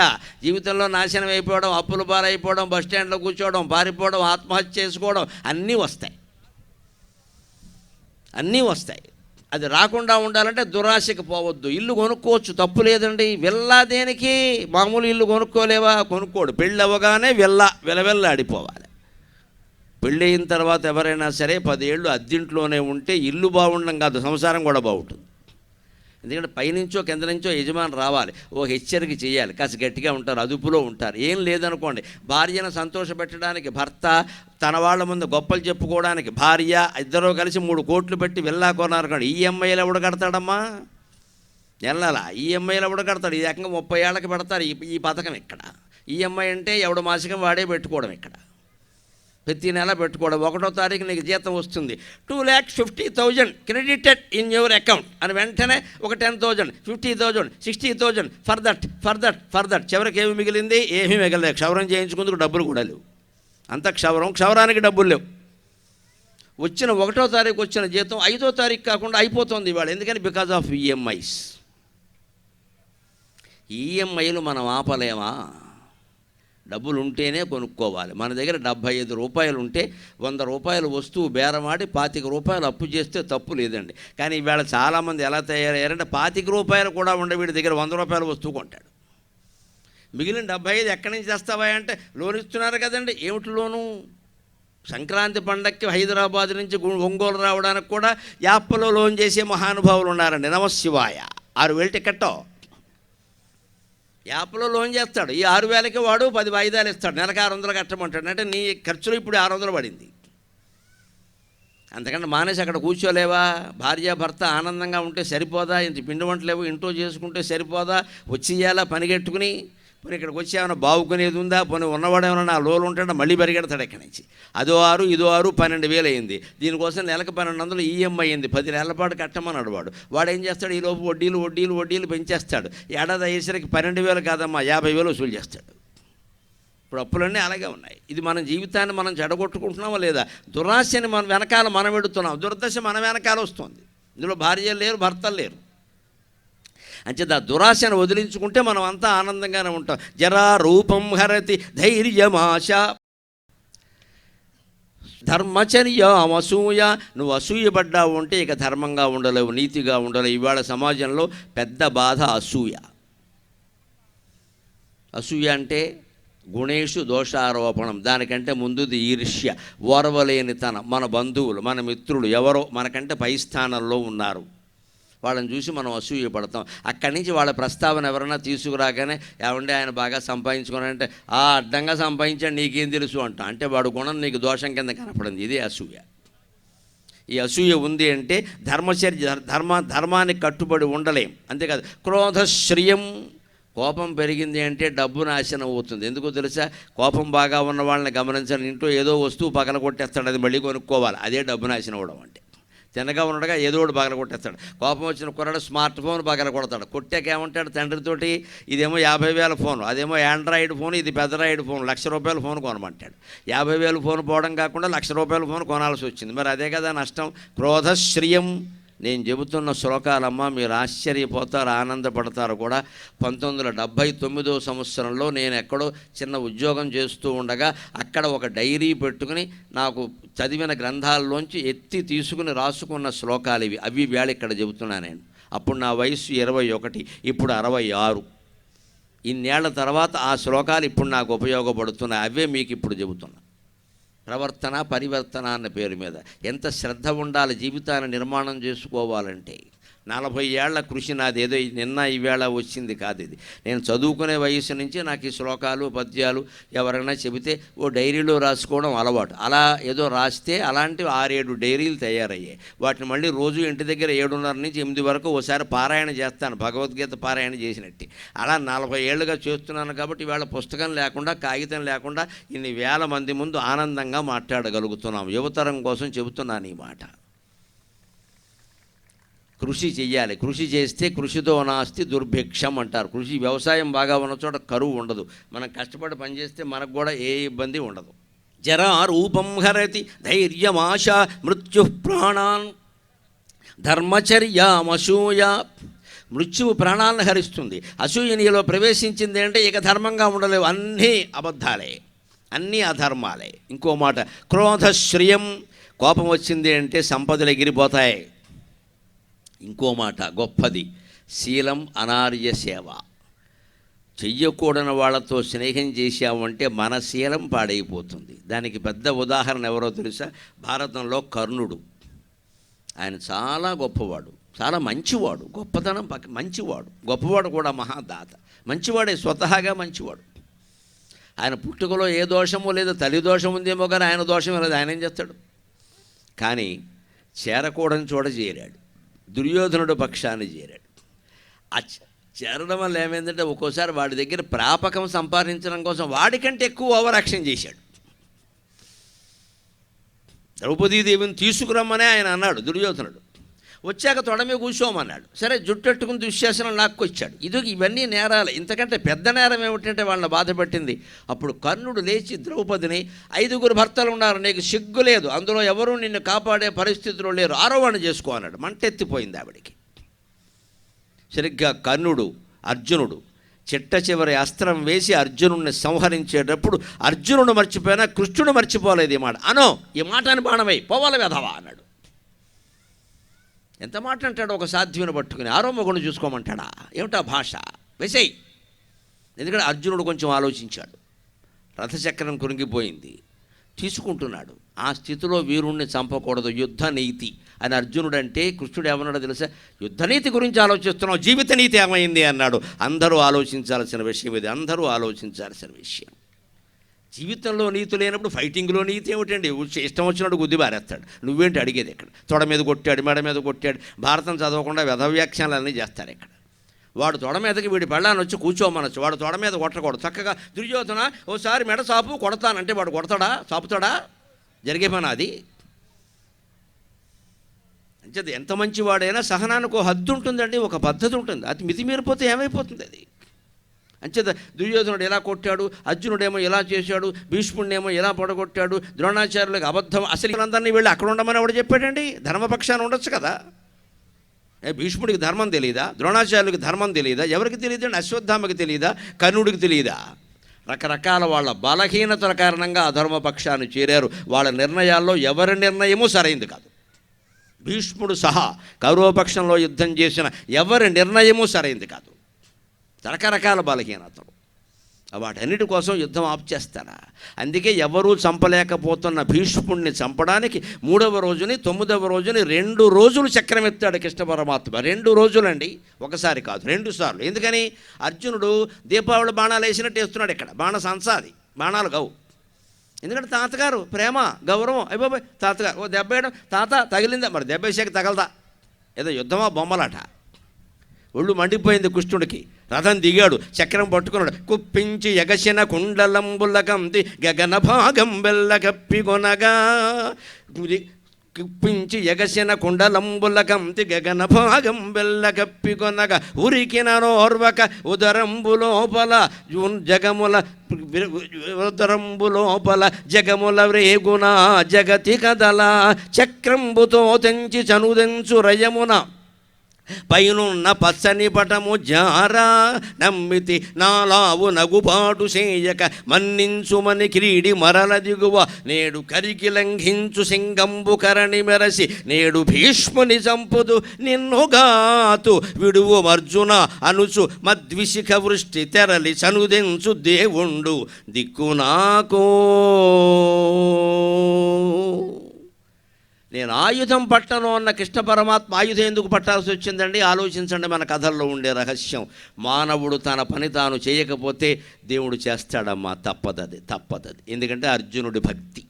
జీవితంలో నాశనం అయిపోవడం, అప్పులు పారైపోవడం, బస్టాండ్లో కూర్చోవడం, పారిపోవడం, ఆత్మహత్య చేసుకోవడం అన్నీ వస్తాయి. అది రాకుండా ఉండాలంటే దురాశకి పోవద్దు. ఇల్లు కొనుక్కోవచ్చు, తప్పు లేదండి. విల్లా దేనికి? మామూలు ఇల్లు కొనుక్కోలేవా? కొనుక్కోడు. పెళ్ళి అవ్వగానే విలవిల్లాడిపోవాలి. పెళ్ళి అయిన తర్వాత ఎవరైనా సరే 10 ఏళ్ళు అద్దింట్లోనే ఉంటే ఇల్లు బాగుండడం కాదు, సంసారం కూడా బాగుంటుంది. ఎందుకంటే పైనుంచో కింద నుంచో యజమాని రావాలి, ఓ హెచ్చరిక చేయాలి, కాస్త గట్టిగా ఉంటారు, అదుపులో ఉంటారు. ఏం లేదనుకోండి, భార్యను సంతోషపెట్టడానికి భర్త, తన వాళ్ళ ముందు గొప్పలు చెప్పుకోవడానికి భార్య, ఇద్దరూ కలిసి 3 కోట్లు పెట్టి వెళ్ళా కొన్నారనుకోండి, ఈఎంఐలు ఎవడు కడతాడమ్మా? నెలలా ఈఎంఐలు ఎవడు కడతాడు? ఇది ఏకంగా 30 ఏళ్ళకి పెడతారు ఈ పథకం. ఇక్కడ ఈఎంఐ అంటే ఎవడు మాసికం వాడే పెట్టుకోవడం. ఇక్కడ ప్రతి నెల పెట్టుకోవడం. 1వ తారీఖు నీకు జీతం వస్తుంది, 2,50,000 క్రెడిటెడ్ ఇన్ యువర్ అకౌంట్ అని వెంటనే ఒక 10,000, 50,000, 60,000 ఫర్ దట్. చివరికి ఏమి మిగిలింది? ఏమీ మిగలలేదు. క్షవరం చేయించుకుందుకు డబ్బులు కూడా లేవు. అంత క్షవరానికి డబ్బులు లేవు. వచ్చిన 1వ తారీఖు వచ్చిన జీతం 5వ తారీఖు కాకుండా అయిపోతుంది ఇవాళ. ఎందుకని? Because of EMIs. ఈఎంఐలు మనం ఆపలేమా? డబ్బులు ఉంటేనే కొనుక్కోవాలి. మన దగ్గర 75 రూపాయలు ఉంటే 100 రూపాయలు వస్తువు బేరమాడి 25 రూపాయలు అప్పు చేస్తే తప్పు లేదండి. కానీ ఈవేళ చాలామంది ఎలా తయారయ్యారంటే 25 రూపాయలు కూడా ఉండే వీడి దగ్గర 100 రూపాయలు వస్తువు కొంటాడు. మిగిలిన 75 ఎక్కడి నుంచి తెస్తావా అంటే లోన్ ఇస్తున్నారు కదండి. ఏమిటి లోను? సంక్రాంతి పండక్కి హైదరాబాద్ నుంచి ఒంగోలు రావడానికి కూడా యాప్లో లోన్ చేసే మహానుభావులు ఉన్నారండి. నమశివాయ. 6,000 టికెట్టో యాప్లో లోన్ చేస్తాడు. ఈ 6,000కి వాడు 10 వాయిదాలు ఇస్తాడు. నెలకు 600 కట్టమంటాడు. అంటే నీ ఖర్చులు ఇప్పుడు 600 పడింది. అంతకంటే మానేసి అక్కడ కూర్చోలేవా? భార్యాభర్త ఆనందంగా ఉంటే సరిపోదా? ఇంత పిండి వంటలేవు ఇంట్లో చేసుకుంటే సరిపోదా? వచ్చేయాలా పనిగట్టుకుని? పోనీ ఇక్కడికి వచ్చి ఏమైనా బాగుకునేది ఉందా? పోనీ ఉన్నవాడు ఏమైనా నా లోలు ఉంటాడో మళ్ళీ పరిగెడతాడు ఇక్కడి నుంచి. అదో 6 ఇదో 6 12,000 అయింది. దీనికోసం నెలకు 1,200 ఈఎంఐ అయింది. 10 నెలల పాటు కట్టమన్నాడు వాడు ఏం చేస్తాడు? ఈలోపు వడ్డీలు పెంచేస్తాడు. ఏడాది అయ్యేసరికి 12,000 కాదమ్మా 50,000 వసూలు చేస్తాడు. ఇప్పుడు అప్పులన్నీ అలాగే ఉన్నాయి. ఇది మన జీవితాన్ని మనం చెడగొట్టుకుంటున్నామా లేదా? దురాశని మన వెనకాల మనం పెడుతున్నాం. దుర్దశ మన వెనకాల వస్తుంది. ఇందులో భార్యలు లేరు, భర్తలు లేరు. అంచేత ఆ దురాశను వదిలించుకుంటే మనం అంతా ఆనందంగానే ఉంటాం. జరా రూపం హరతి ధైర్యమాశ ధర్మచర్య అసూయ. నువ్వు అసూయపడ్డావు ఉంటే ఇక ధర్మంగా ఉండలేవు, నీతిగా ఉండలేవు. ఇవాళ సమాజంలో పెద్ద బాధ అసూయ. అసూయ అంటే గుణేషు దోషారోపణం. దానికంటే ముందుది ఈర్ష్య, ఓర్వలేనితనం. మన బంధువులు, మన మిత్రులు ఎవరో మనకంటే పై స్థానంలో ఉన్నారు, వాళ్ళని చూసి మనం అసూయ పడతాం. అక్కడి నుంచి వాళ్ళ ప్రస్తావన ఎవరైనా తీసుకురాగానే ఏమంటే ఆయన బాగా సంపాదించుకున్నారంటే అడ్డంగా సంపాదించాడు నీకేం తెలుసు అంటాం. అంటే వాడు గుణం నీకు దోషం కింద కనపడింది. ఇది అసూయ. ఈ అసూయ ఉంది అంటే ధర్మానికి కట్టుబడి ఉండలేం. అంతేకాదు క్రోధశ్రియం. కోపం పెరిగింది అంటే డబ్బు నాశనం అవుతుంది. ఎందుకో తెలుసా? కోపం బాగా ఉన్న వాళ్ళని గమనించాలి. ఇంట్లో ఏదో వస్తువు పగల కొట్టేస్తాడు, అది మళ్ళీ కొనుక్కోవాలి. అదే డబ్బు నాశనం అవ్వడం అంటే. తినగా ఉండగా ఏదో ఒకటి పగల కొట్టేస్తాడు. కోపం వచ్చిన కుర్రాడు స్మార్ట్ ఫోన్ పగల కొడతాడు. కొట్టాక ఏమంటాడు తండ్రితోటి? ఇదేమో 50,000 ఫోన్, అదేమో ఆండ్రాయిడ్ ఫోన్, ఇది పెద్దరాయిడ్ ఫోన్, 1,00,000 రూపాయల ఫోన్ కొనమంటాడు. 50,000 ఫోన్ పోవడం కాకుండా 1,00,000 రూపాయల ఫోన్ కొనాల్సి వచ్చింది. మరి అదే కదా నష్టం. క్రోధశ్రియం. నేను చెబుతున్న శ్లోకాలమ్మ మీరు ఆశ్చర్యపోతారు, ఆనందపడతారు కూడా. 1979వ సంవత్సరంలో నేను ఎక్కడో చిన్న ఉద్యోగం చేస్తూ ఉండగా అక్కడ ఒక డైరీ పెట్టుకుని నాకు చదివిన గ్రంథాల్లోంచి ఎత్తి తీసుకుని రాసుకున్న శ్లోకాలు ఇవి. అవి వేళ ఇక్కడ చెబుతున్నా నేను. అప్పుడు నా వయసు 21, ఇప్పుడు 66. ఇన్నేళ్ల తర్వాత ఆ శ్లోకాలు ఇప్పుడు నాకు ఉపయోగపడుతున్నాయి. అవే మీకు ఇప్పుడు చెబుతున్నా. ప్రవర్తన పరివర్తన అన్న పేరు మీద ఎంత శ్రద్ధ ఉండాలి జీవితాన్ని నిర్మాణం చేసుకోవాలంటే. 40 ఏళ్ల కృషి నాది. ఏదో నిన్న ఈవేళ వచ్చింది కాదు ఇది. నేను చదువుకునే వయసు నుంచి నాకు ఈ శ్లోకాలు పద్యాలు ఎవరైనా చెబితే ఓ డైరీలో రాసుకోవడం అలవాటు. అలా ఏదో రాస్తే అలాంటివి 6-7 డైరీలు తయారయ్యాయి. వాటిని మళ్ళీ రోజు ఇంటి దగ్గర 7:30 నుంచి 8 వరకు ఓసారి పారాయణ చేస్తాను, భగవద్గీత పారాయణ చేసినట్టు. అలా 40 ఏళ్ళుగా చేస్తున్నాను కాబట్టి ఇవాళ పుస్తకం లేకుండా కాగితం లేకుండా ఇన్ని వేల మంది ముందు ఆనందంగా మాట్లాడగలుగుతున్నాం. యువతరం కోసం చెబుతున్నాను ఈ మాట. కృషి చెయ్యాలి. కృషి చేస్తే కృషితో నాస్తి దుర్భిక్షం అంటారు. కృషి వ్యవసాయం బాగా ఉన్న చోట కరువు ఉండదు. మనం కష్టపడి పనిచేస్తే మనకు కూడా ఏ ఇబ్బంది ఉండదు. జరా రూపం హరతి ధైర్యమాశ మృత్యు ప్రాణాన్ ధర్మచర్యామసూయ. మృత్యువు ప్రాణాలను హరిస్తుంది. అసూయ నీలో ప్రవేశించింది అంటే ఇక ధర్మంగా ఉండలేవు. అన్నీ అబద్ధాలే, అన్నీ అధర్మాలే. ఇంకో మాట క్రోధశ్రియం. కోపం వచ్చింది అంటే సంపదలు ఎగిరిపోతాయి. ఇంకో మాట గొప్పది, శీలం అనార్య సేవ. చెయ్యకూడని వాళ్ళతో స్నేహం చేశామంటే మన శీలం పాడైపోతుంది. దానికి పెద్ద ఉదాహరణ ఎవరో తెలుసా? భారతంలో కర్ణుడు. ఆయన చాలా గొప్పవాడు, చాలా మంచివాడు. గొప్పతనం మంచివాడు, గొప్పవాడు కూడా మహాదాత. మంచివాడే, స్వతహాగా మంచివాడు. ఆయన పుట్టుకలో ఏ దోషమో లేదో, తల్లి దోషం ఉందేమో కానీ ఆయన దోషం లేదు. ఆయన ఏం చేస్తాడు? కానీ చేరకూడని చోట చేరాడు, దుర్యోధనుడు పక్షాన్ని చేరాడు. ఆ చేరడం వల్ల ఏమైందంటే ఒక్కోసారి వాడి దగ్గర ప్రాపకం సంపాదించడం కోసం వాడికంటే ఎక్కువ ఓవర్ యాక్షన్ చేశాడు. ద్రౌపదీదేవిని తీసుకురమ్మనే ఆయన అన్నాడు దుర్యోధనుడు. వచ్చాక తొడమే కూర్చోమన్నాడు. సరే, జుట్టెట్టుకుని దుశ్శాసనం లాక్కొచ్చాడు. ఇవన్నీ నేరాలు. ఇంతకంటే పెద్ద నేరం ఏమిటంటే వాళ్ళని బాధపెట్టింది. అప్పుడు కర్ణుడు లేచి ద్రౌపదిని, 5 భర్తలు ఉన్నారు, నీకు సిగ్గు లేదు, అందులో ఎవరూ నిన్ను కాపాడే పరిస్థితిలో లేరు, ఆరోహణ చేసుకో అన్నాడు. మంటెత్తిపోయింది ఆవిడికి. సరిగ్గా కర్ణుడు అర్జునుడు చిట్ట చివరి అస్త్రం వేసి అర్జునుడిని సంహరించేటప్పుడు అర్జునుడు మర్చిపోయినా కృష్ణుడు మర్చిపోలేదు. ఈ మాట అనో, ఈ మాట అని బాణమై పోవాలి వెధవా అన్నాడు. ఎంత మాట అంటాడు? ఒక సాధ్విని పట్టుకుని ఆరోమగుణం చూసుకోమంటాడా? ఏమిటా భాష? వెసేయ్. ఎందుకంటే అర్జునుడు కొంచెం ఆలోచించాడు. రథచక్రం కురింగిపోయింది, తీసుకుంటున్నాడు. ఆ స్థితిలో వీరుణ్ణి చంపకూడదు, యుద్ధ నీతి అని అర్జునుడు అంటే కృష్ణుడు ఏమన్నాడో తెలుసా? యుద్ధనీతి గురించి ఆలోచిస్తున్నావు, జీవిత నీతి ఏమైంది అన్నాడు. అందరూ ఆలోచించాల్సిన విషయం ఇది, అందరూ ఆలోచించాల్సిన విషయం. జీవితంలో నీతి లేనప్పుడు ఫైటింగ్లో నీతి ఏమిటండి? ఇష్టం వచ్చినట్టు గుద్ది బారేస్తాడు. నువ్వేంటి అడిగేది? ఇక్కడ తొడ మీద కొట్టాడు, మెడ మీద కొట్టాడు. భారతం చదవకుండా వ్యధవ్యాఖ్యానాలన్నీ చేస్తారు ఇక్కడ. వాడు తొడ మీదకి వీడి పెళ్ళాన్ని వచ్చి కూర్చోమనొచ్చు, వాడు తొడ మీద కొట్టకూడదు. చక్కగా దుర్యోధన ఓసారి మెడ సాపు కొడతానంటే వాడు కొడతాడా? సాపుతాడా? జరిగే పని అది. అంచేది ఎంత మంచివాడైనా సహనానికి హద్దు ఉంటుందండి, ఒక పద్ధతి ఉంటుంది. అది మితిమీరిపోతే ఏమైపోతుంది అది. అంచేత దుర్యోధనుడు ఎలా కొట్టాడు, అర్జునుడేమో ఎలా చేశాడు, భీష్ముడినేమో ఎలా పడగొట్టాడు, ద్రోణాచార్యులకు అబద్ధం. అసలు అందరినీ వెళ్ళి అక్కడ ఉండమని ఎవడు చెప్పాడండి? ధర్మపక్షాన్ని ఉండొచ్చు కదా. భీష్ముడికి ధర్మం తెలియదా? ద్రోణాచార్యులకి ధర్మం తెలియదా? ఎవరికి తెలియదండి? అశ్వత్థామకి తెలియదా? కర్ణుడికి తెలియదా? రకరకాల వాళ్ళ బలహీనతల కారణంగా అధర్మపక్షాన్ని చేరారు. వాళ్ళ నిర్ణయాల్లో ఎవరి నిర్ణయమూ సరైంది కాదు. భీష్ముడు సహా కౌరవపక్షంలో యుద్ధం చేసిన ఎవరి నిర్ణయమూ సరైంది కాదు. రకరకాల బలహీనతలు. వాటన్నిటి కోసం యుద్ధం ఆపు చేస్తారా? అందుకే ఎవరూ చంపలేకపోతున్న భీష్ముడిని చంపడానికి 3వ రోజుని 9వ రోజుని 2 రోజులు చక్రం ఎత్తాడు కృష్ణ పరమాత్మ. 2 రోజులండి, ఒకసారి కాదు, 2 సార్లు. ఎందుకని? అర్జునుడు దీపావళి బాణాలు వేసినట్టు వేస్తున్నాడు. ఇక్కడ బాణ సంసాది, బాణాలు గవు. ఎందుకంటే తాతగారు ప్రేమ, గౌరవం. అయిపోయి తాతగారు ఓ దెబ్బ వేయడం, తాత తగిలిందా? మరి దెబ్బ వేసాక తగలదా? ఏదో యుద్ధమా బొమ్మలాట. ఒళ్ళు మండిపోయింది కృష్ణుడికి. రథం దిగాడు, చక్రం పట్టుకున్నాడు. కుప్పించి ఎగసిన కుండలంబులకంది గగన భాగం బెల్లగప్పికొనగా. కుప్పించి ఎగసిన కుండలంబులకంతి గగన భాగం బెల్లగప్పికొనగా. ఉరికిన నోర్వక ఉదరంబులోపల జగముల ఉదరంబులోపల జగముల రేగున జగతి కదల. చక్రంబుతో తెంచి చనుదెంచు రయమున పైనున్న పచ్చని పటము జారా. నమ్మితి నాలావు నగుబాటు చేయక మన్నించుమని క్రీడి మరల దిగువ. నేడు కరికి లంఘించు సింగంబు కరణి మెరసి నేడు భీష్ముని చంపుదు నిన్నుగాతు విడువు అర్జున అనుచు మద్విశిఖ వృష్టి తెరలి చనుదెంచు దేవుండు దిక్కు నాకు. నేను ఆయుధం పట్టను అన్న కృష్ణ పరమాత్మ ఆయుధం ఎందుకు పట్టాల్సి వచ్చిందండి? ఆలోచించండి. మన కథల్లో ఉండే రహస్యం. మానవుడు తన పని తాను చేయకపోతే దేవుడు చేస్తాడమ్మా. తప్పదది. ఎందుకంటే అర్జునుడి భక్తి.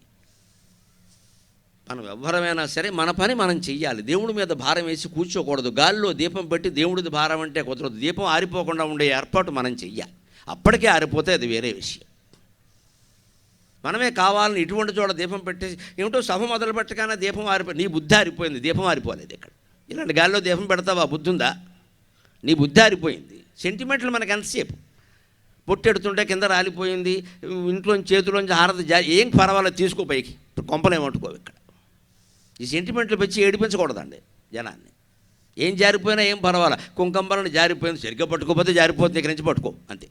మనం ఎవ్వరమైనా సరే మన పని మనం చెయ్యాలి. దేవుడి మీద భారం వేసి కూర్చోకూడదు. గాలిలో దీపం పెట్టి దేవుడిది భారం అంటే కుదరదు. దీపం ఆరిపోకుండా ఉండే ఏర్పాటు మనం చెయ్యాలి. అప్పటికే ఆరిపోతే అది వేరే విషయం. మనమే కావాలని ఇటువంటి చోట దీపం పెట్టేసి ఏమిటో సభ మొదలు పెట్టగానే దీపం ఆరిపోయి నీ బుద్ధి ఆరిపోయింది. దీపం ఆరిపోలేదు ఇక్కడ. ఇలాంటి గాలిలో దీపం పెడతావా? బుద్ధి ఉందా? నీ బుద్ధి ఆరిపోయింది. సెంటిమెంట్లు మనకు ఎంతసేపు? పొట్టెడుతుంటే కింద రాలిపోయింది, ఇంట్లోంచి చేతిలోంచి హారతి ఏం పర్వాలేదు, తీసుకో పైకి, కొంపలేమట్టుకోవు. ఇక్కడ ఈ సెంటిమెంట్లు పెంచి ఏడిపించకూడదండి జనాన్ని. ఏం జారిపోయినా ఏం పర్వాలా. కుంకంబరని జారిపోయింది, సరిగ్గా పట్టుకోకపోతే జారిపోతుంది, ఇక్కడి నుంచి పట్టుకో అంతే.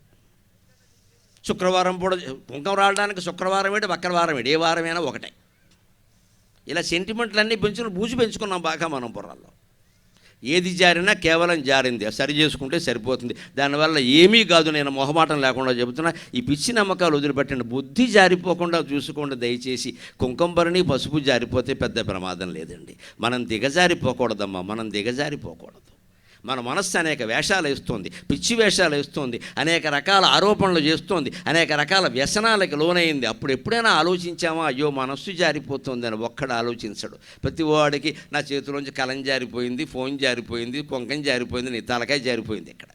శుక్రవారం కూడా కుంకం రావడానికి శుక్రవారం ఏంటి, వక్రవారం ఏంటి, ఏ వారమైనా ఒకటే. ఇలా సెంటిమెంట్లన్నీ పెంచుకుని బూజు పెంచుకున్నాం బాగా మనం బుర్రల్లో. ఏది జారినా కేవలం జారింది, సరి చేసుకుంటే సరిపోతుంది. దానివల్ల ఏమీ కాదు. నేను మొహమాటం లేకుండా చెబుతున్నా, ఈ పిచ్చి నమ్మకాలు వదిలిపెట్టండి. బుద్ధి జారిపోకుండా చూసుకోండి దయచేసి. కుంకంబరిని పసుపు జారిపోతే పెద్ద ప్రమాదం లేదండి. మనం దిగజారిపోకూడదమ్మా, మనం దిగజారిపోకూడదు. మన మనస్సు అనేక వేషాలు వేస్తోంది, పిచ్చి వేషాలు వేస్తోంది, అనేక రకాల ఆరోపణలు చేస్తోంది, అనేక రకాల వ్యసనాలకు లోనైంది. అప్పుడు ఎప్పుడైనా ఆలోచించామా అయ్యో మనస్సు జారిపోతుంది అని? ఒక్కడు ఆలోచించడు. ప్రతి వాడికి నా చేతిలోంచి కలం జారిపోయింది, ఫోన్ జారిపోయింది, కొంకం జారిపోయింది, నీ తలకాయ జారిపోయింది. ఇక్కడ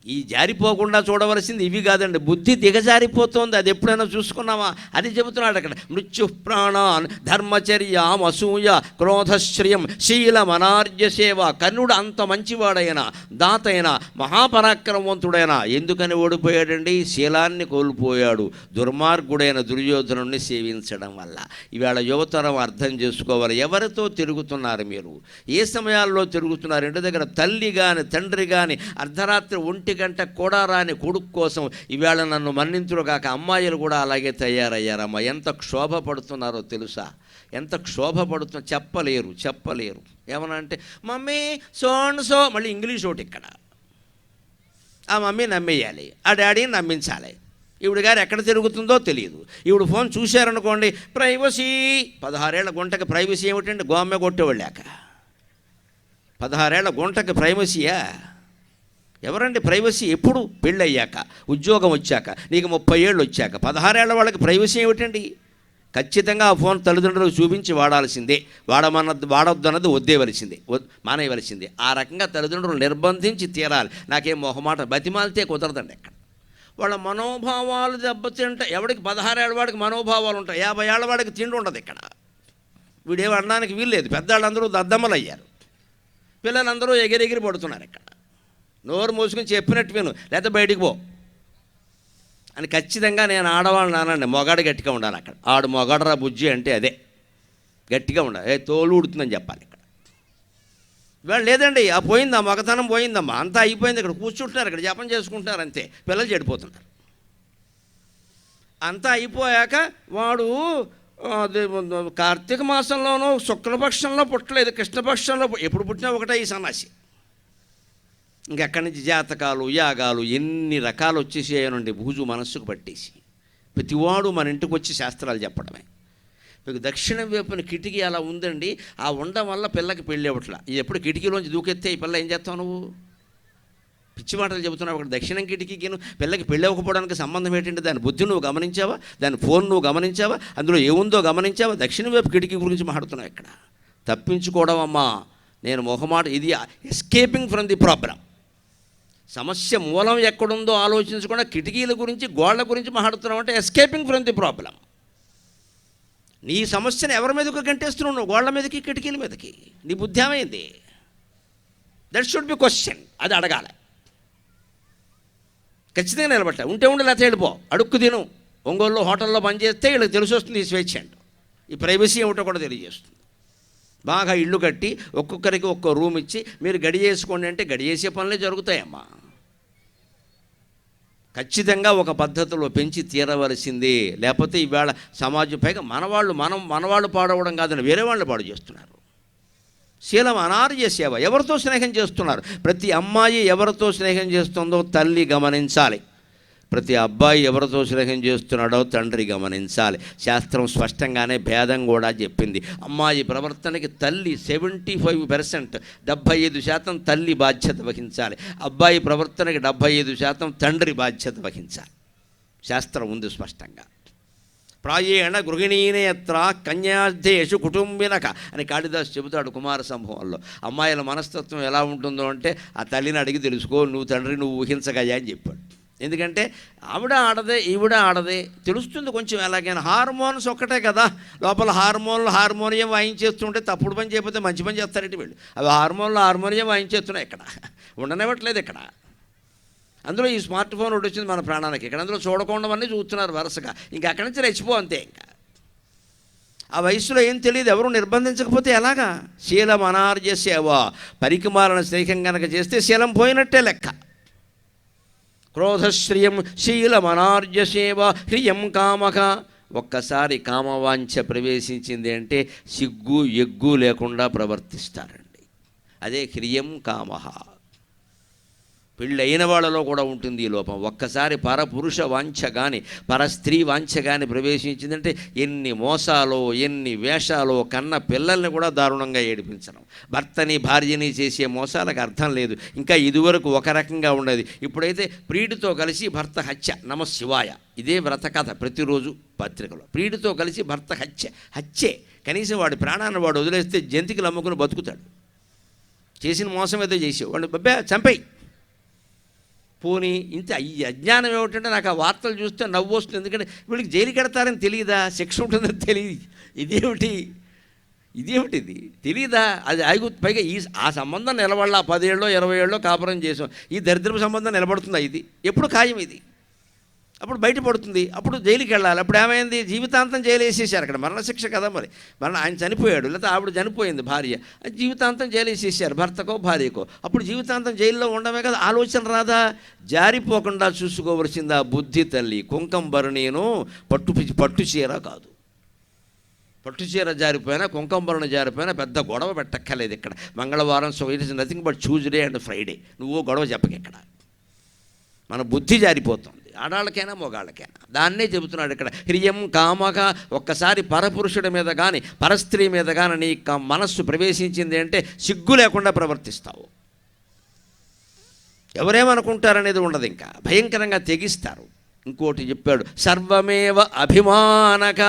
ఈ జారిపోకుండా చూడవలసింది ఇవి కాదండి. బుద్ధి దిగజారిపోతుంది, అది ఎప్పుడైనా చూసుకున్నావా? అది చెబుతున్నాడు అక్కడ. మృత్యు ప్రాణాన్ ధర్మచర్యాం అసూయ క్రోధశ్రియం శీలమనార్య సేవ. కర్ణుడు అంత మంచివాడైనా, దాతైనా, మహాపరాక్రమవంతుడైనా ఎందుకని ఓడిపోయాడండి? శీలాన్ని కోల్పోయాడు. దుర్మార్గుడైన దుర్యోధనుడిని సేవించడం వల్ల. ఇవాళ యువతరం అర్థం చేసుకోవాలి. ఎవరితో తిరుగుతున్నారు మీరు? ఏ సమయాల్లో తిరుగుతున్నారు? ఇంటి దగ్గర తల్లి కానీ తండ్రి కానీ అర్ధరాత్రి 1 గంట కూడా రాని కొడుకు కోసం ఈవేళ నన్ను మన్నించుడుగాక అమ్మాయిలు కూడా అలాగే తయారయ్యారమ్మా. ఎంత క్షోభ పడుతున్నారో తెలుసా? ఎంత క్షోభ చెప్పలేరు. ఏమన్నా అంటే మమ్మీ సో అండ్ సో, మళ్ళీ ఇంగ్లీష్ ఒకటి ఇక్కడ. ఆ మమ్మీ నమ్మేయాలి, ఆ డాడీని నమ్మించాలి. ఈవిడ గారు ఎక్కడ తిరుగుతుందో తెలియదు. ఈవిడ ఫోన్ చూశారనుకోండి, ప్రైవసీ. 16 ఏళ్ల గుంటకి ప్రైవసీ ఏమిటండి? గోమ్మె కొట్టేవాళ్ళాక 16 ఏళ్ల గుంటకి ప్రైవసీయా? ఎవరండి ప్రైవసీ? ఎప్పుడు? పెళ్ళయ్యాక, ఉద్యోగం వచ్చాక, నీకు 30 ఏళ్ళు వచ్చాక. 16 ఏళ్ల వాళ్ళకి ప్రైవసీ ఏమిటండి? ఖచ్చితంగా ఆ ఫోన్ తల్లిదండ్రులకు చూపించి వాడాల్సిందే. వాడొద్దు అన్నది మానేయవలసిందే. ఆ రకంగా తల్లిదండ్రులు నిర్బంధించి తీరాలి. నాకేం మొహమాట బతిమాలితే కుదరదండి. ఎక్కడ వాళ్ళ మనోభావాలు దెబ్బతింటే, ఎవడికి 16 ఏళ్ళ వాడికి మనోభావాలు ఉంటాయి, 50 ఏళ్ళ వాడికి తిండి ఉండదు. ఇక్కడ వీడేమి అనడానికి వీల్లేదు. పెద్దవాళ్ళందరూ దద్దమ్మలు అయ్యారు, పిల్లలందరూ ఎగిరెగిరి పడుతున్నారు. ఇక్కడ నోరు మూసుకుని చెప్పినట్టు విను, లేకపోతే బయటికి పో అని ఖచ్చితంగా నేను ఆడవాళ్ళని అనండి. మొగాడు గట్టిగా ఉండాలి. అక్కడ ఆడు మొగాడరా బుజ్జి అంటే అదే గట్టిగా ఉండాలి. తోలు ఉడుతుందని చెప్పాలి. ఇక్కడ ఇవాళ లేదండి, ఆ పోయిందా మగతనం పోయిందమ్మా, అంతా అయిపోయింది. ఇక్కడ కూర్చుంటున్నారు, ఇక్కడ జపం చేసుకుంటున్నారు, అంతే. పిల్లలు చెడిపోతున్నారు. అంతా అయిపోయాక వాడు కార్తీక మాసంలోనూ శుక్లపక్షంలో పుట్టలేదు, కృష్ణపక్షంలో ఎప్పుడు పుట్టినా ఒకటే ఈ సన్నాసి. ఇంకెక్కడి నుంచి జాతకాలు యాగాలు ఎన్ని రకాలు వచ్చేసేయనండి బూజు మనస్సుకు పట్టేసి. ప్రతివాడు మన ఇంటికి వచ్చి శాస్త్రాలు చెప్పడమే. మీకు దక్షిణం వైపున కిటికీ అలా ఉందండి, ఆ ఉండడం వల్ల పిల్లకి పెళ్ళి అవ్వట్లా. ఇది ఎప్పుడు కిటికీలోంచి దూకెత్తే ఈ పిల్ల ఏం చేస్తావు నువ్వు? పిచ్చి మాటలు చెబుతున్నావు. ఒకటి దక్షిణం కిటికీకి పిల్లకి పెళ్ళి అవ్వకపోవడానికి సంబంధం ఏంటంటే దాని బుద్ధి నువ్వు గమనించావా? దాని ఫోన్ నువ్వు గమనించావా? అందులో ఏముందో గమనించావా? దక్షిణ వైపు కిటికీ గురించి మాట్లాడుతున్నావు. ఇక్కడ తప్పించుకోవడం అమ్మా. నేను మొహమాట, ఇది ఎస్కేపింగ్ ఫ్రమ్ ది ప్రాబ్లం. సమస్య మూలం ఎక్కడుందో ఆలోచించకుండా కిటికీల గురించి గోళ్ల గురించి మాట్లాడుతున్నావు అంటే ఎస్కేపింగ్ ఫ్రమ్ ది ప్రాబ్లం. నీ సమస్యను ఎవరి మీదకి గంటేస్తున్నావు? గోళ్ల మీదకి, కిటికీల మీదకి. నీ బుద్ధి ఏమైంది? That should be question. అది అడగాలి. ఖచ్చితంగా నిలబట్ట. ఉంటే ఉండి లేకపోతే వెళ్ళిపో, అడుక్కు తిను. ఒంగోలులో హోటల్లో పనిచేస్తే వీళ్ళకి తెలిసి వస్తుంది ఈ స్వేచ్ఛ అంటూ. ఈ ప్రైవసీ ఏమిటో కూడా తెలియజేస్తుంది. బాగా ఇల్లు కట్టి ఒక్కొక్కరికి ఒక్కో రూమ్ ఇచ్చి మీరు గడి చేసుకోండి అంటే గడి చేసే పనులే జరుగుతాయమ్మా. ఖచ్చితంగా ఒక పద్ధతిలో పెంచి తీరవలసిందే. లేకపోతే ఈవేళ సమాజం పైగా మనవాళ్ళు పాడవడం కాదని వేరే వాళ్ళు పాడు చేస్తున్నారు. శీలం అనార్య సేవ. ఎవరితో స్నేహం చేస్తున్నారు? ప్రతి అమ్మాయి ఎవరితో స్నేహం చేస్తుందో తల్లి గమనించాలి. ప్రతి అబ్బాయి ఎవరితో స్నేహం చేస్తున్నాడో తండ్రి గమనించాలి. శాస్త్రం స్పష్టంగానే భేదం కూడా చెప్పింది. అమ్మాయి ప్రవర్తనకి తల్లి 75%, 75% తల్లి బాధ్యత వహించాలి. అబ్బాయి ప్రవర్తనకి 75% తండ్రి బాధ్యత వహించాలి. శాస్త్రం ఉంది స్పష్టంగా. ప్రాయేణ గృహిణీనేత్ర కన్యార్థేషు కుటుంబినక అని కాళిదాసు చెబుతాడు కుమార సంభవంలో. అమ్మాయిల మనస్తత్వం ఎలా ఉంటుందో అంటే ఆ తల్లిని అడిగి తెలుసుకో, నువ్వు తండ్రి నువ్వు ఊహించగయా అని చెప్పాడు. ఎందుకంటే ఆవిడ ఆడదే ఈవిడ ఆడదే తెలుస్తుంది కొంచెం. ఎలాగైనా హార్మోన్స్ ఒక్కటే కదా, లోపల హార్మోనియం వాయించేస్తుంటే తప్పుడు పని చేయకపోతే మంచి పని చేస్తారంటే వీళ్ళు. అవి హార్మోనియం వాయించేస్తున్నాయి. ఇక్కడ ఉండనివ్వట్లేదు. ఇక్కడ అందులో ఈ స్మార్ట్ ఫోన్ ఒకటి వచ్చింది మన ప్రాణానికి. ఇక్కడ అందులో చూడకుండావన్నీ చూస్తున్నారు వరుసగా. ఇంకా అక్కడి నుంచి రెచ్చిపో అంతే. ఇంకా ఆ వయసులో ఏం తెలియదు, ఎవరు నిర్బంధించకపోతే ఎలాగా? శీలం అనార్య సేవ. పరికిమాలను స్నేహం కనుక చేస్తే శీలం పోయినట్టే లెక్క. క్రోధశ్రియం శీలమనార్య సేవ హ్రియం కామక. ఒక్కసారి కామవాంఛ ప్రవేశించింది అంటే సిగ్గు ఎగ్గు లేకుండా ప్రవర్తిస్తారండి. అదే హ్రియం కామః. పెళ్ళైన వాళ్ళలో కూడా ఉంటుంది ఈ లోపం. ఒక్కసారి పరపురుష వాంఛ కానీ పరస్త్రీ వాంఛ కానీ ప్రవేశించిందంటే ఎన్ని మోసాలో ఎన్ని వేషాలో, కన్న పిల్లల్ని కూడా దారుణంగా ఏడిపించడం. భర్తని భార్యని చేసే మోసాలకు అర్థం లేదు. ఇంకా ఇదివరకు ఒక రకంగా ఉండేది, ఇప్పుడైతే ప్రియుడితో కలిసి భర్త హత్య, నమశివాయ, ఇదే వ్రత కథ ప్రతిరోజు పత్రికలో. ప్రియుడితో కలిసి భర్త హత్యే. కనీసం వాడి ప్రాణాన్ని వాడు వదిలేస్తే జంతికలు అమ్ముకుని బతుకుతాడు. చేసిన మోసం ఏదో చేసేవాడు, వాడిని బబ్బే చంపేయి. పోనీ ఇంత ఈ అజ్ఞానం ఏమిటంటే నాకు ఆ వార్తలు చూస్తే నవ్వు వస్తుంది. ఎందుకంటే వీళ్ళకి జైలు కడతారని తెలియదా, శిక్ష ఉంటుందని తెలియదు. ఇదేమిటిది తెలియదా? అది పైగా ఆ సంబంధం నిలబడాల 10 ఏళ్ళో 20 ఏళ్ళో కాపురం చేసాం. ఈ దరిద్రపు సంబంధం నిలబడుతుందా? ఇది ఎప్పుడు ఖాయం ఇది. అప్పుడు బయటపడుతుంది, అప్పుడు జైలుకి వెళ్ళాలి. అప్పుడు ఏమైంది? జీవితాంతం జైలు వేసేసారు. అక్కడ మరణశిక్ష కదా మరి. ఆయన చనిపోయాడు, లేకపోతే ఆవిడ చనిపోయింది భార్య, జీవితాంతం జైలు వేసేసారు భర్తకో భార్యకో. అప్పుడు జీవితాంతం జైల్లో ఉండమే కదా, ఆలోచన రాదా? జారిపోకుండా చూసుకోవలసింది ఆ బుద్ధి తల్లి. కుంకం భరణీను పట్టు చీర కాదు. పట్టు చీర జారిపోయినా కుంకం భరణ జారిపోయినా పెద్ద గొడవ పెట్టక్కర్లేదు. ఇక్కడ మంగళవారం, so it is nothing but Tuesday and Friday. నువ్వు గొడవ చెప్పకిక్కడ. మన బుద్ధి జారిపోతుంది, ఆడాళ్ళకైనా మొగాళ్ళకైనా. దాన్నే చెబుతున్నాడు ఇక్కడ. హ్రియం కామక. ఒక్కసారి పరపురుషుడి మీద కానీ పరస్త్రీ మీద కానీ నీ మనస్సు ప్రవేశించింది అంటే సిగ్గు లేకుండా ప్రవర్తిస్తావు. ఎవరేమనుకుంటారనేది ఉండదు, ఇంకా భయంకరంగా తెగిస్తారు. ఇంకోటి చెప్పాడు, సర్వమేవ అభిమానక.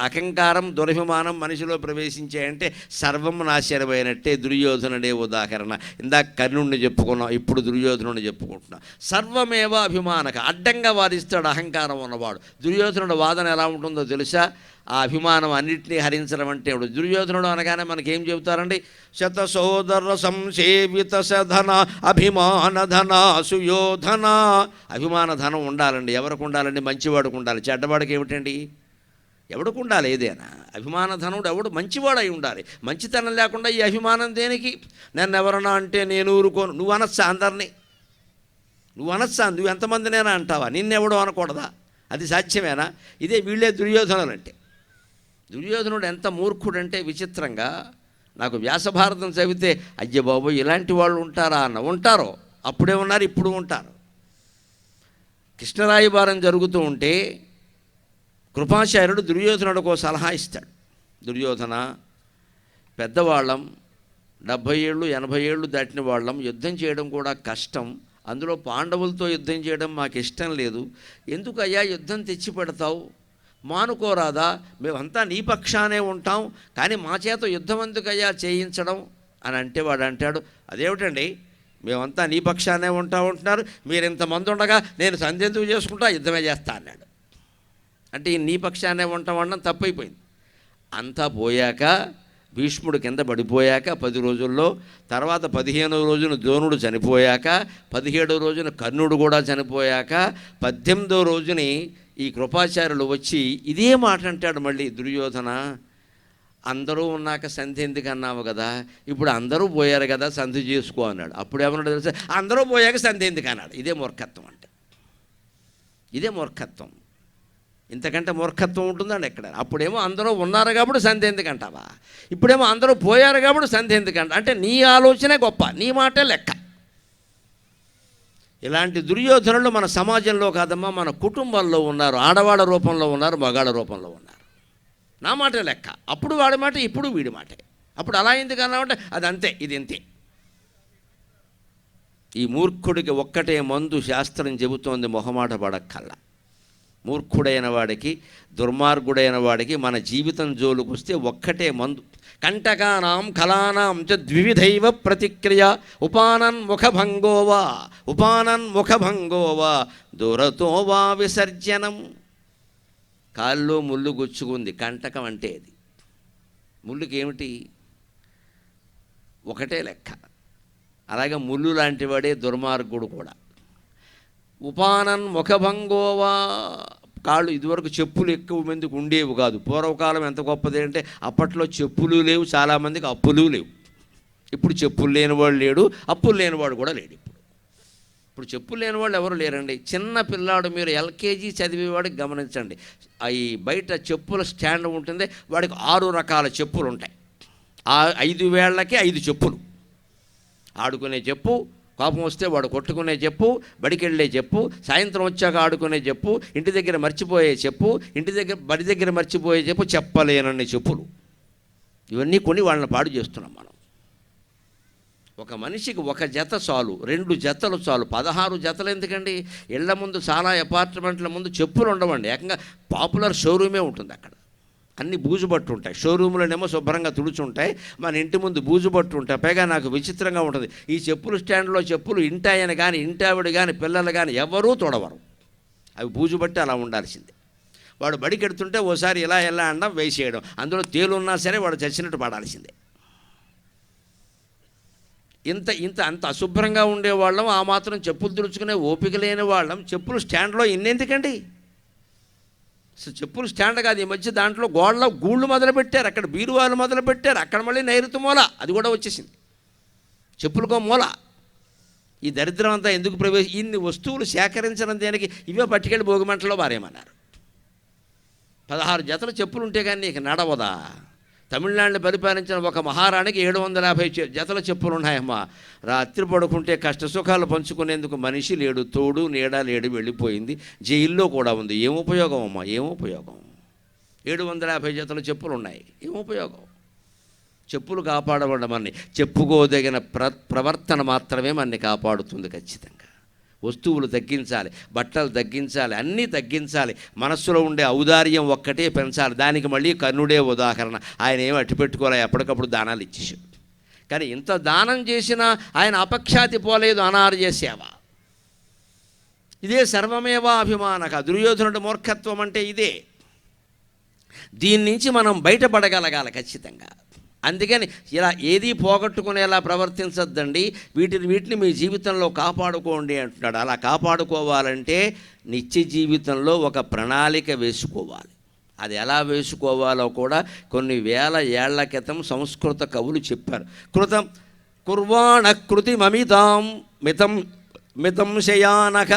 అహంకారం దురభిమానం మనిషిలో ప్రవేశించాయంటే సర్వం నాశనమైనట్టే. దుర్యోధనుడే ఉదాహరణ. ఇందాక కర్ణుడిని చెప్పుకున్నాం, ఇప్పుడు దుర్యోధనుడిని చెప్పుకుంటున్నాం. సర్వమేవ అభిమానక. అడ్డంగా వాదిస్తాడు అహంకారం ఉన్నవాడు. దుర్యోధనుడు వాదన ఎలా ఉంటుందో తెలుసా? ఆ అభిమానం అన్నింటినీ హరించడం అంటే దుర్యోధనుడు అనగానే మనకేం చెబుతారండి? శత సోదర సంసేవిత సధన అభిమాన ధన సుయోధన. అభిమాన ధనం ఉండాలండి. ఎవరికి ఉండాలండి? మంచివాడికి ఉండాలి. చెడ్డవాడికి ఏమిటండి? ఎవడికి ఉండాలి ఏదైనా? అభిమాన ధనుడు ఎవడు? మంచివాడై ఉండాలి. మంచితనం లేకుండా ఈ అభిమానం దేనికి? నన్ను ఎవరన్నా అంటే నేను ఊరుకోను. నువ్వు అనొచ్చా అందరినీ? నువ్వు అనొచ్చా? నువ్వు ఎంతమందినైనా అంటావా? నిన్నెవడో అనకూడదా? అది సాధ్యమేనా? ఇదే వీళ్ళే దుర్యోధనులు అంటే. దుర్యోధనుడు ఎంత మూర్ఖుడంటే విచిత్రంగా, నాకు వ్యాసభారతం చదివితే అయ్య బాబు ఇలాంటి వాళ్ళు ఉంటారా అన్న. ఉంటారో, అప్పుడే ఉన్నారు, ఇప్పుడు ఉంటారు. కృష్ణరాయబారం జరుగుతూ ఉంటే కృపాచార్యుడు దుర్యోధనుడికో సలహా ఇస్తాడు. దుర్యోధన, పెద్దవాళ్ళం, 70 ఏళ్ళు 80 ఏళ్ళు దాటిన వాళ్ళం, యుద్ధం చేయడం కూడా కష్టం. అందులో పాండవులతో యుద్ధం చేయడం మాకు ఇష్టం లేదు. ఎందుకయ్యా యుద్ధం తెచ్చి పెడతావు? మానుకోరాదా? మేమంతా నీ పక్షానే ఉంటాం, కానీ మా చేత యుద్ధం ఎందుకయ్యా చేయించడం అని అంటే వాడు అంటాడు, అదేమిటండి మేమంతా నీ పక్షానే ఉంటాం అంటున్నారు, మీరు ఇంతమంది ఉండగా నేను సంధి ఎందుకు చేసుకుంటా, యుద్ధమే చేస్తా అన్నాడు. అంటే ఈ నీ పక్షానే ఉంటాం అనడం తప్పైపోయింది. అంతా పోయాక భీష్ముడు కింద పడిపోయాక 10 రోజుల్లో, తర్వాత 15వ రోజున ద్రోణుడు చనిపోయాక, 17వ రోజున కర్ణుడు కూడా చనిపోయాక, 18వ రోజుని ఈ కృపాచార్యులు వచ్చి ఇదే మాట అంటాడు మళ్ళీ, దుర్యోధన అందరూ ఉన్నాక సంధి ఎందుకు అన్నావు కదా, ఇప్పుడు అందరూ పోయారు కదా సంధి చేసుకో అన్నాడు. అప్పుడు ఏమన్నాడు తెలుసా? అందరూ పోయాక సంధి ఎందుకు అన్నాడు. ఇదే మూర్ఖత్వం అంటే. ఇదే మూర్ఖత్వం. ఇంతకంటే మూర్ఖత్వం ఉంటుందండి ఎక్కడ? అప్పుడేమో అందరూ ఉన్నారు కాబట్టి సంధి ఎందుకు అంటావా, ఇప్పుడేమో అందరూ పోయారు కాబట్టి సంధి ఎందుకంట. అంటే నీ ఆలోచనే గొప్ప, నీ మాటే లెక్క. ఇలాంటి దుర్యోధనులు మన సమాజంలో కాదమ్మా, మన కుటుంబాల్లో ఉన్నారు. ఆడవాళ్ళ రూపంలో ఉన్నారు, మగాళ్ళ రూపంలో ఉన్నారు. నా మాటే లెక్క. అప్పుడు వాడి మాట, ఇప్పుడు వీడి మాటే. అప్పుడు అలా ఎందుకు అన్నామంటే అది అంతే, ఇది అంతే. ఈ మూర్ఖుడికి ఒక్కటే మందు శాస్త్రం చెబుతోంది, మొహమాట పడక్కల్లా. మూర్ఖుడైన వాడికి, దుర్మార్గుడైన వాడికి మన జీవితం జోలుకొస్తే ఒక్కటే మందు. కంటకానాం కళానాం చ ద్వివిధైవ ప్రతిక్రియ ఉపానన్ముఖభంగోవా దూరతో వా విసర్జనం. కాల్లో ముళ్ళు గుచ్చుకుంది, కంటకం అంటే అది. ముళ్ళుకి ఏమిటి? ఒకటే లెక్క. అలాగే ముళ్ళు లాంటి వాడే దుర్మార్గుడు కూడా. ఉపానన్ముఖభంగోవా. కాళ్ళు ఇదివరకు చెప్పులు ఎక్కువ మందికి ఉండేవి కాదు. పూర్వకాలం ఎంత గొప్పది అంటే అప్పట్లో చెప్పులు లేవు, చాలామందికి అప్పులు లేవు. ఇప్పుడు చెప్పులు లేనివాడు లేడు, అప్పులు లేనివాడు కూడా లేడు. ఇప్పుడు చెప్పులు లేనివాళ్ళు ఎవరు లేరండి. చిన్న పిల్లాడు, మీరు ఎల్కేజీ చదివేవాడికి గమనించండి, ఈ బయట చెప్పుల స్టాండ్ ఉంటుంది, వాడికి 6 రకాల చెప్పులు ఉంటాయి. 5 వేళ్ళకి 5 చెప్పులు. ఆడుకునే చెప్పు, కోపం వస్తే వాడు కొట్టుకునే చెప్పు, బడికెళ్ళే చెప్పు, సాయంత్రం వచ్చాక ఆడుకునే చెప్పు, ఇంటి దగ్గర మర్చిపోయే చెప్పు, బడి దగ్గర మర్చిపోయే చెప్పు, చెప్పలేనన్ని చెప్పులు. ఇవన్నీ కొని వాళ్ళని పాడు చేస్తున్నాం మనం. ఒక మనిషికి ఒక జత చాలు, 2 జతలు చాలు, 16 జతలు ఎందుకండి? ఇళ్ల ముందు చాలా అపార్ట్మెంట్ల ముందు చెప్పులు ఉండవండి. ఏకంగా పాపులర్ షోరూమే ఉంటుంది అక్కడ. అన్ని బూజుబట్టు ఉంటాయి. షోరూంలోనేమో శుభ్రంగా తుడుచుంటాయి, మన ఇంటి ముందు బూజుబట్టు ఉంటాయి. పైగా నాకు విచిత్రంగా ఉంటుంది, ఈ చెప్పులు స్టాండ్లో చెప్పులు ఇంటాయని కానీ ఇంటావిడ కానీ పిల్లలు కానీ ఎవరూ తొడవరు. అవి బూజుబట్టి అలా ఉండాల్సిందే. వాడు బడికెడుతుంటే ఓసారి ఇలా ఎలా అనడం, వేసేయడం, అందులో తేలున్నా సరే వాడు చచ్చినట్టు పడాల్సిందే. అంత అశుభ్రంగా ఉండేవాళ్ళం, ఆ మాత్రం చెప్పులు తుడుచుకునే ఓపిక లేని వాళ్ళం చెప్పులు స్టాండ్లో ఇన్నెందుకండి? అసలు చెప్పులు స్టాండ్ కాదు, ఈ మధ్య దాంట్లో గోడలో గూళ్ళు మొదలుపెట్టారు, అక్కడ బీరువాలు మొదలుపెట్టారు, అక్కడ మళ్ళీ నైరుతి మూల అది కూడా వచ్చేసింది, చెప్పులకో మూల. ఈ దరిద్రం అంతా ఎందుకు ఇన్ని వస్తువులు సేకరించడం దేనికి? ఇవే పట్టుకెళ్ళి భోగిమంటలో పారేయమన్నారు. 16 జతలు చెప్పులు ఉంటే కానీ నీకు నడవదా? తమిళనాడుని పరిపాలించిన ఒక మహారాణికి 750 జతల చెప్పులు ఉన్నాయమ్మా. రాత్రి పడుకుంటే కష్టసుఖాలు పంచుకునేందుకు మనిషి లేడు, తోడు నీడ లేడు, వెళ్ళిపోయింది, జైల్లో కూడా ఉంది. ఏం ఉపయోగం అమ్మా, ఏం ఉపయోగం? 750 జతల చెప్పులు ఉన్నాయి, ఏం ఉపయోగం? చెప్పులు కాపాడబడ్డ మనని, చెప్పుకోదగిన ప్రవర్తన మాత్రమే మనని కాపాడుతుంది. ఖచ్చితంగా వస్తువులు తగ్గించాలి, బట్టలు తగ్గించాలి, అన్నీ తగ్గించాలి. మనస్సులో ఉండే ఔదార్యం ఒక్కటే పెంచాలి. దానికి మళ్ళీ కర్ణుడే ఉదాహరణ. ఆయన ఏమి అట్టి పెట్టుకోలే, ఎప్పటికప్పుడు దానాలు ఇచ్చేసాడు. కానీ ఇంత దానం చేసినా ఆయన అపఖ్యాతి పోలేదు, అనార్య సేవ. ఇదే సర్వమేవా అభిమానక. దుర్యోధనుడి మూర్ఖత్వం అంటే ఇదే. దీని నుంచి మనం బయటపడగలగాలి ఖచ్చితంగా. అందుకని ఇలా ఏది పోగొట్టుకునేలా ప్రవర్తించద్దండి, వీటిని మీ జీవితంలో కాపాడుకోండి అంటున్నాడు. అలా కాపాడుకోవాలంటే నిత్య జీవితంలో ఒక ప్రణాళిక వేసుకోవాలి. అది ఎలా వేసుకోవాలో కూడా కొన్ని వేల ఏళ్ల క్రితం సంస్కృత కవులు చెప్పారు. కుర్వాణ కృతిమమితాం మితం మితం శయానక,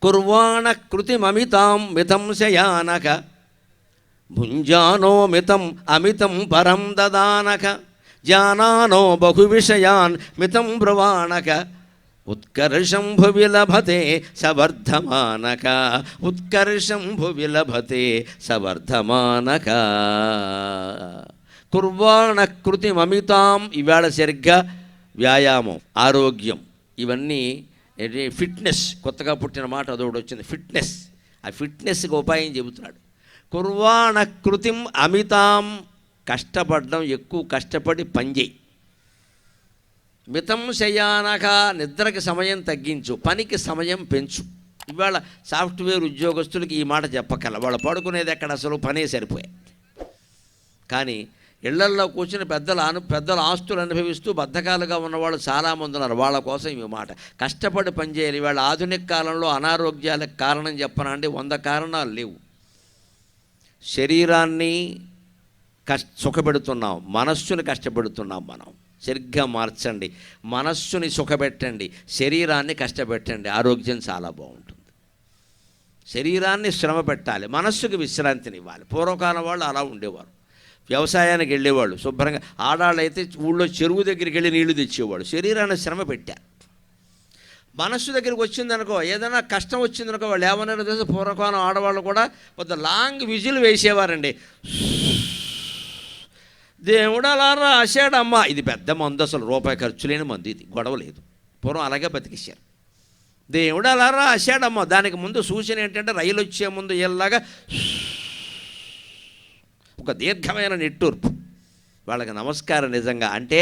కుర్వాణ కృతిమమితాం మితం శయానక, భుంజానో మితం అమితం పరం దదానక, జానానో బహు విషయాన్ మితం బ్రువాణక, ఉత్కర్షం భువి లభతే సవర్ధమానక, ఉత్కర్షం భువి లభతే సవర్ధమానక. కుర్వాణ కృతిమమితాం. ఇవాళ సరిగ్గా వ్యాయామం, ఆరోగ్యం, ఇవన్నీ ఫిట్నెస్, కొత్తగా పుట్టిన మాట అదొకటి వచ్చింది, ఫిట్నెస్. ఆ ఫిట్నెస్కి ఉపాయం చెబుతున్నాడు. కుర్వాణ కృతిం అమితాం. కష్టపడడం, ఎక్కువ కష్టపడి పనిచేయి. మితం శయానక, నిద్రకి సమయం తగ్గించు, పనికి సమయం పెంచు. ఇవాళ సాఫ్ట్వేర్ ఉద్యోగస్తులకి ఈ మాట చెప్పగల, వాళ్ళు పడుకునేది ఎక్కడ, అసలు పనే సరిపోయాయి. కానీ ఇళ్లల్లో కూర్చుని పెద్దల ఆస్తులు అనుభవిస్తూ బద్ధకాలుగా ఉన్నవాళ్ళు చాలామంది ఉన్నారు. వాళ్ళ కోసం ఈ మాట, కష్టపడి పనిచేయాలి. ఇవాళ ఆధునిక కాలంలో అనారోగ్యాలకు కారణం చెప్పనండి 100 కారణాలు లేవు. శరీరాన్ని సుఖపెడుతున్నాం, మనస్సుని కష్టపెడుతున్నాం మనం. సరిగ్గా మార్చండి, మనస్సుని సుఖపెట్టండి, శరీరాన్ని కష్టపెట్టండి, ఆరోగ్యం చాలా బాగుంటుంది. శరీరాన్ని శ్రమ పెట్టాలి, మనస్సుకి విశ్రాంతినివ్వాలి. పూర్వకాలం వాళ్ళు అలా ఉండేవారు. వ్యవసాయానికి వెళ్ళేవాళ్ళు శుభ్రంగా, ఆడాళ్ళు అయితే ఊళ్ళో చెరువు దగ్గరికి వెళ్ళి నీళ్లు తెచ్చేవాళ్ళు. శరీరాన్ని శ్రమ పెట్టారు. మనస్సు దగ్గరికి వచ్చిందనుకో, ఏదైనా కష్టం వచ్చిందనుకో, వాళ్ళు ఏమన్నా తెలుసు, పూర్వకాలం ఆడవాళ్ళు కూడా కొంత లాంగ్ విజిల్ వేసేవారండి. దేవుడు అలా రాశాడమ్మా. ఇది పెద్ద మందు, అసలు రూపాయి ఖర్చు లేని మందు, ఇది గొడవ లేదు. పూర్వం అలాగే బతికేశారు. దేవుడు అలా రాశాడమ్మా. దానికి ముందు సూచన ఏంటంటే, రైలు వచ్చే ముందు ఎల్లాగా ఒక దీర్ఘమైన నిట్టూర్పు. వాళ్ళకి నమస్కారం. నిజంగా అంటే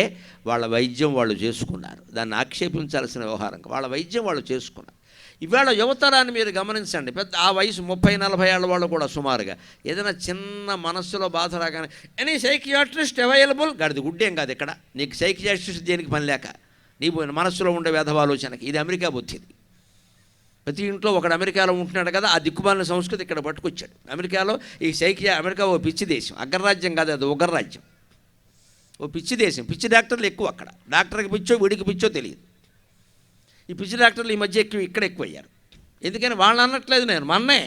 వాళ్ళ వైద్యం వాళ్ళు చేసుకున్నారు, దాన్ని ఆక్షేపించాల్సిన వ్యవహారం. వాళ్ళ వైద్యం వాళ్ళు చేసుకున్నారు. ఇవాళ యువతరాన్ని మీరు గమనించండి, పెద్ద ఆ వయసు 30-40 ఏళ్ళ వాళ్ళు కూడా సుమారుగా ఏదైనా చిన్న మనస్సులో బాధ రాగానే ఎనీ సైకియాట్రిస్ట్ అవైలబుల్, గడిది గుడ్డేం కాదు ఇక్కడ. నీకు సైకియాట్రిస్ట్ దేనికి పని లేక, నీ మనస్సులో ఉండే వ్యధవాలోచనకి. ఇది అమెరికా బుద్ధిది. ప్రతి ఇంట్లో ఒకడు అమెరికాలో ఉంటున్నాడు కదా, ఆ దిక్కుమాలిన సంస్కృతి ఇక్కడ పట్టుకొచ్చాడు. అమెరికాలో ఈ అమెరికా ఓ పిచ్చి దేశం, అగ్రరాజ్యం కాదు, అది ఉగ్రరాజ్యం. ఓ పిచ్చి దేశం, పిచ్చి డాక్టర్లు ఎక్కువ అక్కడ. డాక్టర్కి పిచ్చో వీడికి పిచ్చో తెలియదు. ఈ పిచ్చి డాక్టర్లు ఈ మధ్య ఇక్కడ ఎక్కువయ్యారు. ఎందుకని వాళ్ళు అనట్లేదు, నేను మన్నే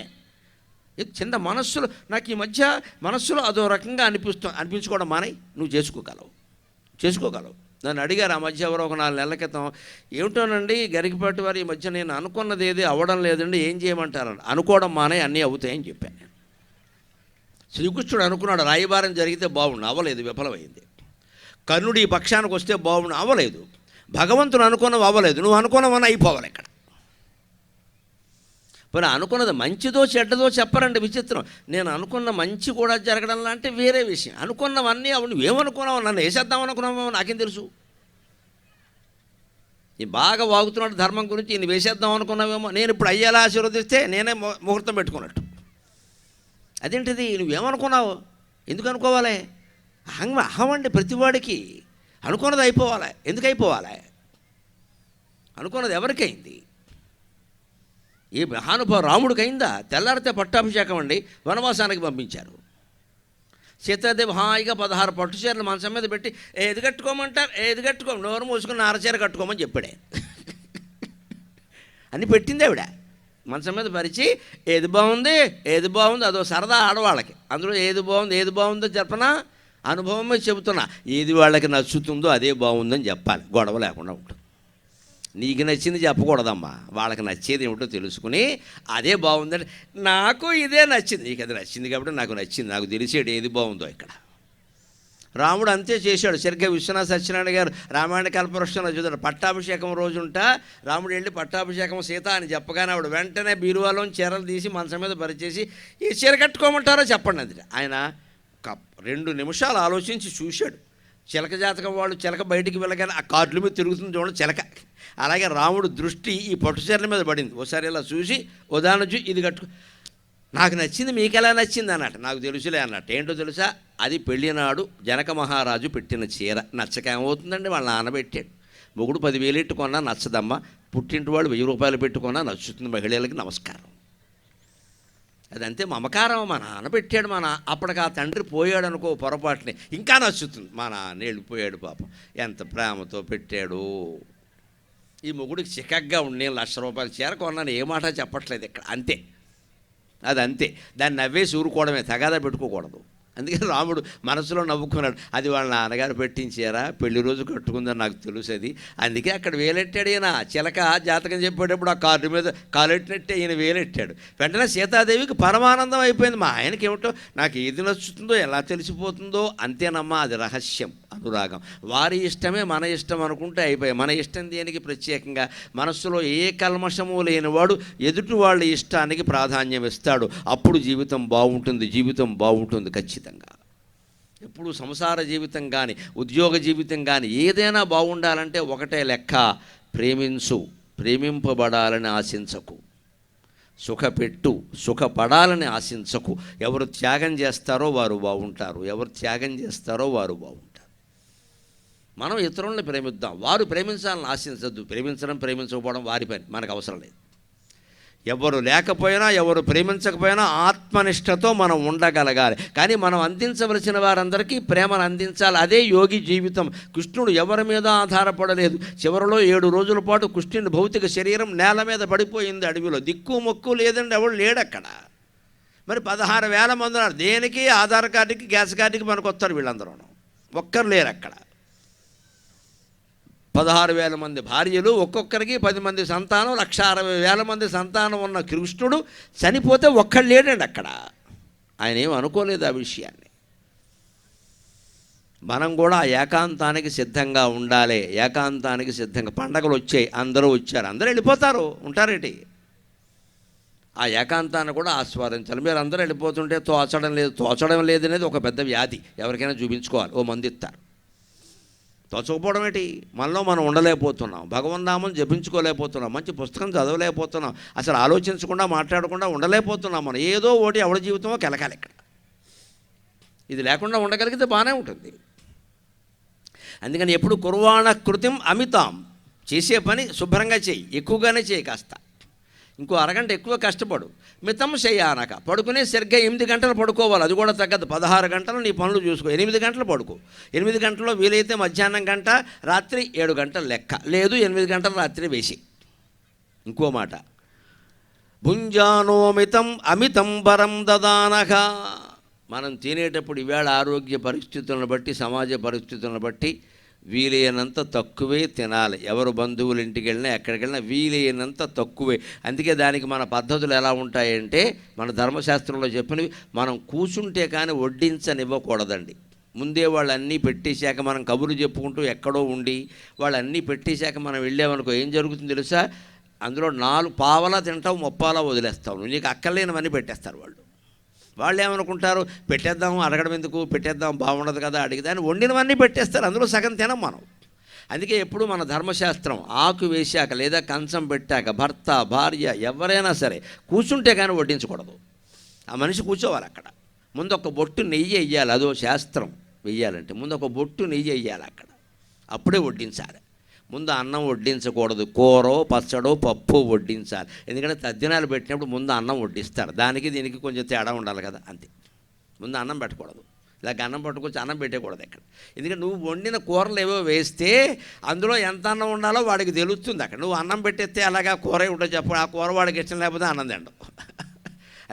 చిన్న మనస్సులో, నాకు ఈ మధ్య మనస్సులో అదో రకంగా అనిపించుకోవడం మానే. నువ్వు చేసుకోగలవు. నన్ను అడిగారు ఆ మధ్య ఎవరో ఒక 4 నెలల క్రితం, ఏమిటోనండి గరికపాటి వారు ఈ మధ్య నేను అనుకున్నది ఏది అవ్వడం లేదండి, ఏం చేయమంటారు? అనుకోవడం మానే అన్నీ అవుతాయని చెప్పాను నేను. శ్రీకృష్ణుడు అనుకున్నాడు రాయబారం జరిగితే బాగుండు, అవ్వలేదు, విఫలమైంది. కర్ణుడు ఈ పక్షానికి వస్తే బాగుండు, అవ్వలేదు. భగవంతుడు అనుకున్నవి అవ్వలేదు, నువ్వు అనుకున్నవన్నీ అయిపోవాలి ఇక్కడ. మరి అనుకున్నది మంచిదో చెడ్డదో చెప్పరండి, విచిత్రం. నేను అనుకున్న మంచి కూడా జరగడం లాంటి వేరే విషయం. అనుకున్నవన్నీ నువ్వేమనుకున్నావు, నన్ను వేసేద్దాం అనుకున్నావు, నాకేం తెలుసు? ఈ బాగా వాగుతున్నాడు ధర్మం గురించి, ఈయన వేసేద్దాం అనుకున్నావేమో. నేను ఇప్పుడు అయ్యేలా ఆశీర్వదిస్తే నేనే ముహూర్తం పెట్టుకున్నట్టు. అదేంటిది, నువ్వేమనుకున్నావు? ఎందుకు అనుకోవాలి? అహం అండి ప్రతివాడికి. అనుకున్నది అయిపోవాలి. ఎందుకు అయిపోవాలి? అనుకున్నది ఎవరికైంది? ఈ మహానుభావ రాముడికి అయిందా? తెల్లారితే పట్టాభిషేకం అండి, వనవాసానికి పంపించారు. సీతాదేవి హాయిగా 16 పట్టు చీరలు మంచం మీద పెట్టి ఏది కట్టుకోమంటారు, ఏది కట్టుకోమ, నోరు మూసుకుని అరచీర కట్టుకోమని చెప్పాడే. అన్నీ పెట్టింది ఆవిడ మంచం మీద పరిచి, ఏది బాగుంది ఏది బాగుంది, అదో సరదా ఆడవాళ్ళకి. అందులో ఏది బాగుందో చెప్పనా, అనుభవమే చెబుతున్నా. ఏది వాళ్ళకి నచ్చుతుందో అదే బాగుందని చెప్పాలి, గొడవ లేకుండా ఉంటుంది. నీకు నచ్చింది చెప్పకూడదమ్మా, వాళ్ళకి నచ్చేది ఏమిటో తెలుసుకుని అదే బాగుందంటే నాకు ఇదే నచ్చింది, నీకు అది నచ్చింది కాబట్టి నాకు నచ్చింది, నాకు తెలిసేది ఏది బాగుందో ఇక్కడ. రాముడు అంతే చేశాడు. సరిగ్గా విశ్వనాథ సత్యనారాయణ గారు రామాయణ కల్పవృక్షంలో చూద్దారు. పట్టాభిషేకం రోజుంటా రాముడు వెళ్ళి పట్టాభిషేకం సీత అని చెప్పగానే ఆవిడ వెంటనే బీరువాలోని చీరలు తీసి మంచం మీద పరిచేసి ఈ చీర కట్టుకోమంటారో చెప్పండి అది. ఆయన 2 నిమిషాలు ఆలోచించి చూశాడు. చిలక జాతకం వాళ్ళు చిలక బయటికి వెళ్ళగానే ఆ కార్డుల మీద తిరుగుతుంది చూడండి చిలక. అలాగే రాముడు దృష్టి ఈ పట్టు చీరల మీద పడింది. ఓసారి ఇలా చూసి ఉదాహరణ చూసి ఇది కట్టుకో, నాకు నచ్చింది మీకు ఎలా నచ్చింది అన్నట్టు. నాకు తెలుసులే అన్నట్టు. ఏంటో తెలుసా, అది పెళ్ళినాడు జనక మహారాజు పెట్టిన చీర. నచ్చక ఏమవుతుందండి, వాళ్ళ నాన్న పెట్టాడు. మొగుడు 10,000 ఎట్టుకున్నా నచ్చదమ్మా, పుట్టింటి వాళ్ళు 1000 రూపాయలు పెట్టుకున్నా నచ్చుతుంది, మహిళలకి నమస్కారం. అదంతే మమకారం. మా నాన్న పెట్టాడు, అప్పటికి ఆ తండ్రి పోయాడు అనుకో పొరపాటుని, ఇంకా నచ్చుతుంది. మా నాన్న వెళ్ళిపోయాడు పాపం, ఎంత ప్రేమతో పెట్టాడు. ఈ మొగుడికి చిక్కగా ఉండి నేను 1,00,000 రూపాయలు చీర కొన్నాను, ఏ మాట చెప్పట్లేదు ఇక్కడ. అంతే, అది అంతే. దాన్ని నవ్వేసి ఊరుకోవడమే, తగాదా పెట్టుకోకూడదు. అందుకని రాముడు మనసులో నవ్వుకున్నాడు. అది వాళ్ళ నాన్నగారు పెట్టించారా, పెళ్లి రోజు కట్టుకుందని నాకు తెలుసు అది. అందుకే అక్కడ వేలెట్టాడు ఈయన. చిలక జాతకం చెప్పేటప్పుడు ఆ కార్డు మీద కాలెట్టినట్టే ఈయన వేలెట్టాడు. వెంటనే సీతాదేవికి పరమానందం అయిపోయింది. మా ఆయనకి ఏమిటో నాకు ఏది నచ్చుతుందో ఎలా తెలిసిపోతుందో, అంతేనమ్మా, అది రహస్యం, అనురాగం. వారి ఇష్టమే మన ఇష్టం అనుకుంటే అయిపోయాయి. మన ఇష్టం దేనికి ప్రత్యేకంగా? మనస్సులో ఏ కల్మషము లేనివాడు ఎదుటి వాళ్ళ ఇష్టానికి ప్రాధాన్యం ఇస్తాడు. అప్పుడు జీవితం బాగుంటుంది, జీవితం బాగుంటుంది ఖచ్చితంగా. ఎప్పుడు సంసార జీవితం కానీ ఉద్యోగ జీవితం కానీ ఏదైనా బాగుండాలంటే ఒకటే లెక్క, ప్రేమించు, ప్రేమింపబడాలని ఆశించకు. సుఖపెట్టు, సుఖపడాలని ఆశించకు. ఎవరు త్యాగం చేస్తారో వారు బాగుంటారు, ఎవరు త్యాగం చేస్తారో వారు బాగుంటారు. మనం ఇతరులను ప్రేమిద్దాం, వారు ప్రేమించాలని ఆశించద్దు. ప్రేమించకపోవడం వారి పని, మనకు అవసరం లేదు. ఎవరు లేకపోయినా ఎవరు ప్రేమించకపోయినా ఆత్మనిష్టతో మనం ఉండగలగాలి. కానీ మనం అందించవలసిన వారందరికీ ప్రేమను అందించాలి. అదే యోగి జీవితం. కృష్ణుడు ఎవరి మీద ఆధారపడలేదు. చివరిలో 7 రోజుల పాటు కృష్ణుని భౌతిక శరీరం నేల మీద పడిపోయింది అడవిలో. దిక్కు మొక్కు లేదండి, ఎవడు లేడక్కడ. మరి 16,000 మంది ఉన్నారు. దేనికి? ఆధార్ కార్డుకి, గ్యాస్ కార్డుకి మనకు వస్తారు వీళ్ళందరూ, ఒక్కరు లేరు అక్కడ. 16,000 మంది భార్యలు, ఒక్కొక్కరికి 10 మంది సంతానం, 1,60,000 మంది సంతానం ఉన్న కృష్ణుడు చనిపోతే ఒక్కడు లేడండి అక్కడ. ఆయన ఏం అనుకోలేదు ఆ విషయాన్ని. మనం కూడా ఏకాంతానికి సిద్ధంగా ఉండాలి. ఏకాంతానికి సిద్ధంగా. పండగలు వచ్చాయి, అందరూ వచ్చారు, అందరూ వెళ్ళిపోతారు, ఉంటారేంటి? ఆ ఏకాంతాన్ని కూడా ఆస్వాదించాలి. మీరు అందరూ వెళ్ళిపోతుంటే తోచడం లేదు అనేది ఒక పెద్ద వ్యాధి. ఎవరికైనా చూపించుకోవాలి, ఓ మంది ఇస్తారు. తోచకపోవడం ఏంటి? మనలో మనం ఉండలేకపోతున్నాం, భగవన్నామం జపించుకోలేకపోతున్నాం, మంచి పుస్తకం చదవలేకపోతున్నాం, అసలు ఆలోచించకుండా మాట్లాడకుండా ఉండలేకపోతున్నాం. మనం ఏదో ఒకటి ఎవరి జీవితమో కెలకాలి ఇక్కడ. ఇది లేకుండా ఉండగలిగితే బాగానే ఉంటుంది. అందుకని ఎప్పుడు కుర్వాణ కృతిం అమితాం, చేసే పని శుభ్రంగా చేయి, ఎక్కువగానే చేయి, కాస్త ఇంకో అరగంట ఎక్కువ కష్టపడు. మితం శయ్యానక, పడుకునే సరిగ్గా 8 గంటలు పడుకోవాలి, అది కూడా తగ్గదు. 16 గంటలు నీ పనులు చూసుకో, 8 గంటలు పడుకో. 8 గంటల్లో వీలైతే మధ్యాహ్నం గంట, రాత్రి 7 గంటలు లెక్క, లేదు 8 గంటలు రాత్రి వేసి. ఇంకో మాట, భుంజానోమితం అమితం పరం దదానక. మనం తినేటప్పుడు ఈవేళ ఆరోగ్య పరిస్థితులను బట్టి, సమాజ పరిస్థితులను బట్టి వీలైనంత తక్కువే తినాలి. ఎవరు బంధువుల ఇంటికి వెళ్ళినా ఎక్కడికి వెళ్ళినా వీలైనంత తక్కువే. అందుకే దానికి మన పద్ధతులు ఎలా ఉంటాయంటే, మన ధర్మశాస్త్రంలో చెప్పినవి, మనం కూర్చుంటే కానీ వడ్డించనివ్వకూడదండి. ముందే వాళ్ళు అన్నీ పెట్టేశాక మనం కబుర్లు చెప్పుకుంటూ ఎక్కడో ఉండి వాళ్ళు అన్నీ పెట్టేశాక మనం వెళ్ళామనుకో ఏం జరుగుతుందో తెలుసా? అందులో 4 పావలా తింటావు, 30 వదిలేస్తావు. నీకు అక్కర్లేనివన్నీ పెట్టేస్తారు వాళ్ళు ఏమనుకుంటారు, పెట్టేద్దాం, అడగడం ఎందుకు, పెట్టేద్దాం, బాగుండదు కదా అడిగితే అని వండినవన్నీ పెట్టేస్తారు. అందులో సగం తినం మనం. అందుకే ఎప్పుడు మన ధర్మశాస్త్రం ఆకు వేశాక లేదా కంచం పెట్టాక భర్త భార్య ఎవరైనా సరే కూర్చుంటే కానీ వడ్డించకూడదు. ఆ మనిషి కూర్చోవాలి అక్కడ. ముందు ఒక బొట్టు నెయ్యి వెయ్యాలి, అదో శాస్త్రం. వెయ్యాలంటే ముందు ఒక బొట్టు నెయ్యి వెయ్యాలి అక్కడ, అప్పుడే వడ్డించాలి. ముందు అన్నం వడ్డించకూడదు, కూరో పచ్చడో పప్పు వడ్డించాలి. ఎందుకంటే తద్దినాలు పెట్టినప్పుడు ముందు అన్నం వడ్డిస్తారు. దానికి దీనికి కొంచెం తేడా ఉండాలి కదా, అంతే. ముందు అన్నం పెట్టకూడదు, ఇలాగ అన్నం పట్టుకొచ్చి అన్నం పెట్టకూడదు ఎక్కడ. ఎందుకంటే నువ్వు వండిన కూరలు ఏవో వేస్తే అందులో ఎంత అన్నం ఉండాలో వాడికి తెలుస్తుంది. అక్కడ నువ్వు అన్నం పెట్టేస్తే అలాగా కూర ఉంటే చెప్పు, ఆ కూర వాడికి ఇష్టం లేకపోతే అన్నం తిండం.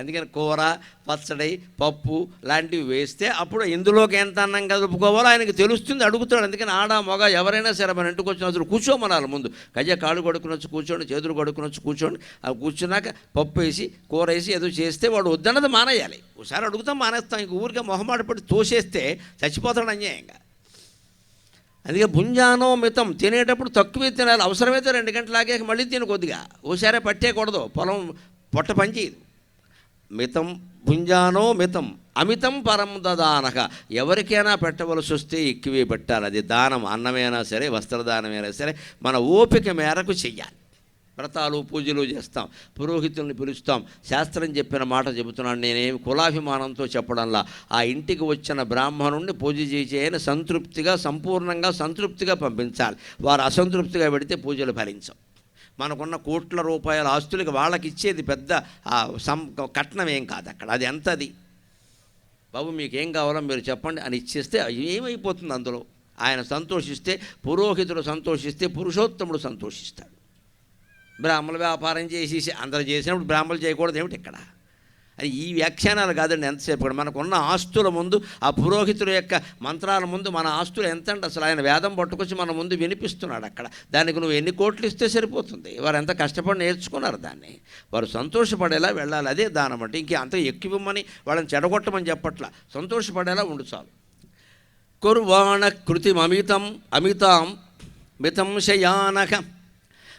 అందుకని కూర పచ్చడి పప్పు లాంటివి వేస్తే అప్పుడు ఇందులోకి ఎంత అన్నం కలుపుకోవాలో ఆయనకి తెలుస్తుంది, అడుగుతాడు. అందుకని ఆడ మగ ఎవరైనా సరే మన ఇంటికి వచ్చిన అసలు కూర్చోమనాలి. ముందు కజ్జా కాళ్ళు కడుక్కునొచ్చి కూర్చోండి, చేతులు కడుక్కునొచ్చి కూర్చోండి. అవి కూర్చున్నాక పప్పు వేసి కూర వేసి ఏదో చేస్తే వాడు వద్దన్నది మానేయాలి. ఒకసారి అడుగుతాం మానేస్తాం, ఇంక ఊరికే మొహమాట పడి తోసేస్తే చచ్చిపోతాడు అన్యాయంగా. అందుకే భుంజానో మితం, తినేటప్పుడు తక్కువే తినాలి. అవసరమైతే 2 గంటలు ఆగాక మళ్ళీ తిని కొద్దిగా, ఓసారే పట్టేయకూడదు, పొలం పొట్ట పనిచేయదు. మితం భుంజానో మితం అమితం పరం దదానక, ఎవరికైనా పెట్టవలసి వస్తే ఎక్కువే పెట్టాలి. అది దానం, అన్నమైనా సరే వస్త్రదానమైనా సరే మన ఓపిక మేరకు చెయ్యాలి. వ్రతాలు పూజలు చేస్తాం, పురోహితుల్ని పిలుస్తాం, శాస్త్రం చెప్పిన మాట చెబుతున్నాను. నేనేమి కులాభిమానంతో చెప్పడంలా, ఆ ఇంటికి వచ్చిన బ్రాహ్మణుణ్ణి పూజ చేసేయని సంతృప్తిగా సంపూర్ణంగా సంతృప్తిగా పంపించాలి. వారు అసంతృప్తిగా పెడితే పూజలు ఫలించవు. మనకున్న కోట్ల రూపాయల ఆస్తులకి వాళ్ళకి ఇచ్చేది పెద్ద కట్నం ఏం కాదు అక్కడ. అది ఎంతది, బాబు మీకేం కావాలో మీరు చెప్పండి అని ఇచ్చేస్తే ఏమైపోతుంది అందులో. ఆయన సంతోషిస్తే, పురోహితుడు సంతోషిస్తే పురుషోత్తముడు సంతోషిస్తాడు. బ్రాహ్మణ వ్యాపారం చేసేసి అందరూ చేసినప్పుడు బ్రాహ్మణులు చేయకూడదు ఏమిటి ఇక్కడ? అది ఈ వ్యాఖ్యానాలు కాదండి ఎంతసేపు కూడా. మనకున్న ఆస్తుల ముందు, ఆ పురోహితుల యొక్క మంత్రాల ముందు మన ఆస్తులు ఎంత అంటే అసలు ఆయన వేదం పట్టుకొచ్చి మన ముందు వినిపిస్తున్నాడు అక్కడ. దానికి నువ్వు ఎన్ని కోట్లు ఇస్తే సరిపోతుంది. వారు ఎంత కష్టపడి నేర్చుకున్నారు దాన్ని, వారు సంతోషపడేలా వెళ్ళాలి. అదే దానం అంటే. ఇంకే అంత ఎక్కువ ఇవ్వమని వాళ్ళని చెడగొట్టమని చెప్పట్ల, సంతోషపడేలా ఉండు చాలు. కుర్వాణ కృతిమమితం అమితాం మితం శయానక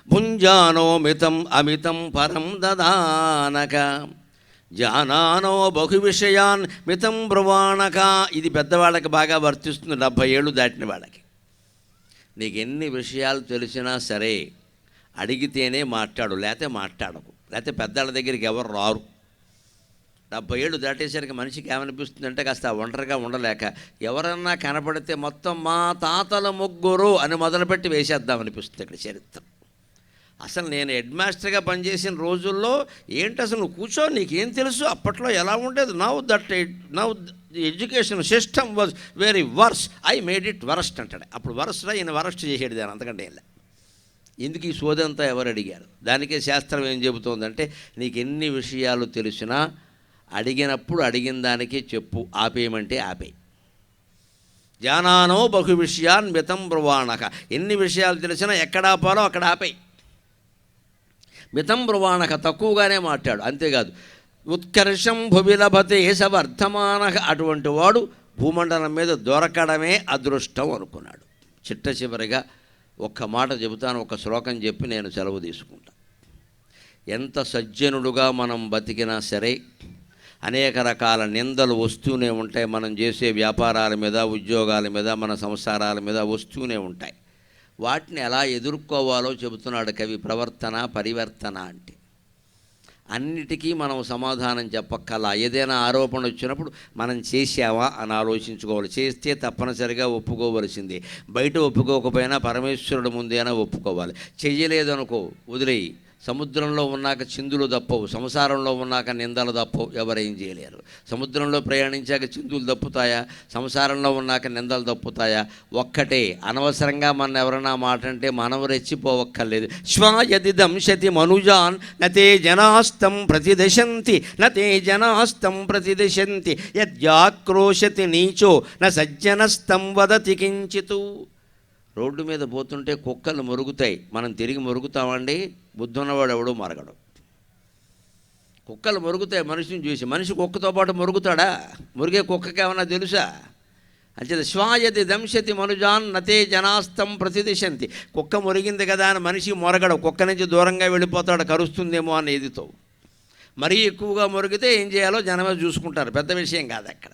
భుంజానో మితం అమితం పరం దదానక జానానో బహు విషయాన్ మితం బ్రువాణక. ఇది పెద్దవాళ్ళకి బాగా వర్తిస్తుంది, 70 ఏళ్ళు దాటిన వాళ్ళకి. నీకు ఎన్ని విషయాలు తెలిసినా సరే అడిగితేనే మాట్లాడు, లేకపోతే మాట్లాడకు. లేకపోతే పెద్దవాళ్ళ దగ్గరికి ఎవరు రారు. 70 ఏళ్ళు దాటేసరికి మనిషికి ఏమనిపిస్తుందంటే కాస్త ఒంటరిగా ఉండలేక ఎవరన్నా కనపడితే మొత్తం మా తాతల ముగ్గురు అని మొదలుపెట్టి వేసేద్దామనిపిస్తుంది ఇక్కడ చరిత్ర. అసలు నేను హెడ్ మాస్టర్గా పనిచేసిన రోజుల్లో ఏంటి అసలు నువ్వు కూర్చో, నీకేం తెలుసు, అప్పట్లో ఎలా ఉండేది. Now education system was very worse, I made it worst అంటాడు. అప్పుడు వరస్ట్ ఈయన వరస్ట్ చేసేది దాని, అంతకంటే ఏం లేదు. ఎందుకు ఈ సోదంతా ఎవరు అడిగారు? దానికే శాస్త్రం ఏం చెబుతోందంటే, నీకు ఎన్ని విషయాలు తెలిసినా అడిగినప్పుడు అడిగిన దానికే చెప్పు, ఆపేయమంటే ఆపేయి. జానానో బహు విషయాన్ మితం బ్రువాణక, ఎన్ని విషయాలు తెలిసినా ఎక్కడ ఆపాలో అక్కడ ఆపేయి. మితం బ్రువాణక, తక్కువగానే మాట్లాడు. అంతేకాదు ఉత్కర్షం భువిలభతే సవర్ధమానక, అటువంటి వాడు భూమండలం మీద దొరకడమే అదృష్టం అనుకున్నాడు. చిట్ట చివరిగా ఒక్క మాట చెబుతాను, ఒక శ్లోకం చెప్పి నేను సెలవు తీసుకుంటా. ఎంత సజ్జనుడుగా మనం బతికినా సరే అనేక రకాల నిందలు వస్తూనే ఉంటాయి. మనం చేసే వ్యాపారాల మీద, ఉద్యోగాల మీద, మన సంసారాల మీద వస్తూనే ఉంటాయి. వాటిని ఎలా ఎదుర్కోవాలో చెబుతున్నాడు కవి. ప్రవర్తన పరివర్తన అంటే అన్నిటికీ మనం సమాధానం చెప్పక్కల. ఏదైనా ఆరోపణ వచ్చినప్పుడు మనం చేసావా అని ఆలోచించుకోవాలి. చేస్తే తప్పనిసరిగా ఒప్పుకోవలసిందే. బయట ఒప్పుకోకపోయినా పరమేశ్వరుడు ముందేనా ఒప్పుకోవాలి. చెయ్యలేదనుకో వదిలేయి. సముద్రంలో ఉన్నాక చిందులు తప్పవు, సంసారంలో ఉన్నాక నిందలు తప్పవు, ఎవరేం చేయలేరు. సముద్రంలో ప్రయాణించాక చిందులు తప్పుతాయా, సంసారంలో ఉన్నాక నిందలు తప్పుతాయా? ఒక్కటే, అనవసరంగా మన ఎవరన్నా మాట అంటే మనం రెచ్చిపోవక్కర్లేదు. శ్వాయది దంశతి మనుజాన్ నతే జనాస్తం ప్రతిదశంతి, నతే జనాస్తం ప్రతిదశంతి, యద్యాక్రోశతి నీచో న సజ్జనస్తం వదతి కించితు. రోడ్డు మీద పోతుంటే కుక్కలు మొరుగుతాయి, మనం తిరిగి మొరుగుతామండి? బుద్ధి ఉన్నవాడు ఎవడో మరగడు. కుక్కలు మొరుగుతాయి మనిషిని చూసి. మనిషి కుక్కతో పాటు మొరుగుతాడా? మురిగే కుక్కకి ఏమన్నా తెలుసా? అంచేత శ్వాయతి దంశతి మనుజాన్ నతే జనాస్తం ప్రతిదిశంతి. కుక్క మురిగింది కదా అని మనిషి మొరగడు, కుక్క నుంచి దూరంగా వెళ్ళిపోతాడు, కరుస్తుందేమో అని ఏదితో. మరీ ఎక్కువగా మురిగితే ఏం చేయాలో జనమే చూసుకుంటారు, పెద్ద విషయం కాదు అక్కడ.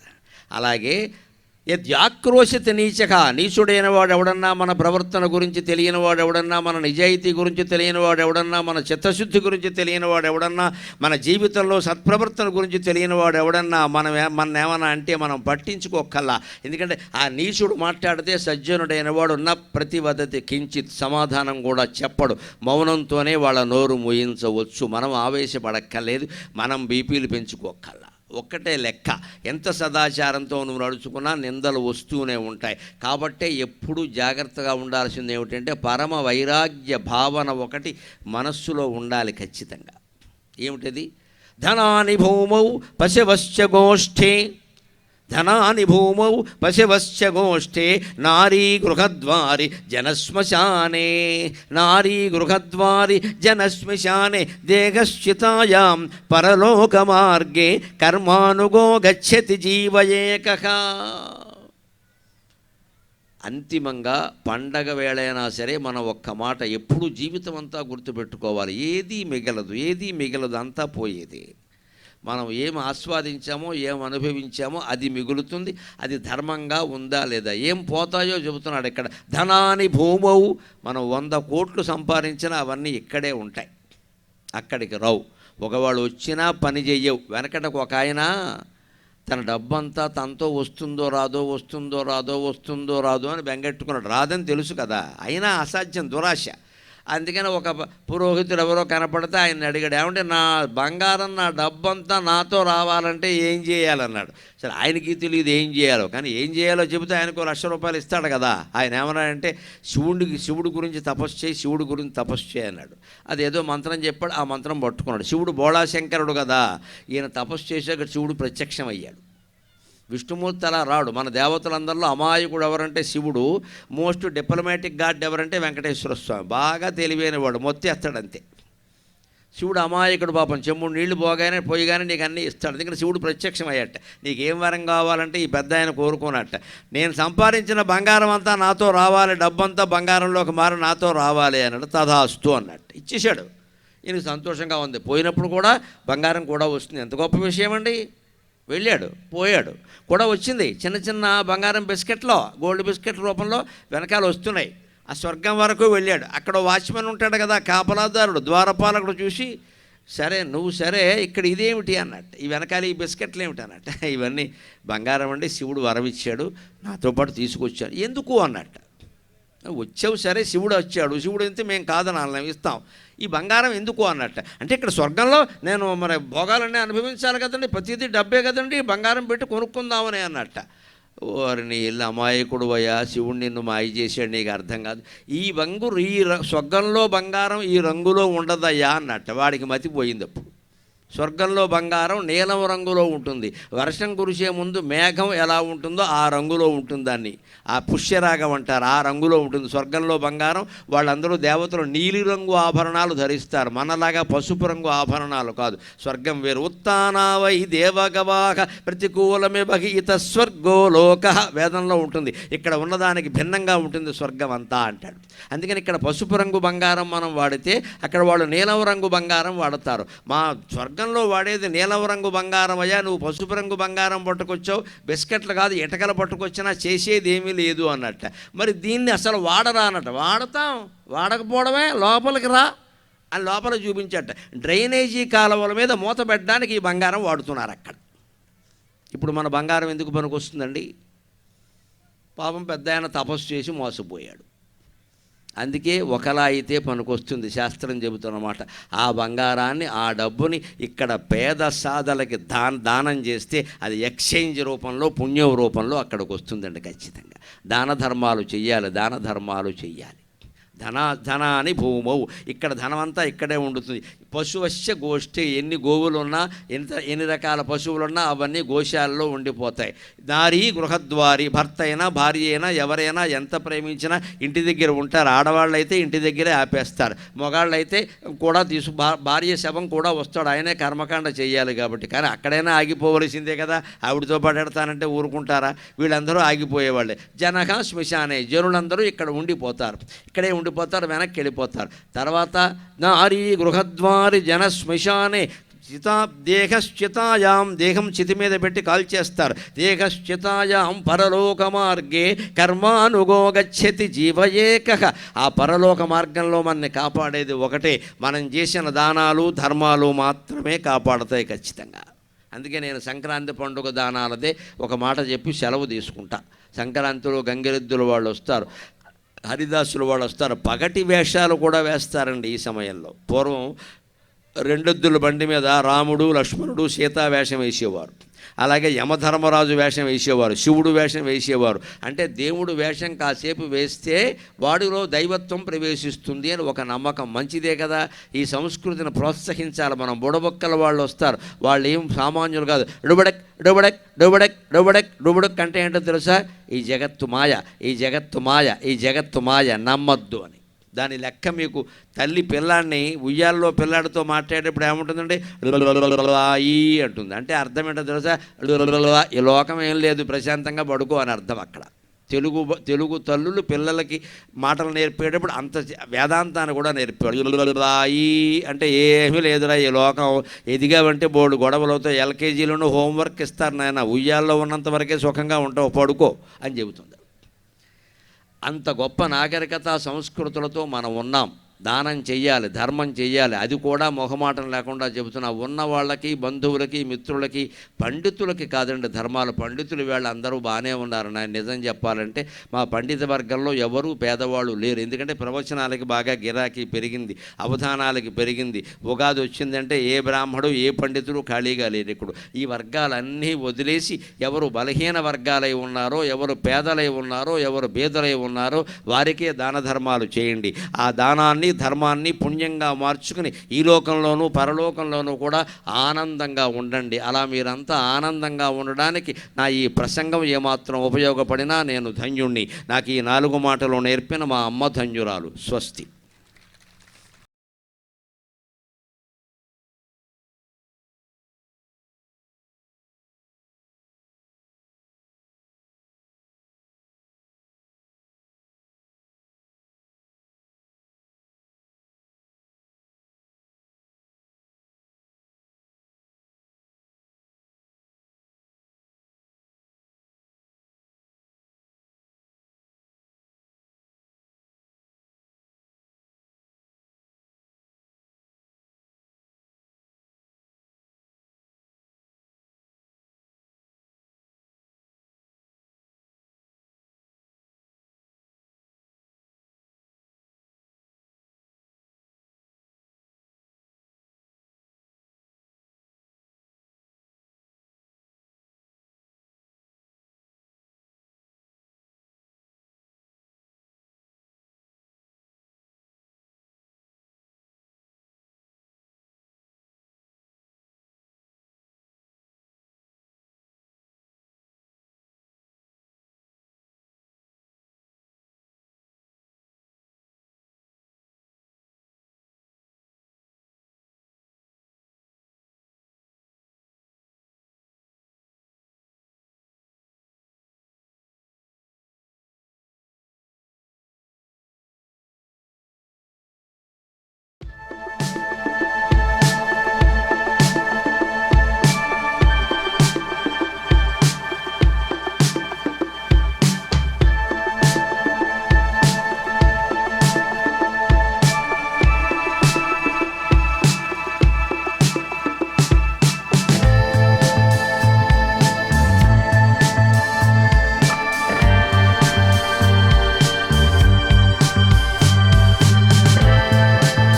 అలాగే యద్యాక్రోశిత నీచక, నీచుడైన వాడు ఎవడన్నా, మన ప్రవర్తన గురించి తెలియని వాడు ఎవడన్నా, మన నిజాయితీ గురించి తెలియని వాడు ఎవడన్నా, మన చిత్తశుద్ధి గురించి తెలియని వాడు ఎవడన్నా, మన జీవితంలో సత్ప్రవర్తన గురించి తెలియని వాడు ఎవడన్నా మన ఏమన్నా అంటే మనం పట్టించుకోకల్లా. ఎందుకంటే ఆ నీచుడు మాట్లాడితే సజ్జనుడైన వాడు ఉన్న ప్రతివదతి కించిత్ సమాధానం కూడా చెప్పడు, మౌనంతోనే వాళ్ళ నోరు మూయించవచ్చు. మనం ఆవేశపడక్కర్లేదు, మనం బీపీలు పెంచుకోకల్లా. ఒక్కటే లెక్క, ఎంత సదాచారంతో నువ్వు నడుచుకున్నా నిందలు వస్తూనే ఉంటాయి. కాబట్టే ఎప్పుడూ జాగ్రత్తగా ఉండాల్సింది ఏమిటంటే పరమ వైరాగ్య భావన ఒకటి మనస్సులో ఉండాలి ఖచ్చితంగా. ఏమిటది? ధనాని భూమౌ పశవశ్చ గోష్ఠే, ధనాని భూమౌ పశవశ్చ గోష్ఠే, నారీ గృహద్వారి జనశ్మశానే, నారీ గృహద్వారి జనశ్మశానే, దేహశ్చితాయాం పరలోకమార్గే కర్మానుగో గచ్చతి జీవయేకః. అంతిమంగా పండగ వేళైనా సరే మనం ఒక్క మాట ఎప్పుడు జీవితం అంతా గుర్తుపెట్టుకోవాలి, ఏదీ మిగలదు, అంతా పోయేది. మనం ఏం ఆస్వాదించామో, ఏం అనుభవించామో అది మిగులుతుంది. అది ధర్మంగా ఉందా లేదా, ఏం పోతాయో చెబుతున్నాడు ఇక్కడ. ధనాని భూమవు, మనం 100 కోట్లు సంపాదించినా అవన్నీ ఇక్కడే ఉంటాయి, అక్కడికి రావు. ఒకవాళ్ళు వచ్చినా పని చెయ్యవు. వెనకటకు ఒక ఆయన తన డబ్బంతా తనతో వస్తుందో రాదో అని బెంగెట్టుకున్నాడు. రాదని తెలుసు కదా, అయినా అసాధ్యం, దురాశ. అందుకని ఒక పురోహితుడు ఎవరో కనపడితే ఆయన అడిగాడు, ఏమంటే నా బంగారం, నా డబ్బంతా నాతో రావాలంటే ఏం చేయాలన్నాడు. సరే, ఆయనకి తెలియదు ఏం చేయాలో, కానీ ఏం చేయాలో చెబితే ఆయనకు ₹1,00,000 ఇస్తాడు కదా. ఆయన ఏమన్నాడంటే శివుడి గురించి తపస్సు చేయి అన్నాడు. అదేదో మంత్రం చెప్పాడు, ఆ మంత్రం పట్టుకున్నాడు. శివుడు బోళాశంకరుడు కదా, ఈయన తపస్సు చేశాక శివుడు ప్రత్యక్షం అయ్యాడు. విష్ణుమూర్తి అలా రాడు. మన దేవతలందరిలో అమాయకుడు ఎవరంటే శివుడు, మోస్ట్ డిప్లొమాటిక్ గాడ్ ఎవరంటే వెంకటేశ్వర స్వామి. బాగా తెలివైన వాడు, మొత్తేస్తాడంతే. శివుడు అమాయకుడు పాపం. చెమ్ముడు నీళ్లు పోయగానే నీకు అన్నీ ఇస్తాడు. ఎందుకంటే శివుడు ప్రత్యక్షం అయ్యట. నీకేం వరం కావాలంటే ఈ పెద్ద ఆయన కోరుకోనట్ట, నేను సంపాదించిన బంగారం అంతా నాతో రావాలి, డబ్బంతా బంగారంలోకి మారి నాతో రావాలి అన్నాడు. తథాస్తు అన్నట్టు ఇచ్చేశాడు. ఈయనకు సంతోషంగా ఉంది. పోయినప్పుడు కూడా బంగారం కూడా వస్తుంది. ఎంత గొప్ప విషయం అండి. వెళ్ళాడు, పోయాడు, కూడా వచ్చింది. చిన్న బంగారం బిస్కెట్లో, గోల్డ్ బిస్కెట్ రూపంలో వెనకాల వస్తున్నాయి. ఆ స్వర్గం వరకు వెళ్ళాడు. అక్కడ వాచ్మెన్ ఉంటాడు కదా, కాపలాదారుడు, ద్వారపాలకుడు చూసి, సరే నువ్వు సరే, ఇక్కడ ఇదేమిటి అన్నట్టు, ఈ వెనకాల ఈ బిస్కెట్లు ఏమిటి అన్నట్టు. ఇవన్నీ బంగారం అండి, శివుడు వరమిచ్చాడు, నాతో పాటు తీసుకొచ్చాడు. ఎందుకు అన్నట్టు. వచ్చావు సరే, శివుడు వచ్చాడు, శివుడు అయితే మేము కాదని ఇస్తాం, ఈ బంగారం ఎందుకు అన్నట్టు. అంటే ఇక్కడ స్వర్గంలో నేను మరి భోగాలన్నీ అనుభవించాలి కదండి, ప్రతిదీ డబ్బే కదండి, బంగారం పెట్టి కొనుక్కుందామని అన్నట్ట. వారిని ఇల్లు అమాయకుడు అయ్యా, శివుడు నిన్ను మాయ చేశాడు, నీకు అర్థం కాదు. ఈ స్వర్గంలో బంగారం ఈ రంగులో ఉండదయ్యా అన్నట్ట. వాడికి మతిపోయింది. అప్పుడు స్వర్గంలో బంగారం నీలం రంగులో ఉంటుంది. వర్షం కురిసే ముందు మేఘం ఎలా ఉంటుందో ఆ రంగులో ఉంటుంది. దాన్ని ఆ పుష్యరాగం అంటారు, ఆ రంగులో ఉంటుంది స్వర్గంలో బంగారం. వాళ్ళందరూ దేవతలు నీలిరంగు ఆభరణాలు ధరిస్తారు, మనలాగా పసుపు రంగు ఆభరణాలు కాదు. స్వర్గం వేరు. ఉత్తానావై దేవగవాహ ప్రతికూలమే బహిత స్వర్గో లోక వేదంలో ఉంటుంది. ఇక్కడ ఉన్నదానికి భిన్నంగా ఉంటుంది స్వర్గం అంతా అంటాడు. అందుకని ఇక్కడ పసుపు రంగు బంగారం మనం వాడితే అక్కడ వాళ్ళు నీలం రంగు బంగారం వాడతారు. మా స్వర్గంలో వాడేది నీలం రంగు బంగారం అయ్యా, నువ్వు పసుపు రంగు బంగారం పట్టుకొచ్చావు, బిస్కెట్లు కాదు ఇటకలు పట్టుకొచ్చినా చేసేది ఏమీ లేదు అన్నట్ట. మరి దీన్ని అసలు వాడరా అన్నట్ట. వాడతాం, వాడకపోవడమే, లోపలికి రా అని లోపల చూపించట. డ్రైనేజీ కాలువల మీద మూత పెట్టడానికి ఈ బంగారం వాడుతున్నారు అక్కడ. ఇప్పుడు మన బంగారం ఎందుకు పనికొస్తుందండి? పాపం పెద్ద ఆయన తపస్సు చేసి మోసపోయాడు. అందుకే ఒకలా అయితే పనికొస్తుంది, శాస్త్రం చెబుతున్నమాట. ఆ బంగారాన్ని, ఆ డబ్బుని ఇక్కడ పేద సాధలకి దానం చేస్తే అది ఎక్స్చేంజ్ రూపంలో, పుణ్యం రూపంలో అక్కడికి వస్తుందండి ఖచ్చితంగా. దాన ధర్మాలు చెయ్యాలి. ధనాని భూమౌ. ఇక్కడ ధనమంతా ఇక్కడే ఉండుతుంది. పశువశ్య గోష్ఠి, ఎన్ని గోవులు ఉన్నా ఎన్ని రకాల పశువులున్నా అవన్నీ గోశాలలో ఉండిపోతాయి. నారీ గృహద్వారి, భర్త అయినా భార్య అయినా ఎవరైనా ఎంత ప్రేమించినా ఇంటి దగ్గర ఉంటారు. ఆడవాళ్ళైతే ఇంటి దగ్గరే ఆపేస్తారు, మగాళ్ళైతే కూడా భార్య శవం కూడా వస్తాడు, ఆయనే కర్మకాండ చేయాలి కాబట్టి. కానీ అక్కడైనా ఆగిపోవలసిందే కదా, ఆవిడతో పడెడతానంటే ఊరుకుంటారా? వీళ్ళందరూ ఆగిపోయేవాళ్ళే. జనక శ్మశానే, జనులందరూ ఇక్కడ ఉండిపోతారు, ఇక్కడే ఉండిపోతారు, వెనక్కి వెళ్ళిపోతారు. తర్వాత నారీ గృహద్వారి జన శ్మశానే దేహశ్చితాయాం, దేహం చితి మీద పెట్టి కాల్చేస్తారు. దేహశ్చితాయాం పరలోక మార్గే కర్మానుగో గచ్చతి జీవయేకః. ఆ పరలోక మార్గంలో మనని కాపాడేది ఒకటే, మనం చేసిన దానాలు ధర్మాలు మాత్రమే కాపాడతాయి ఖచ్చితంగా. అందుకే నేను సంక్రాంతి పండుగ దానాలదే ఒక మాట చెప్పి సెలవు తీసుకుంటా. సంక్రాంతిలో గంగిరెద్దులు వాళ్ళు వస్తారు, హరిదాసులు వాళ్ళు వస్తారు, పగటి వేషాలు కూడా వేస్తారండి ఈ సమయంలో. పూర్వం రెండెద్దుల బండి మీద రాముడు లక్ష్మణుడు సీతా వేషం వేసేవారు, అలాగే యమధర్మరాజు వేషం వేసేవారు, శివుడు వేషం వేసేవారు. అంటే దేవుడు వేషం కాసేపు వేస్తే వాడిలో దైవత్వం ప్రవేశిస్తుంది అని ఒక నమ్మకం. మంచిదే కదా, ఈ సంస్కృతిని ప్రోత్సహించాలి మనం. బుడబొక్కల వాళ్ళు వస్తారు, వాళ్ళు ఏం సామాన్యులు కాదు. డుబడక్ డుబడక్ డుబడక్ డుబడక్ డుబడక్ అంటే ఏంటో తెలుసా? ఈ జగత్తు మాయ, ఈ జగత్తు మాయ, ఈ జగత్తు మాయ, నమ్మద్దు అని. దాని లెక్క మీకు తల్లి పిల్లాడిని ఉయ్యాల్లో పిల్లాడితో మాట్లాడేటప్పుడు ఏముంటుందండి? ఈ అంటుంది. అంటే అర్థం ఏంటో తెలుసా? ఈ లోకం ఏం లేదు, ప్రశాంతంగా పడుకో అని అర్థం అక్కడ. తెలుగు తల్లులు పిల్లలకి మాటలు నేర్పేటప్పుడు అంత వేదాంతాన్ని కూడా నేర్పాడు. ఈ అంటే ఏమీ లేదురా ఈ లోకం, ఎదిగావంటే బోర్డు గొడవలతో ఎల్కేజీలోనూ హోంవర్క్ ఇస్తారు నాయన, ఉయ్యాల్లో ఉన్నంత వరకే సుఖంగా ఉంటావు, పడుకో అని చెబుతుంది. అంత గొప్ప నాగరికత సంస్కృతులతో మనం ఉన్నాం. దానం చెయ్యాలి, ధర్మం చెయ్యాలి, అది కూడా మొహమాటం లేకుండా చెబుతున్నా. ఉన్న వాళ్ళకి, బంధువులకి, మిత్రులకి, పండితులకి కాదండి ధర్మాలు. పండితులు వీళ్ళు అందరూ బాగానే ఉన్నారు. నేను నిజం చెప్పాలంటే మా పండిత వర్గంలో ఎవరూ పేదవాళ్ళు లేరు. ఎందుకంటే ప్రవచనాలకి బాగా గిరాకీ పెరిగింది, అవధానాలకి పెరిగింది. ఉగాది వచ్చిందంటే ఏ బ్రాహ్మడు ఏ పండితుడు ఖాళీగా లేరు ఇక్కడ. ఈ వర్గాలన్నీ వదిలేసి ఎవరు బలహీన వర్గాలై ఉన్నారో, ఎవరు పేదలై ఉన్నారో, ఎవరు బేదలై ఉన్నారో వారికే దాన ధర్మాలు చేయండి. ఆ దానాన్ని ధర్మాన్ని పుణ్యంగా మార్చుకుని ఈ లోకంలోనూ పరలోకంలోనూ కూడా ఆనందంగా ఉండండి. అలా మీరంతా ఆనందంగా ఉండడానికి నా ఈ ప్రసంగం ఏమాత్రం ఉపయోగపడినా నేను ధన్యుణ్ణి. నాకు ఈ 4 మాటలు నేర్పిన మా అమ్మ ధన్యురాలు. స్వస్తి.